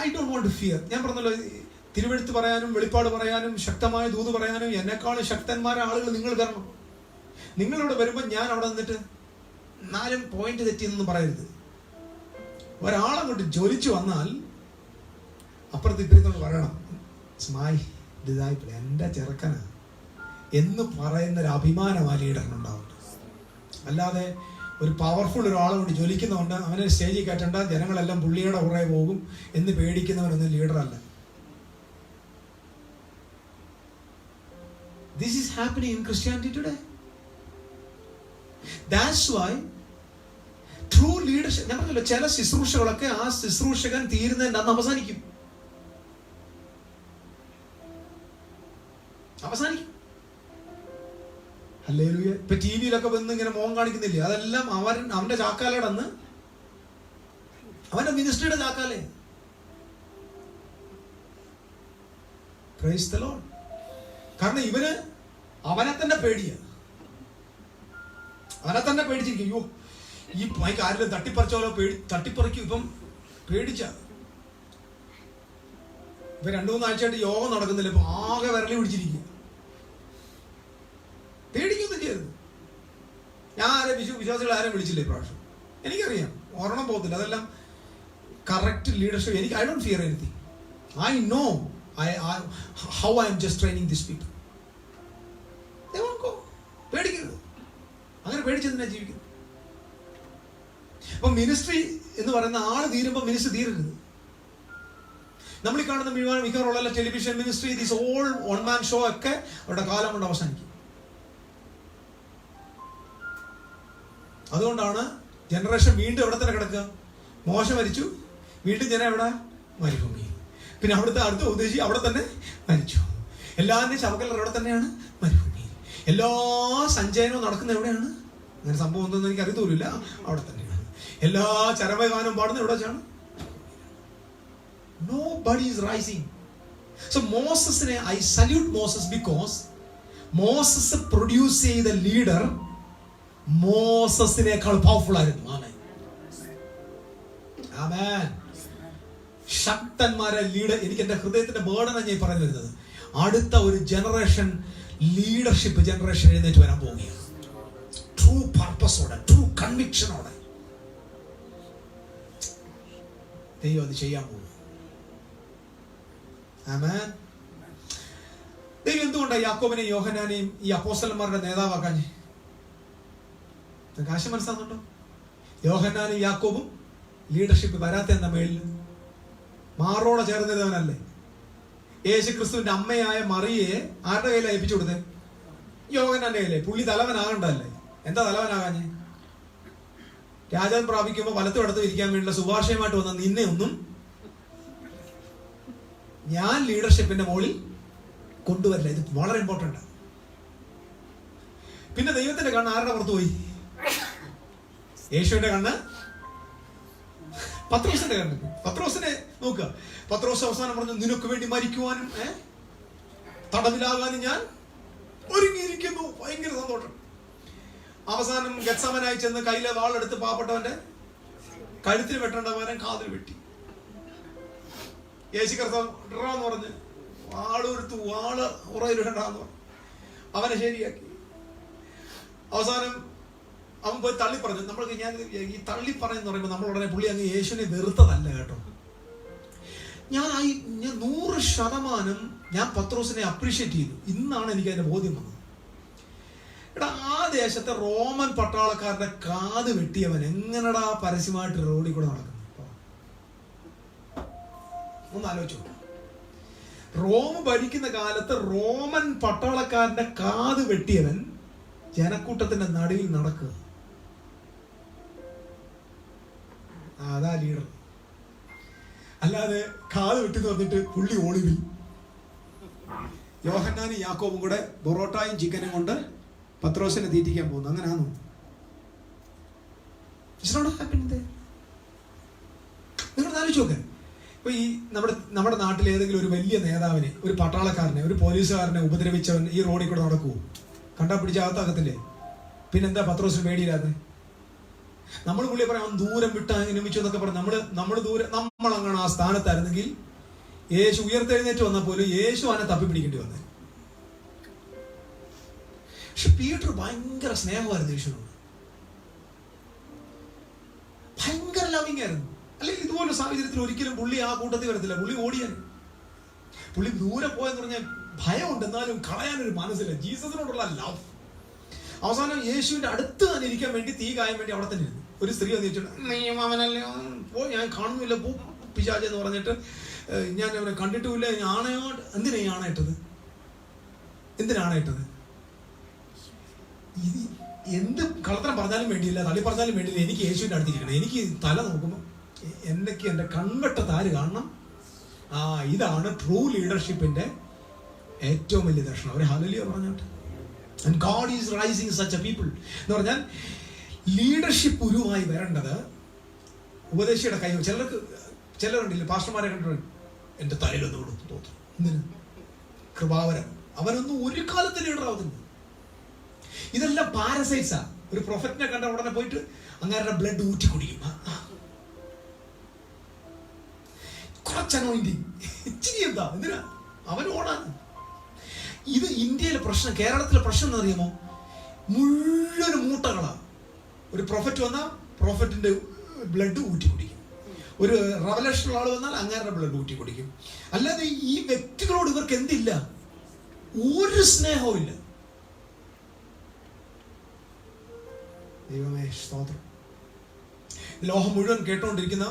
I don't want to fear. ഞാൻ പറഞ്ഞല്ലോ, തിരുവെഴുത്ത് പറയാനും വെളിപ്പാട് പറയാനും ശക്തമായ ദൂത് പറയാനും എന്നെക്കാളും ശക്തന്മാരായ ആളുകൾ നിങ്ങൾ തരണം. നിങ്ങളിവിടെ വരുമ്പോൾ ഞാൻ അവിടെ നിന്നിട്ട് 4 പോയിന്റ് തെറ്റിയെന്നൊന്നും പറയരുത്. ഒരാളങ്ങോട്ട് ജ്വലിച്ചു വന്നാൽ അപ്പുറത്ത് ഇപ്പുറത്തോട് പറയണം, സ്മായി ഡിസൈപ്പിൾ, എൻ്റെ ചെറുക്കനാ എന്ന് പറയുന്നൊരു അഭിമാനം ആ ലീഡറിനുണ്ടാവുന്നുണ്ട്. അല്ലാതെ ഒരു പവർഫുൾ ഒരാളെ കൊണ്ട് ജ്വലിക്കുന്നതുകൊണ്ട് അവനെ സ്റ്റേജിൽ കയറ്റണ്ട, ജനങ്ങളെല്ലാം പുള്ളിയുടെ പുറകെ പോകും എന്ന് പേടിക്കുന്നവനൊന്നും ലീഡറല്ല. This is happening in Christianity today. That's why true leadership, ഞാൻ പറഞ്ഞല്ലോ, ചില ശുശ്രൂഷകളൊക്കെ ആ ശുശ്രൂഷകൻ തീരുന്നതിന്റെ അന്ന് അവസാനിക്കും. ഹല്ലേലൂയ. ഇപ്പൊ ടിവിയിലൊക്കെ വന്ന് ഇങ്ങനെ മോൻ കാണിക്കുന്നില്ലേ, അതെല്ലാം അവന്റെ ചാക്കാലയുടെ അന്ന്, അവന്റെ മിനിസ്ട്രിയുടെ ചാക്കാലേ. Praise the Lord. കാരണം ഇവന് അവനെ തന്നെ പേടിയാ, അവനെ തന്നെ പേടിച്ചിരിക്കും. അയ്യോ, ഈ മൈക്ക് ആരെങ്കിലും തട്ടിപ്പറിച്ചോലോ, തട്ടിപ്പറിക്കും. ഇപ്പം പേടിച്ച ഇപ്പൊ 2-3 ആഴ്ചയായിട്ട് യോഗം നടക്കുന്നില്ല, ഇപ്പൊ ആകെ വിരളി പിടിച്ചിരിക്കുക. പേടിക്കൊന്നും ചെയ്യരുത്. ഞാൻ വിശ്വാസികൾ ആരും വിളിച്ചില്ല ഇപ്രാവശ്യം. എനിക്കറിയാം ഒരെണ്ണം പോകത്തില്ല. അതെല്ലാം കറക്റ്റ് ലീഡർഷിപ്പ്. എനിക്ക് I don't fear anything. I know how I am just training these people. They won't go. പേടിക്കരുത്. അങ്ങനെ പേടിച്ചെന്തിനാ ജീവിക്കുന്നത്? അപ്പൊ മിനിസ്ട്രി എന്ന് പറയുന്ന ആള് തീരുമ്പോ മിനിസ്ട്രി തീരരുത്. നമ്മൾ ഈ കാണുന്ന മിക്കവാറുള്ള television ministry, these all one man show ഒക്കെ അവരുടെ കാലം കൊണ്ട് അവസാനിക്കും. അതുകൊണ്ടാണ് ജനറേഷൻ വീണ്ടും എവിടെ തന്നെ കിടക്കുക? മോശ മരിച്ചു, വീണ്ടും ജനം എവിടെ? മരുഭൂമി. പിന്നെ അവിടുത്തെ അടുത്ത ഉദ്ദേശി അവിടെ തന്നെ മരിച്ചു. എല്ലാവരുടെയും ശവക്കല്ലർ എവിടെ തന്നെയാണ്? മരുഭൂമി. എല്ലാ സഞ്ചയനവും നടക്കുന്ന എവിടെയാണ്? അങ്ങനെ സംഭവം ഒന്നും എനിക്ക് അറിയത്തോലില്ല, അവിടെ തന്നെയാണ്. എല്ലാ ചരമഗാനം പാടുന്ന എവിടെ വെച്ചാണ്? Nobody is rising. So മോസസിനെ I salute Moses because Moses produce ചെയ്ത ലീഡർ മോസസിനേക്കാൾ പവർഫുൾ ആയിരുന്നു. ആമേൻ. ശക്തന്മാരെ ലീഡർ. എനിക്ക് എന്റെ ഹൃദയത്തിന്റെ ബേർഡനാണ് ഞാൻ പറഞ്ഞു വരുന്നത്. അടുത്ത ഒരു ജനറേഷൻ ലീഡർഷിപ്പ് ജനറേഷൻ എഴുന്നേറ്റ് വരാൻ പോവുകയാണ്. ട്രൂ പർപ്പസോടെ, ട്രൂ കൺവിക്ഷനോടെ ദൈവം അത് ചെയ്യാൻ പോകും. ആമേൻ. ദൈവം എന്തുകൊണ്ടാണ് യാക്കോബിനെയും യോഹന്നാനെയും ഈ അപ്പോസ്തലന്മാരുടെ നേതാവാക്കാൻ? കാശ് മനസ്സിലാകുന്നുണ്ടോ? യോഹന്നാനും യാക്കോബും ലീഡർഷിപ്പ് വരാത്ത എന്താ? മേളിൽ മാറോടെ ചേർന്നിരുന്നവനല്ലേ? യേശു ക്രിസ്തുവിന്റെ അമ്മയായ മറിയെ ആരുടെ കയ്യിലാണ് ഏൽപ്പിച്ചു കൊടുത്തേ? യോഹന്നാന്റെ കയ്യിലെ. പുള്ളി തലവനാകണ്ടല്ലേ? എന്താ തലവനാകാഞ്ഞ്? രാജാൻ പ്രാപിക്കുമ്പോൾ വലത്തും ഇടത്തും ഇരിക്കാൻ വേണ്ടിയുള്ള ശുപാർശയുമായിട്ട് വന്ന നിന്നെ ഒന്നും ഞാൻ ലീഡർഷിപ്പിന്റെ മുകളിൽ കൊണ്ടുവരില്ല. ഇത് വളരെ ഇമ്പോർട്ടന്റ്. പിന്നെ ദൈവത്തിന്റെ കണ്ണ് ആരുടെ പുറത്ത് പോയി? യേശുവിന്റെ കണ്ണ് പത്രോസിന്റെ കണ്ണ്. പത്രോസിനെ നോക്കുക. പത്രോസ് അവസാനം പറഞ്ഞു, നിനക്ക് വേണ്ടി മരിക്കുവാനും തടവിലാകാനും ഞാൻ ഒരുങ്ങിയിരിക്കുന്നു. ഭയങ്കര സന്തോഷം. അവസാനം ഗത്സമനായി ചെന്ന് കയ്യിലെ വാളെടുത്ത് പാവപ്പെട്ടവന്റെ കഴുത്തിൽ വെട്ടേണ്ട പകരം കാതിൽ വെട്ടി. യേശു കർത്താവ് ഇടറാന്ന് പറഞ്ഞ് വാളെടുത്ത് വാള് ഉറയിലിടണ്ടാന്ന് പറഞ്ഞു. അവനെ ശരിയാക്കി. അവസാനം അവൻ പോയി തള്ളി പറഞ്ഞു. നമ്മൾക്ക് ഞാൻ ഈ തള്ളി പറയുന്ന പറയുമ്പോൾ നമ്മൾ ഉടനെ പുള്ളി അങ്ങ് യേശുവിനെ വെറുത്തതല്ല കേട്ടോ. ഞാൻ 100% ഞാൻ പത്രോസിനെ അപ്രീഷിയേറ്റ് ചെയ്തു. ഇന്നാണ് എനിക്ക് അതിന്റെ ബോധ്യം വന്നത്. എടാ, ആ ദേശത്തെ റോമൻ പട്ടാളക്കാരുടെ കാത് വെട്ടിയവൻ എങ്ങനെടാ പരസ്യമായിട്ട് റോഡിൽ കൂടെ നടക്കുന്നത്? ഒന്ന് ആലോചിച്ചു. റോം ഭരിക്കുന്ന കാലത്ത് റോമൻ പട്ടാളക്കാരന്റെ കാത് വെട്ടിയവൻ ജനക്കൂട്ടത്തിന്റെ നടുവിൽ നടക്കുക. അതാ ലീഡർ. അല്ലാതെ കാത് വെട്ടി പറഞ്ഞിട്ട് പുള്ളി ഒളിവിൽ. യോഹന്നാനും യാക്കോബും കൂടെ പൊറോട്ടയും ചിക്കനും കൊണ്ട് പത്രോസിനെ തീറ്റിക്കാൻ പോകുന്നു. അങ്ങനെയാണോ? നിങ്ങൾ ആലോചിച്ച് നോക്ക്. ഇപ്പൊ ഈ നമ്മുടെ നാട്ടിൽ ഏതെങ്കിലും ഒരു വലിയ നേതാവിനെ, ഒരു പട്ടാളക്കാരനെ, ഒരു പോലീസുകാരനെ ഉപദ്രവിച്ചവൻ ഈ റോഡിൽ കൂടെ നടക്കുവോ? കണ്ടാ പിടിച്ചാകത്താകത്തില്ലേ? പിന്നെന്താ പത്രോസിന് പേടിയില്ലാതെ? നമ്മൾ പുള്ളിയെ പറയാം ദൂരം വിട്ട നിമിച്ചു എന്നൊക്കെ പറഞ്ഞു. നമ്മൾ അങ്ങനെ ആ സ്ഥാനത്തായിരുന്നെങ്കിൽ യേശു ഉയർത്തെഴുന്നേറ്റ് വന്നാൽ പോലും യേശു അവനെ തപ്പിപ്പിടിക്കേണ്ടി വന്നേ. പക്ഷെ പീറ്റർ ഭയങ്കര സ്നേഹമായിരുന്നു യേശുവിനോട്. ഭയങ്കര ലവിങ് ആയിരുന്നു. അല്ലെങ്കിൽ ഇതുപോലെ സാഹചര്യത്തിൽ ഒരിക്കലും പുള്ളി ആ കൂട്ടത്തിൽ വരത്തില്ല. പുള്ളി ഓടിയാണ്. പുള്ളി ദൂരെ പോയെന്ന് പറഞ്ഞാൽ ഭയമുണ്ട്, എന്നാലും കളയാനൊരു മനസ്സില്ല. ജീസസിനോടുള്ള ലവ്. അവസാനം യേശുവിന്റെ അടുത്ത് തന്നെ ഇരിക്കാൻ വേണ്ടി തീ കായാൻ വേണ്ടി അവിടെ തന്നെ ഇരുന്നു. ഒരു സ്ത്രീ വന്ന് ചോദിച്ചിട്ട്, അവനല്ലേ പോ, ഞാൻ കാണുന്നില്ല, പോ പിശാച് എന്ന് പറഞ്ഞിട്ട്, ഞാൻ അവനെ കണ്ടിട്ടുമില്ല. ആണയോട് എന്തിനാ ഈ ആണയിട്ടത്? എന്തിനാണയിട്ടത്? ഇത് എന്ത് കള്ളത്തരം പറഞ്ഞാലും വേണ്ടിയില്ല, തള്ളി പറഞ്ഞാലും വേണ്ടിയില്ല, എനിക്ക് യേശുവിന്റെ അടുത്തിരിക്കണം. എനിക്ക് തല നോക്കുമ്പോൾ എന്നൊക്കെ എന്റെ കൺവെട്ട താര് കാണണം. ഇതാണ് ട്രൂ ലീഡർഷിപ്പിന്റെ ഏറ്റവും വലിയ ദർശനം. അവർ ഹല്ലേലൂയ പറഞ്ഞോട്ടെ. And God is rising such a people. എന്ന് പറഞ്ഞാൽ ലീഡർഷിപ്പ് ഉരുവായി വരേണ്ടത് ഉപദേശിയുടെ കൈ. ചിലരുണ്ടില്ല, പാസ്റ്റർമാരെ കണ്ടിട്ടുണ്ട്, എന്റെ തലയിലൊന്നും കൊടുത്തു തോന്നുന്നു. എന്തിന്? കൃപാവരം. അവനൊന്നും ഒരു കാലത്ത് ലീഡർ ആവുന്നില്ല. ഇതെല്ലാം പാരസൈറ്റ്സാ. ഒരു പ്രൊഫറ്റിനെ കണ്ട ഉടനെ പോയിട്ട് അങ്ങേരുടെ ബ്ലഡ് ഊറ്റി കുടിക്കും. കുറച്ചനോയിന്റിങ് ഇച്ചിരി എന്താ, എന്തിനാ അവൻ ഓടാൻ? ഇത് ഇന്ത്യയിലെ പ്രശ്നം, കേരളത്തിലെ പ്രശ്നം എന്ന് അറിയാമോ? മുഴുവൻ മൂട്ടകളാ. ഒരു പ്രൊഫറ്റ് വന്നാൽ പ്രൊഫറ്റിന്റെ ബ്ലഡ് ഊറ്റി കുടിക്കും. ഒരു റവലേഷനുള്ള ആൾ വന്നാൽ അങ്ങേരുടെ ബ്ലഡ് ഊറ്റി കുടിക്കും. അല്ലാതെ ഈ വ്യക്തികളോട് ഇവർക്ക് എന്തില്ല? ഒരു സ്നേഹവും ഇല്ല. ദൈവമേ സ്തോത്രം. ലോകം മുഴുവൻ കേട്ടോണ്ടിരിക്കുന്ന,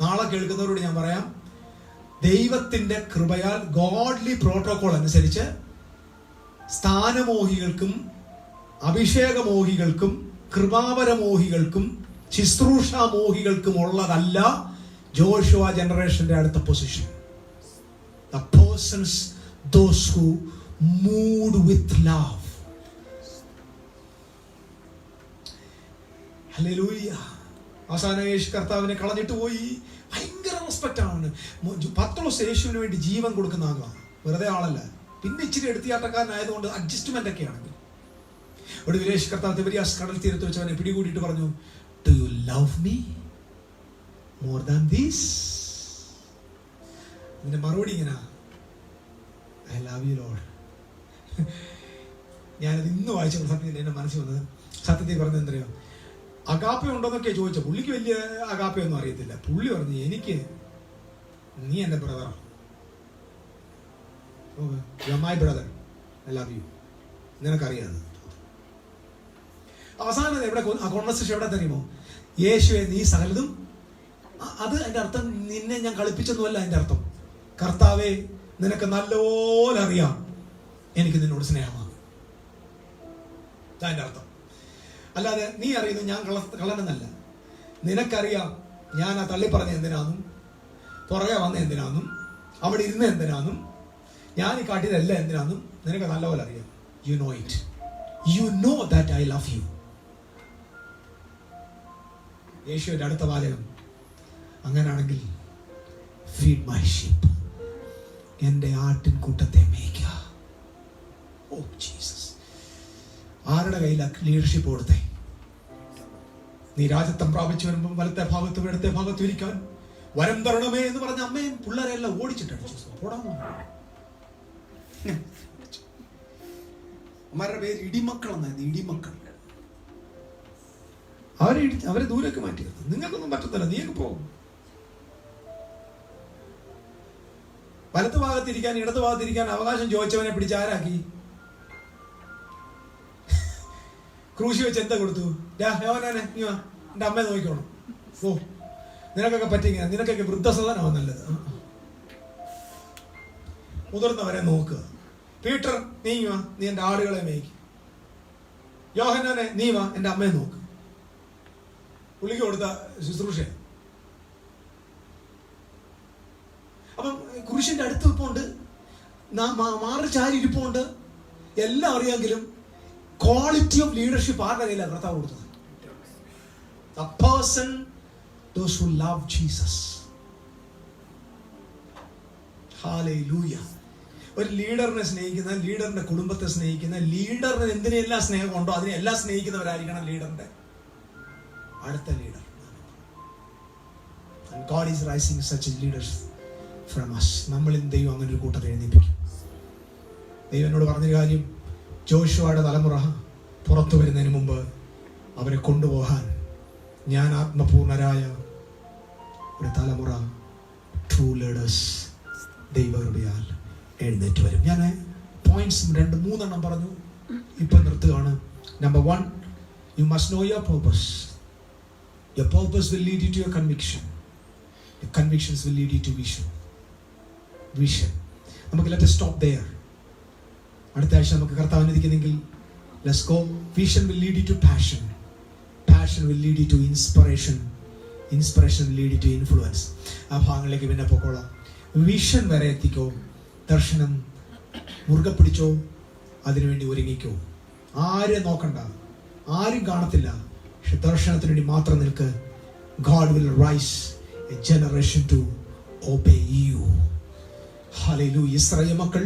നാളെ കേൾക്കുന്നവരോട് ഞാൻ പറയാം, ദൈവത്തിന്റെ കൃപയാൽ ഗോഡ്ലി പ്രോട്ടോകോൾ അനുസരിച്ച് സ്ഥാനമോഹികൾക്കും അഭിഷേകമോഹികൾക്കും കൃപാവരമോഹികൾക്കും ശുശ്രൂഷാമോഹികൾക്കും ഉള്ളതല്ല ജോഷുവ ജനറേഷന്റെ അടുത്ത position. The persons, those who moved with love. Hallelujah. അവസാനം യേശു കർത്താവിനെ കളഞ്ഞിട്ട് പോയി. ഭയങ്കര റെസ്പെക്റ്റ് ആണ്. പത്രോസ് യേശുവിന് വേണ്ടി ജീവൻ കൊടുക്കുന്ന ആളാണ്, വെറുതെ ആളല്ല. പിന്നെ ഇച്ചിരി എടുത്തിയാട്ടക്കാരനായതുകൊണ്ട് അഡ്ജസ്റ്റ്മെന്റ് ഒക്കെ ആണെങ്കിൽ ഒരു യേശു കർത്താവ് തിബരിയാസ് കടൽ തീരത്ത് വെച്ച് അവനെ പിടികൂടിയിട്ട് പറഞ്ഞു, "Do you love me more than this?" അതിന്റെ മറുപടി ഇങ്ങനെ, "I love you Lord." ഞാനത് ഇന്ന് വായിച്ചപ്പോൾ സത്യത്തിൽ എന്റെ മനസ്സിൽ വന്നത്, സത്യത്തിൽ പറഞ്ഞത് എന്തറിയോ, അഗാപ്പ ഉണ്ടോന്നൊക്കെ ചോദിച്ച പുള്ളിക്ക് വലിയ അഗാപ്പയൊന്നും അറിയത്തില്ല. പുള്ളി പറഞ്ഞു, "എനിക്ക് നീ എന്റെ ബ്രദറാണ്, you are my brother, I love you." നിനക്കറിയാം. അവസാനം എവിടെ ആ കോൺവെർസേഷൻ എവിടെ തരുമോ, യേശുവെ നീ സകലതും, അത് എൻ്റെ അർത്ഥം നിന്നെ ഞാൻ കളിപ്പിച്ചൊന്നുമല്ല. എൻ്റെ അർത്ഥം, കർത്താവെ നിനക്ക് നല്ലപോലെ അറിയാം എനിക്ക് നിന്നോട് സ്നേഹമാണ്. അതിൻ്റെ അർത്ഥം. അല്ലാതെ നീ അറിയുന്നു ഞാൻ കള്ളനെന്നല്ല. നിനക്കറിയാം ഞാൻ ആ തള്ളി പറഞ്ഞ എന്തിനാന്നും, പുറകെ വന്ന എന്തിനാന്നും, അവിടെ ഇരുന്ന എന്തിനാന്നും, ഞാൻ ഈ കാട്ടിയതല്ല എന്തിനാന്നും നിനക്ക് നല്ലപോലെ അറിയാം. You know it. You know that I love you. യേശുവിന്റെ അടുത്ത വാചകം, അങ്ങനാണെങ്കിൽ ഫീഡ് മൈ ഷീപ്പ്, എന്റെ ആട്ടിൻ കൂട്ടത്തെ മേയ്ക്കുക. Oh Jesus. ആരുടെ കയ്യിലാണ് ലീഡർഷിപ്പ് കൊടുത്തേ? നീ രാജ്യത്വം പ്രാപിച്ചു വരുമ്പോൾ വലത്തെ ഭാഗത്തും ഇടത്തെ ഭാഗത്തും ഇരിക്കാൻ വരം തരണമേ എന്ന് പറഞ്ഞ അമ്മയും പിള്ളേരെല്ലാം ഓടിച്ചിട്ടടിച്ചു. അമ്മമാരുടെ പേര് ഇടിമക്കൾ എന്നായിരുന്നു. ഇടിമക്കൾ. അവരെ ദൂരേക്ക് മാറ്റി. നിങ്ങൾക്കൊന്നും പറ്റത്തില്ല, നീയൊക്കെ പോകും. വലത്ത് ഭാഗത്തിരിക്കാൻ ഇടത് ഭാഗത്തിരിക്കാൻ അവകാശം ചോദിച്ചവനെ പിടിച്ച് ആരാക്കി? ക്രൂശി വെച്ച് എന്താ കൊടുത്തു? യോഹന്നാനെ നീ വാ, എന്റെ അമ്മയെ നോക്കിക്കോണം. ഓ നിനക്കൊക്കെ പറ്റിങ്ങനെ, നിനക്കൊക്കെ വൃദ്ധസദനമാണ് നല്ലത്. മുതിർന്നവരെ നോക്കുക. പീറ്റർ നീ വാ, നീ എന്റെ ആടുകളെ മേയ്ക്കും. യോഹന്നാനെ നീ വാ, എന്റെ അമ്മയെ നോക്ക്. പുള്ളിക്ക് കൊടുത്ത ശുശ്രൂഷ. അപ്പം കുരിശിന്റെ അടുത്ത് ഇരിപ്പുണ്ട്, മാറി ചാരി ഇരിപ്പുണ്ട്, എല്ലാം അറിയാമെങ്കിലും ക്വാളിറ്റി ഓഫ് ലീഡർഷിപ്പ് ആരുടെ കയ്യിലാണ് കർത്താവ് കൊടുത്തത്? A person, those who love Jesus. Hallelujah. ഒരു ലീഡറിനെ സ്നേഹിക്കുന്ന, ലീഡറിന്റെ കുടുംബത്തെ സ്നേഹിക്കുന്ന, ലീഡറിന് എന്തിനെല്ലാം സ്നേഹമുണ്ടോ അതിനെല്ലാം സ്നേഹിക്കുന്നവരായിരിക്കണം ലീഡറിന്റെ അടുത്ത leader. And God is rising such leaders from us. നമ്മളിൽ ദൈവം അങ്ങനെ ഒരു കൂട്ടത്തെ എഴുന്നേൽപ്പിക്കും. ദൈവം എന്നോട് പറഞ്ഞൊരു കാര്യം, ജോഷുവയുടെ തലമുറ പുറത്തു വരുന്നതിന് മുമ്പ് അവരെ കൊണ്ടുപോകാൻ ഞാൻ ആത്മപൂർണരായ ഒരു തലമുറ, ട്രൂ ലീഡേഴ്സ് ദൈവകൃപയാൽ എഴുന്നേറ്റ് വരും. ഞാൻ പോയിന്റ്സ് 2-3 പറഞ്ഞു, ഇപ്പൊ നിർത്തുകയാണ്. Number 1, you must know your purpose. Your purpose will lead you to your conviction. Your convictions will lead you to vision. നമുക്ക് let us stop there. അടുത്ത ആഴ്ച നമുക്ക് കർത്താവ് അനുവദിക്കുന്നെങ്കിൽ let's go. Vision will lead you to passion. Passion will lead you to inspiration. Inspiration will lead you to influence. ആ ഭാഗങ്ങളിലേക്ക് പിന്നെ പോക്കോളാം. Vision വരെ എത്തിക്കോ. ദർശനം മുറുകെ പിടിച്ചോ, അതിനുവേണ്ടി ഒരുങ്ങിക്കോ. ആരെ നോക്കണ്ട, ആരും കാണത്തില്ല, പക്ഷെ ദർശനത്തിന് വേണ്ടി മാത്രം നിൽക്ക്. God will rise a generation to obey you. Hallelujah. Israel മക്കൾ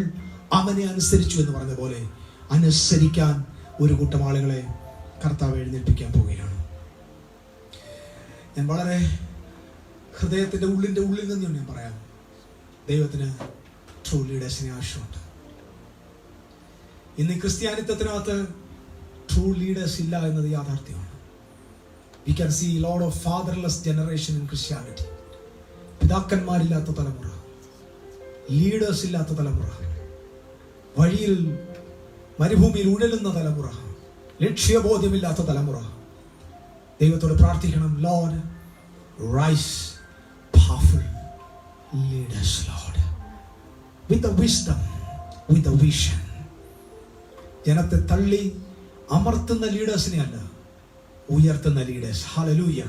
അവനെ അനുസരിച്ചു എന്ന് പറഞ്ഞ പോലെ അനുസരിക്കാൻ ഒരു കൂട്ടം ആളുകളെ കർത്താവ് എഴുന്നേൽപ്പിക്കാൻ പോവുകയാണ്. ഞാൻ വളരെ ഹൃദയത്തിന്റെ ഉള്ളിൽ നിന്ന് ഞാൻ പറയാം, ദൈവത്തിന് ട്രൂ ലീഡേഴ്സിനെ ആവശ്യമുണ്ട്. ഇന്ന് ക്രിസ്ത്യാനിത്വത്തിനകത്ത് ട്രൂ ലീഡേഴ്സ് ഇല്ല എന്നത് യാഥാർത്ഥ്യമാണ്. We can see a lot of fatherless generation in Christianity. പിതാക്കന്മാരില്ലാത്ത തലമുറ, ലീഡേഴ്സ് ഇല്ലാത്ത തലമുറ, വഴിയിൽ മരുഭൂമിയിൽ ഉഴലുന്ന തലമുറ, ലക്ഷ്യബോധ്യമില്ലാത്ത തലമുറ. ദൈവത്തോട് പ്രാർത്ഥിക്കണം, Lord rise powerful leaders Lord, with the wisdom, with the vision. ജനത്തെ തള്ളി അമർത്തുന്ന ലീഡേഴ്സിനെ അല്ല, ഉയർത്തുന്ന ലീഡേഴ്സ്. ഹല്ലേലൂയ.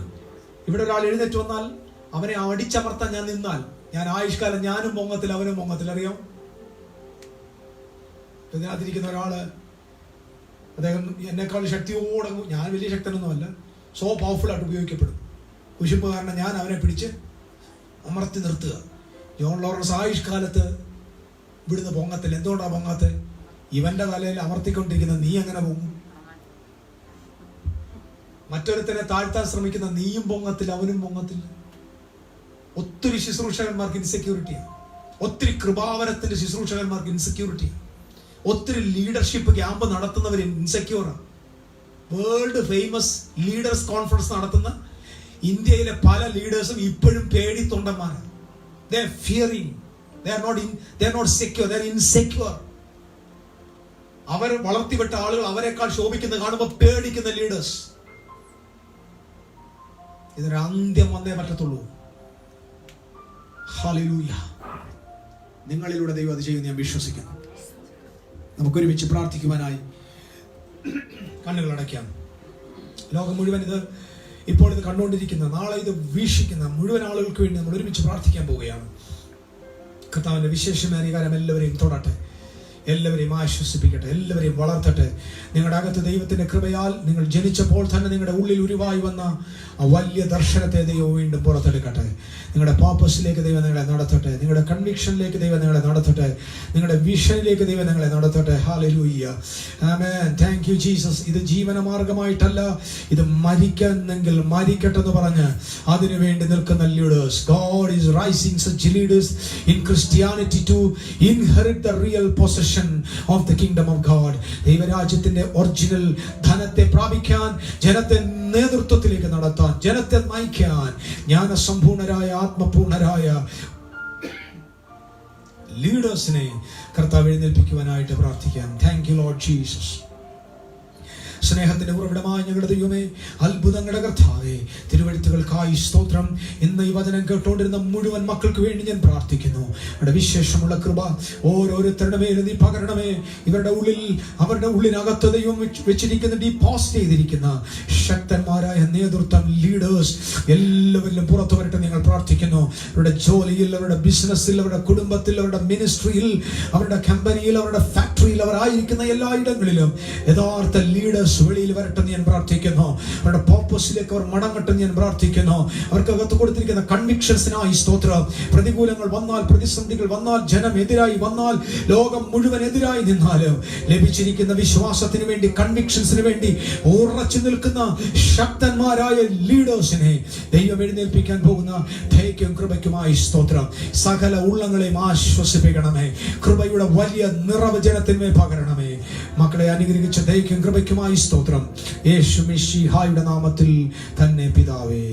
ഇവിടെ ഒരാൾ എഴുന്നേറ്റ് വന്നാൽ അവനെ അടിച്ചമർത്താൻ ഞാൻ നിന്നാൽ, ഞാൻ ആയുഷ്കാലം ഞാനും പൊങ്ങത്തിൽ അവനും പൊങ്ങത്തിൽ. അറിയാം, ഇതിനകത്തിരിക്കുന്ന ഒരാള്, അദ്ദേഹം എന്നെക്കാൾ ശക്തിയോടെ, ഞാൻ വലിയ ശക്തനൊന്നുമല്ല, സോ പവർഫുൾ ആയിട്ട് ഉപയോഗിക്കപ്പെടും. കുശുമ്പ് കാരണം ഞാൻ അവനെ പിടിച്ച് അമർത്തി നിർത്തുക. ജോൺ ലോറൻസ് ആയുഷ്കാലത്ത് ഇവിടുന്ന് പൊങ്ങത്തിൽ. എന്തുകൊണ്ടാണ് പൊങ്ങാത്ത്? ഇവന്റെ തലയിൽ അമർത്തിക്കൊണ്ടിരിക്കുന്ന നീ എങ്ങനെ പൊങ്ങും? മറ്റൊരുത്തനെ താഴ്ത്താൻ ശ്രമിക്കുന്ന നീയും പൊങ്ങത്തിൽ, അവനും പൊങ്ങത്തില്ല. ഒത്തിരി ശുശ്രൂഷകന്മാർക്ക് ഇൻസെക്യൂരിറ്റിയാണ്. ഒത്തിരി കൃപാവരത്തിന്റെ ശുശ്രൂഷകന്മാർക്ക് ഇൻസെക്യൂരിറ്റിയാണ്. ഒത്തിരി ലീഡർഷിപ്പ് ക്യാമ്പ് നടത്തുന്നവർ ഇൻസെക്യൂറാണ്. വേൾഡ് ഫേമസ് ലീഡേഴ്സ് കോൺഫറൻസ് നടത്തുന്ന ഇന്ത്യയിലെ പല ലീഡേഴ്സും ഇപ്പോഴും പേടി തൊണ്ടന്മാരാണ്. They are fearing. They are not secure. They are insecure. അവർ വളർത്തിവിട്ട ആളുകൾ അവരെക്കാൾ ശോഭിക്കുന്ന കാണുമ്പോൾ പേടിക്കുന്ന ലീഡേഴ്സ്. ഇതിനൊരു അന്ത്യം വന്നേ പറ്റത്തുള്ളൂ. ഹല്ലേലൂയ. നിങ്ങളിലൂടെ ദൈവം അത് ചെയ്യുമെന്ന് ഞാൻ വിശ്വസിക്കുന്നു. നമുക്കൊരുമിച്ച് പ്രാർത്ഥിക്കുവാനായി കണ്ണുകൾ അടയ്ക്കാം. ലോകം മുഴുവൻ ഇപ്പോൾ ഇത് കണ്ടുകൊണ്ടിരിക്കുന്ന, നാളെ ഇത് വീക്ഷിക്കുന്ന മുഴുവൻ ആളുകൾക്ക് വേണ്ടി നമ്മൾ ഒരുമിച്ച് പ്രാർത്ഥിക്കാൻ പോവുകയാണ്. കർത്താവിന്റെ വിശേഷമായ അധികാരം എല്ലാവരെയും തൊടട്ടെ, എല്ലാവരെയും ആശ്വസിപ്പിക്കട്ടെ, എല്ലാവരെയും വളർത്തട്ടെ. നിങ്ങളുടെ അകത്ത് ദൈവത്തിന്റെ കൃപയാൽ നിങ്ങൾ ജനിച്ചപ്പോൾ തന്നെ നിങ്ങളുടെ ഉള്ളിൽ ഉരുവായി വന്ന ആ വലിയ ദർശനത്തെ ദൈവം വീണ്ടും പുറത്തെടുക്കട്ടെ. നിങ്ങളുടെ പർപ്പസിലേക്ക് ദൈവം നിങ്ങളെ നടത്തട്ടെ. നിങ്ങളുടെ കൺവിക്ഷനിലേക്ക് ദൈവം നിങ്ങളെ നടത്തട്ടെ. നിങ്ങളുടെ വിഷനിലേക്ക് ദൈവം നിങ്ങളെ നടത്തട്ടെ. Hallelujah. Amen. Thank you Jesus. ഇത് ജീവനമാർഗമായിട്ടല്ല, ഇത് മരിക്കുന്നെങ്കിൽ മരിക്കട്ടെ എന്ന് പറഞ്ഞ് അതിനു വേണ്ടി നിൽക്കുന്ന leaders. God is rising such leaders in Christianity to inherit the real possession of the kingdom of God. ദൈവരാജ്യത്തിന്റെ ഒറിജിനൽ ധനത്തെ പ്രാപിക്കാൻ, ജനത്തെ നേതൃത്വത്തിലേക്ക് നടത്താൻ, ജനത്തെ നയിക്കാൻ ജ്ഞാനസമ്പൂർണരായ, ആത്മപൂർണരായ ലീഡേഴ്സിനെ കർത്താവ് എഴുന്നേൽപ്പിക്കുവാനായിട്ട് പ്രാർത്ഥിക്കാം. Thank you Lord Jesus. സ്നേഹത്തിന്റെ ഉറവിടമായ ഞങ്ങളുടെ ദൈവമേ, അത്ഭുതങ്ങളുടെ കർത്താവേ, തിരുവെഴുത്തുകൾക്കായി സ്തോത്രം. ഇന്ന് ഈ വചനം കേട്ടുകൊണ്ടിരുന്ന മുഴുവൻ മക്കൾക്ക് വേണ്ടി ഞാൻ പ്രാർത്ഥിക്കുന്നു. അവരുടെ വിശേഷമുള്ള കൃപ ഓരോരുത്തരുടെ മേലും നീ പകരണമേ. അവരുടെ ഉള്ളിനകത്ത് ദൈവം വെച്ചിരിക്കുന്ന, ഡിപ്പോസിറ്റ് ചെയ്തിരിക്കുന്ന ശക്തന്മാരായ നേതൃത്വം, ലീഡേഴ്സ് എല്ലാവരിലും പുറത്തു വരട്ടെ ഞങ്ങൾ പ്രാർത്ഥിക്കുന്നു. അവരുടെ ജോലിയിൽ, അവരുടെ ബിസിനസ്സിൽ, അവരുടെ കുടുംബത്തിൽ, അവരുടെ മിനിസ്ട്രിയിൽ, അവരുടെ കമ്പനിയിൽ, അവരുടെ ഫാക്ടറിയിൽ, അവരായിരിക്കുന്ന എല്ലായിടങ്ങളിലും യഥാർത്ഥ ലീഡേഴ്സ് വെളിയിൽ വരട്ടെ ഞാൻ പ്രാർത്ഥിക്കുന്നു. അവരുടെ പർപ്പസിലേക്ക് അവർ മടങ്ങട്ടെ ഞാൻ പ്രാർത്ഥിക്കുന്നു. അവർക്ക് അകത്ത് കൊടുത്തിരിക്കുന്ന കൺവിക്ഷൻസിനായി സ്തോത്രം. പ്രതികൂലങ്ങൾ വന്നാൽ, പ്രതിസന്ധികൾ വന്നാൽ, ജനം എതിരായി വന്നാൽ, ലോകം മുഴുവൻ എതിരായി നിന്നാലും ലഭിച്ചിരിക്കുന്ന വിശ്വാസത്തിന് വേണ്ടി, കൺവിക്ഷൻസിന് വേണ്ടി ഉറച്ചു നിൽക്കുന്ന ശക്തന്മാരായ ലീഡേഴ്സിനെ ദൈവം എഴുന്നേൽപ്പിക്കാൻ പോകുന്ന ദയയ്ക്കും കൃപയ്ക്കുമായി സ്തോത്രം. സകല ഉള്ളങ്ങളെയും ആശ്വസിപ്പിക്കണമേ. കൃപയുടെ വലിയ നിറവ് ജനത്തിന്മേൽ പകരണമേ. മക്കളെ അനുഗ്രഹിച്ച ദയയ്ക്കും കൃപയ്ക്കുമായി സ്തോത്രം. യേശു മിശിഹായുടെ നാമത്തിൽ തന്നെ പിതാവേ.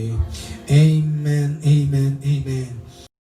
ആമേൻ, ആമേൻ, ആമേൻ.